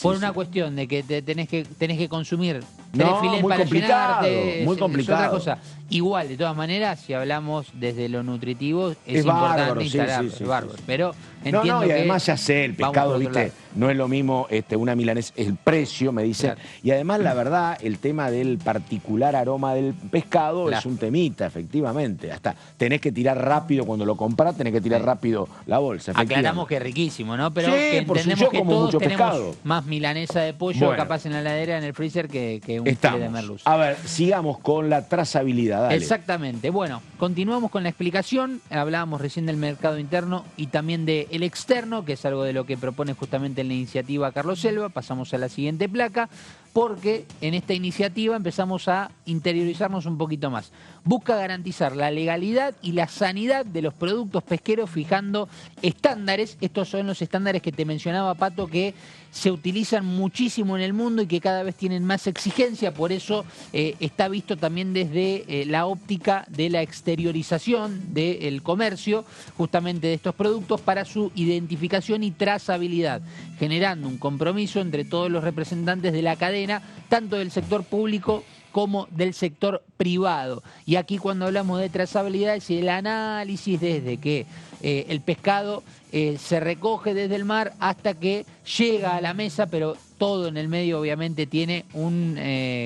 Por una cuestión de que tenés que consumir No, filets muy para complicado, llenarte, muy es complicado. otra cosa. Igual, de todas maneras, si hablamos desde lo nutritivo, es Es importante bárbaro, sí, instalarlo, sí, es sí, bárbaro. sí. Pero No, entiendo no, y que además ya sé, el vamos pescado, por otro viste, lado. no es lo mismo una milanesa, el precio, me dicen. Claro. Y además, la verdad, el tema del particular aroma del pescado Claro. es un temita, efectivamente. Hasta tenés que tirar rápido, cuando lo comprás, tenés que tirar rápido la bolsa, Aclaramos que es riquísimo, ¿no? Pero Sí, que por entendemos supuesto, que como todos mucho tenemos pescado. más milanesa de pollo Bueno. capaz en la heladera, en el freezer, que un filete de merluza. A ver, sigamos con la trazabilidad, dale. Exactamente. Bueno, continuamos con la explicación. Hablábamos recién del mercado interno y también del externo, que es algo de lo que propone justamente la iniciativa Carlos Selva. Pasamos a la siguiente placa, porque en esta iniciativa empezamos a interiorizarnos un poquito más. Busca garantizar la legalidad y la sanidad de los productos pesqueros fijando estándares. Estos son los estándares que te mencionaba, Pato, que se utilizan muchísimo en el mundo y que cada vez tienen más exigencia. Por eso está visto también desde la óptica de la exteriorización del comercio justamente de estos productos para su identificación y trazabilidad, generando un compromiso entre todos los representantes de la cadena, tanto del sector público como del sector privado. Y aquí cuando hablamos de trazabilidad es el análisis desde que el pescado se recoge desde el mar hasta que llega a la mesa, pero todo en el medio obviamente tiene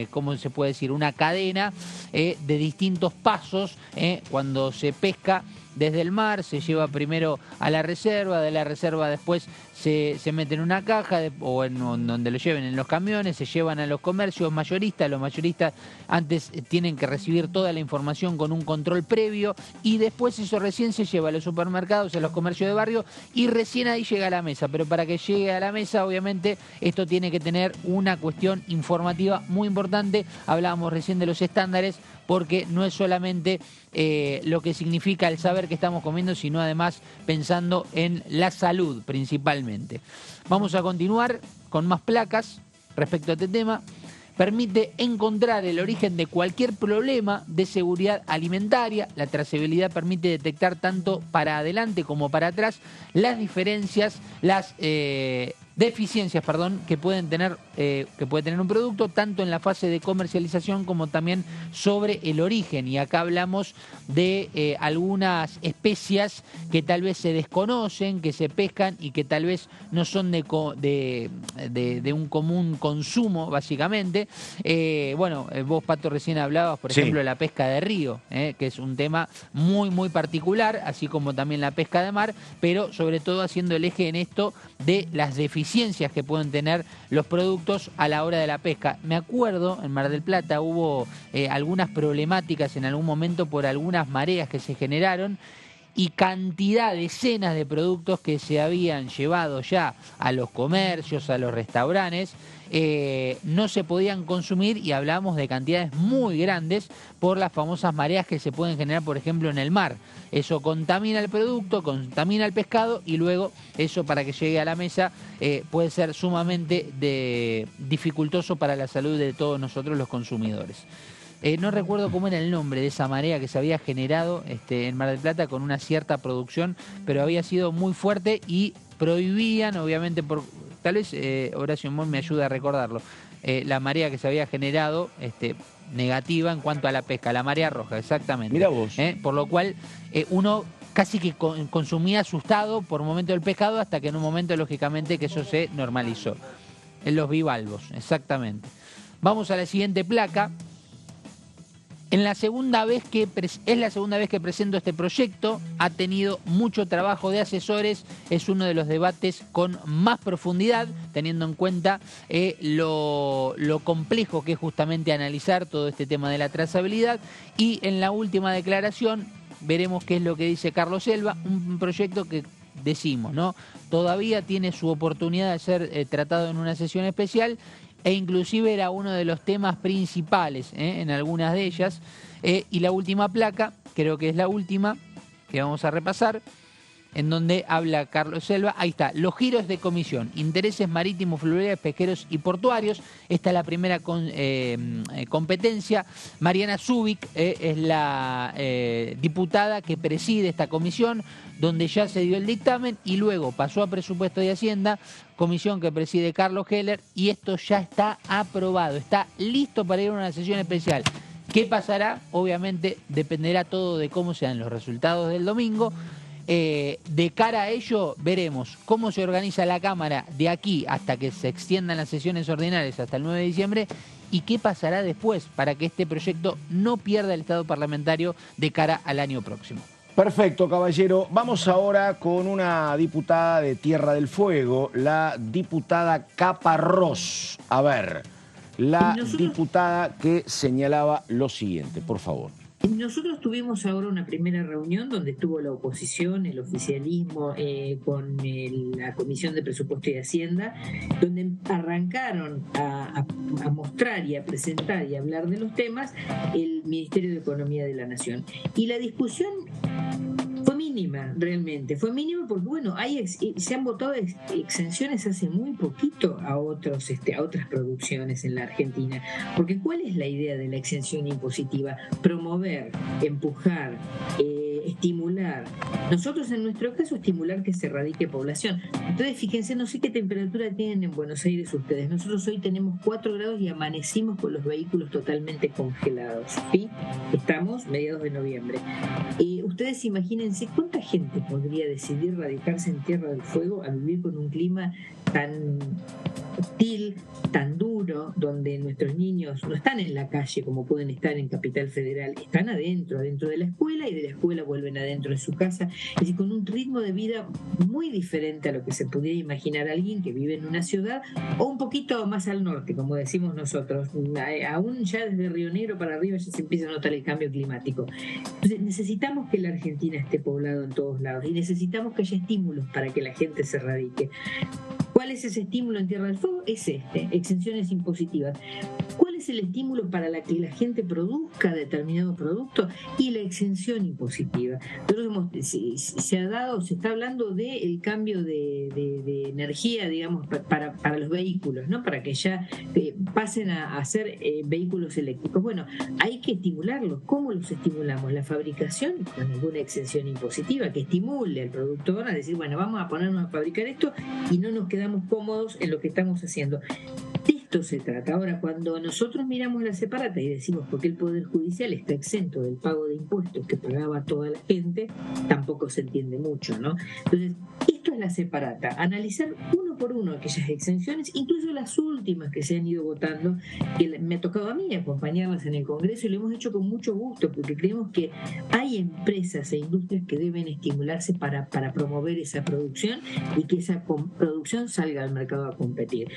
¿cómo se puede decir? Una cadena de distintos pasos. Cuando se pesca desde el mar, se lleva primero a la reserva, de la reserva después se mete en una caja o en donde lo lleven en los camiones, se llevan a los comercios mayoristas. Los mayoristas antes tienen que recibir toda la información con un control previo y después eso recién se lleva a los supermercados, a los comercios de barrio y recién ahí llega a la mesa. Pero para que llegue a la mesa, obviamente, esto tiene que tener una cuestión informativa muy importante. Hablábamos recién de los estándares, porque no es solamente lo que significa el saber que estamos comiendo, sino además pensando en la salud principalmente. Vamos a continuar con más placas respecto a este tema. Permite encontrar el origen de cualquier problema de seguridad alimentaria. La trazabilidad permite detectar tanto para adelante como para atrás las diferencias, las deficiencias, que puede tener un producto, tanto en la fase de comercialización como también sobre el origen. Y acá hablamos de algunas especias que tal vez se desconocen, que se pescan y que tal vez no son de un común consumo, básicamente. Vos, Pato, recién hablabas, por ejemplo, de la pesca de río, que es un tema muy, muy particular, así como también la pesca de mar, pero sobre todo haciendo el eje en esto de las deficiencias que pueden tener los productos a la hora de la pesca. Me acuerdo, en Mar del Plata hubo algunas problemáticas en algún momento por algunas mareas que se generaron y cantidad, decenas de productos que se habían llevado ya a los comercios, a los restaurantes, no se podían consumir y hablamos de cantidades muy grandes por las famosas mareas que se pueden generar, por ejemplo, en el mar. Eso contamina el producto, contamina el pescado y luego eso, para que llegue a la mesa, puede ser sumamente dificultoso para la salud de todos nosotros los consumidores. No recuerdo cómo era el nombre de esa marea que se había generado en Mar del Plata con una cierta producción, pero había sido muy fuerte y prohibían, obviamente, tal vez Horacio Mon me ayuda a recordarlo, la marea que se había generado negativa en cuanto a la pesca, la marea roja, exactamente. Mirá vos. Por lo cual uno casi que consumía asustado por un momento del pescado hasta que en un momento, lógicamente, que eso se normalizó. En los bivalvos, exactamente. Vamos a la siguiente placa. Es la segunda vez que presento este proyecto, ha tenido mucho trabajo de asesores, es uno de los debates con más profundidad, teniendo en cuenta lo complejo que es justamente analizar todo este tema de la trazabilidad. Y en la última declaración veremos qué es lo que dice Carlos Selva, un proyecto que decimos, ¿no? Todavía tiene su oportunidad de ser tratado en una sesión especial, e inclusive era uno de los temas principales en algunas de ellas. Y la última placa, creo que es la última que vamos a repasar, en donde habla Carlos Selva. Ahí está, los giros de comisión, intereses marítimos, fluviales, pesqueros y portuarios. Esta es la primera competencia. Mariana Zubik es la diputada que preside esta comisión, donde ya se dio el dictamen y luego pasó a Presupuesto y Hacienda, comisión que preside Carlos Heller, y esto ya está aprobado, está listo para ir a una sesión especial. ¿Qué pasará? Obviamente dependerá todo de cómo sean los resultados del domingo. De cara a ello, veremos cómo se organiza la Cámara de aquí hasta que se extiendan las sesiones ordinarias hasta el 9 de diciembre y qué pasará después para que este proyecto no pierda el estado parlamentario de cara al año próximo. Perfecto, caballero. Vamos ahora con una diputada de Tierra del Fuego, la diputada Caparrós. A ver, la diputada que señalaba lo siguiente, por favor. Nosotros tuvimos ahora una primera reunión donde estuvo la oposición, el oficialismo, con la Comisión de Presupuesto y Hacienda, donde arrancaron a mostrar y a presentar y a hablar de los temas el Ministerio de Economía de la Nación. Y la discusión fue mínima, realmente. Fue mínima porque, bueno, se han votado exenciones hace muy poquito a otras producciones en la Argentina. Porque ¿cuál es la idea de la exención impositiva? Promover, empujar, estimular. Nosotros, en nuestro caso, estimular que se radique población. Entonces, fíjense, no sé qué temperatura tienen en Buenos Aires ustedes. Nosotros hoy tenemos 4 grados y amanecimos con los vehículos totalmente congelados. ¿Sí? Estamos mediados de noviembre. Ustedes imagínense cuánta gente podría decidir radicarse en Tierra del Fuego a vivir con un clima tan hostil, tan duro, donde nuestros niños no están en la calle como pueden estar en Capital Federal, están adentro de la escuela, y de la escuela vuelven adentro de su casa, es decir, con un ritmo de vida muy diferente a lo que se pudiera imaginar alguien que vive en una ciudad o un poquito más al norte, como decimos nosotros. Aún ya desde Río Negro para arriba ya se empieza a notar el cambio climático. Entonces necesitamos que la Argentina esté poblado en todos lados y necesitamos que haya estímulos para que la gente se radique. ¿Cuál es ese estímulo en Tierra del Fuego? Es exenciones impositivas. ¿Cuál es el estímulo para que la gente produzca determinado producto? Y la exención impositiva. Nosotros se está hablando del cambio de energía, digamos, para los vehículos, ¿no? Para que ya pasen a ser vehículos eléctricos. Bueno, hay que estimularlos. ¿Cómo los estimulamos? La fabricación, con ninguna exención impositiva, que estimule al productor a decir, bueno, vamos a ponernos a fabricar esto y no nos quedamos cómodos en lo que estamos haciendo. De esto se trata. Ahora, cuando nosotros miramos la separata y decimos por qué el Poder Judicial está exento del pago de impuestos que pagaba toda la gente, tampoco se entiende mucho, ¿no? Entonces, esto es la separata. Analizar uno por uno aquellas exenciones, incluso las últimas que se han ido votando, que me ha tocado a mí acompañarlas en el Congreso, y lo hemos hecho con mucho gusto, porque creemos que hay empresas e industrias que deben estimularse para promover esa producción y que esa producción salga al mercado a competir.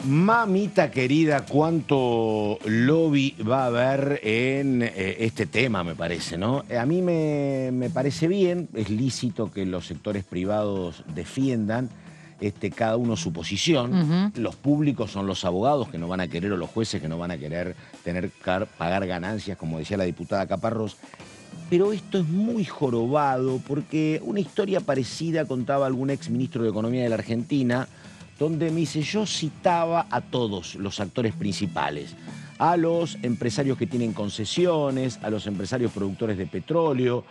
Mamita querida, cuánto lobby va a haber en este tema, me parece, ¿no? A mí me parece bien, es lícito que los sectores privados defiendan cada uno su posición. Los públicos son los abogados que no van a querer, o los jueces que no van a querer pagar ganancias, como decía la diputada Caparrós. Pero esto es muy jorobado, porque una historia parecida contaba algún exministro de Economía de la Argentina, donde me dice, yo citaba a todos los actores principales, a los empresarios que tienen concesiones, a los empresarios productores de petróleo,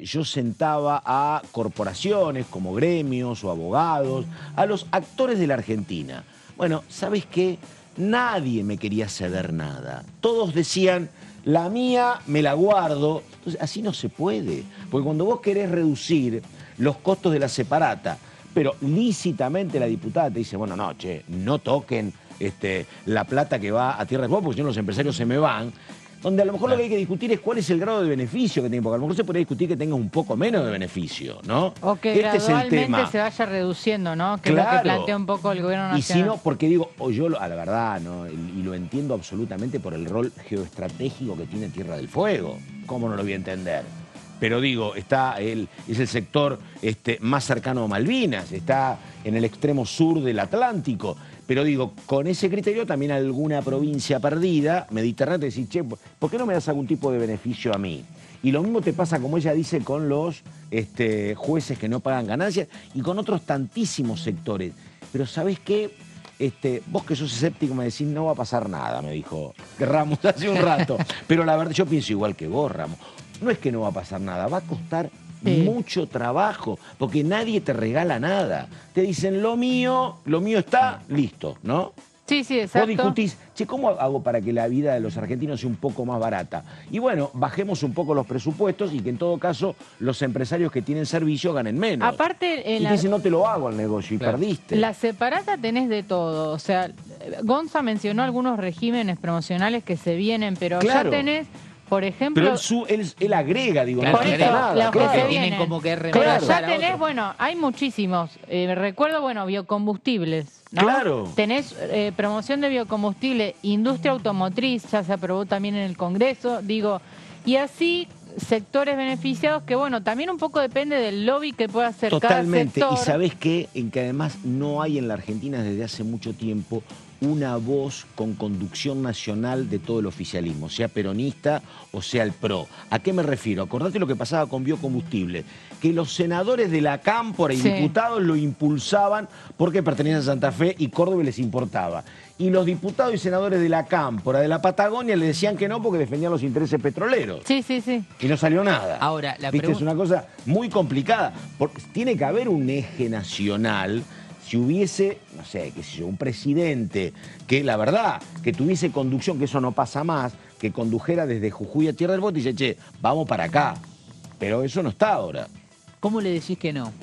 yo sentaba a corporaciones como gremios o abogados, a los actores de la Argentina. Bueno, ¿sabes qué? Nadie me quería ceder nada. Todos decían, la mía me la guardo. Entonces, así no se puede, porque cuando vos querés reducir los costos de la separata, pero lícitamente la diputada te dice, bueno, no, che, no toquen la plata que va a Tierra del Fuego, porque si no los empresarios se me van. Donde a lo mejor lo que hay que discutir es cuál es el grado de beneficio que tiene, porque a lo mejor se podría discutir que tenga un poco menos de beneficio, ¿no? O que gradualmente se vaya reduciendo, ¿no? Que claro. Es lo que plantea un poco el gobierno nacional. Y si no, porque digo, yo a la verdad, ¿no? Y lo entiendo absolutamente por el rol geoestratégico que tiene Tierra del Fuego. ¿Cómo no lo voy a entender? Pero digo, es el sector más cercano a Malvinas, está en el extremo sur del Atlántico. Pero digo, con ese criterio también alguna provincia perdida, mediterránea, te decís, che, ¿por qué no me das algún tipo de beneficio a mí? Y lo mismo te pasa, como ella dice, con los jueces que no pagan ganancias y con otros tantísimos sectores. Pero ¿sabés qué? Vos que sos escéptico me decís, no va a pasar nada, me dijo Ramos hace un rato. Pero la verdad, yo pienso igual que vos, Ramos. No es que no va a pasar nada, va a costar mucho trabajo, porque nadie te regala nada. Te dicen, lo mío está listo, ¿no? Sí, sí, exacto. Vos discutís, che, ¿cómo hago para que la vida de los argentinos sea un poco más barata? Y bueno, bajemos un poco los presupuestos y que en todo caso los empresarios que tienen servicio ganen menos. Aparte, y te dicen, no te lo hago el negocio y perdiste. La separata tenés de todo. O sea, Gonza mencionó algunos regímenes promocionales que se vienen, pero ya tenés... Por ejemplo... Pero él agrega, digo, claro, no quita nada. Claro, que tienen como que pero ya tenés, bueno, hay muchísimos. Recuerdo, bueno, biocombustibles, ¿no? Claro. Tenés promoción de biocombustible, industria automotriz, ya se aprobó también en el Congreso, digo, y así sectores beneficiados que, bueno, también un poco depende del lobby que pueda hacer totalmente. cada sector. Y ¿sabés qué? En que además no hay en la Argentina desde hace mucho tiempo una voz con conducción nacional de todo el oficialismo, sea peronista o sea el PRO. ¿A qué me refiero? Acordate lo que pasaba con biocombustible, que los senadores de la Cámpora y diputados lo impulsaban porque pertenecían a Santa Fe y Córdoba les importaba. Y los diputados y senadores de la Cámpora, de la Patagonia, le decían que no porque defendían los intereses petroleros. Sí, sí, sí. Y no salió nada. Ahora, ¿Viste? Es una cosa muy complicada. Porque tiene que haber un eje nacional. Si hubiese, no sé, qué sé yo, un presidente que, la verdad, que tuviese conducción, que eso no pasa más, que condujera desde Jujuy a Tierra del Voto y dice, che, vamos para acá. Pero eso no está ahora. ¿Cómo le decís que no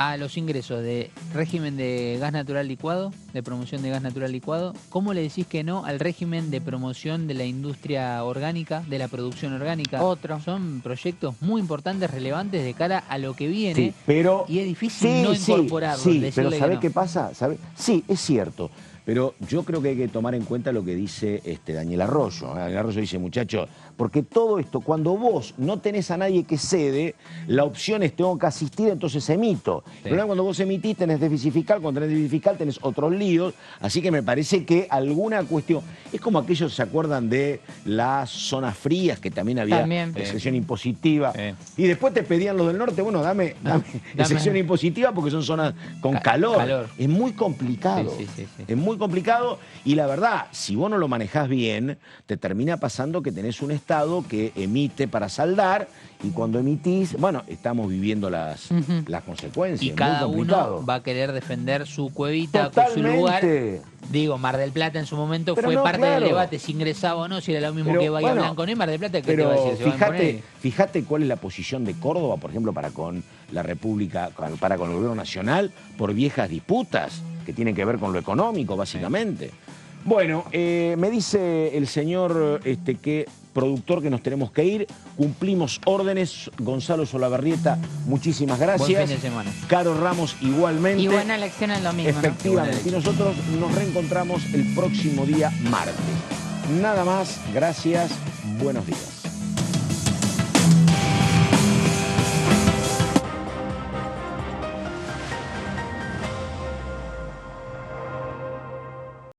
a los ingresos de régimen de gas natural licuado, de promoción de gas natural licuado? ¿Cómo le decís que no al régimen de promoción de la industria orgánica, de la producción orgánica? Son proyectos muy importantes, relevantes de cara a lo que viene. Sí, pero, y es difícil no incorporarlos. Sí, pero ¿sabés qué pasa? Sí, es cierto. Pero yo creo que hay que tomar en cuenta lo que dice Daniel Arroyo. Daniel Arroyo dice, muchachos, porque todo esto, cuando vos no tenés a nadie que cede, la opción es tengo que asistir, entonces emito. Sí. Pero cuando vos emitís tenés déficit fiscal, cuando tenés déficit fiscal tenés otros líos, así que me parece que alguna cuestión... Es como aquellos, ¿se acuerdan de las zonas frías, que también había excepción impositiva? Y después te pedían los del norte, bueno, dame excepción impositiva porque son zonas con calor. Es muy complicado. Es muy complicado y la verdad, si vos no lo manejás bien, te termina pasando que tenés un Estado que emite para saldar y cuando emitís, bueno, estamos viviendo las consecuencias. Y cada uno va a querer defender su cuevita, su lugar. Digo, Mar del Plata en su momento fue parte del debate, si ingresaba o no, si era lo mismo que Bahía Blanca, ¿no? Mar del Plata, ¿qué te va a decir? Fíjate cuál es la posición de Córdoba, por ejemplo, para con la República, para con el gobierno nacional, por viejas disputas que tienen que ver con lo económico, básicamente. Bueno, me dice el señor productor que nos tenemos que ir. Cumplimos órdenes. Gonzalo Solabarrieta, muchísimas gracias. Buen fin de semana. Caro Ramos, igualmente. Y buena elección el domingo. Efectivamente. Y nosotros nos reencontramos el próximo día martes. Nada más. Gracias. Buenos días.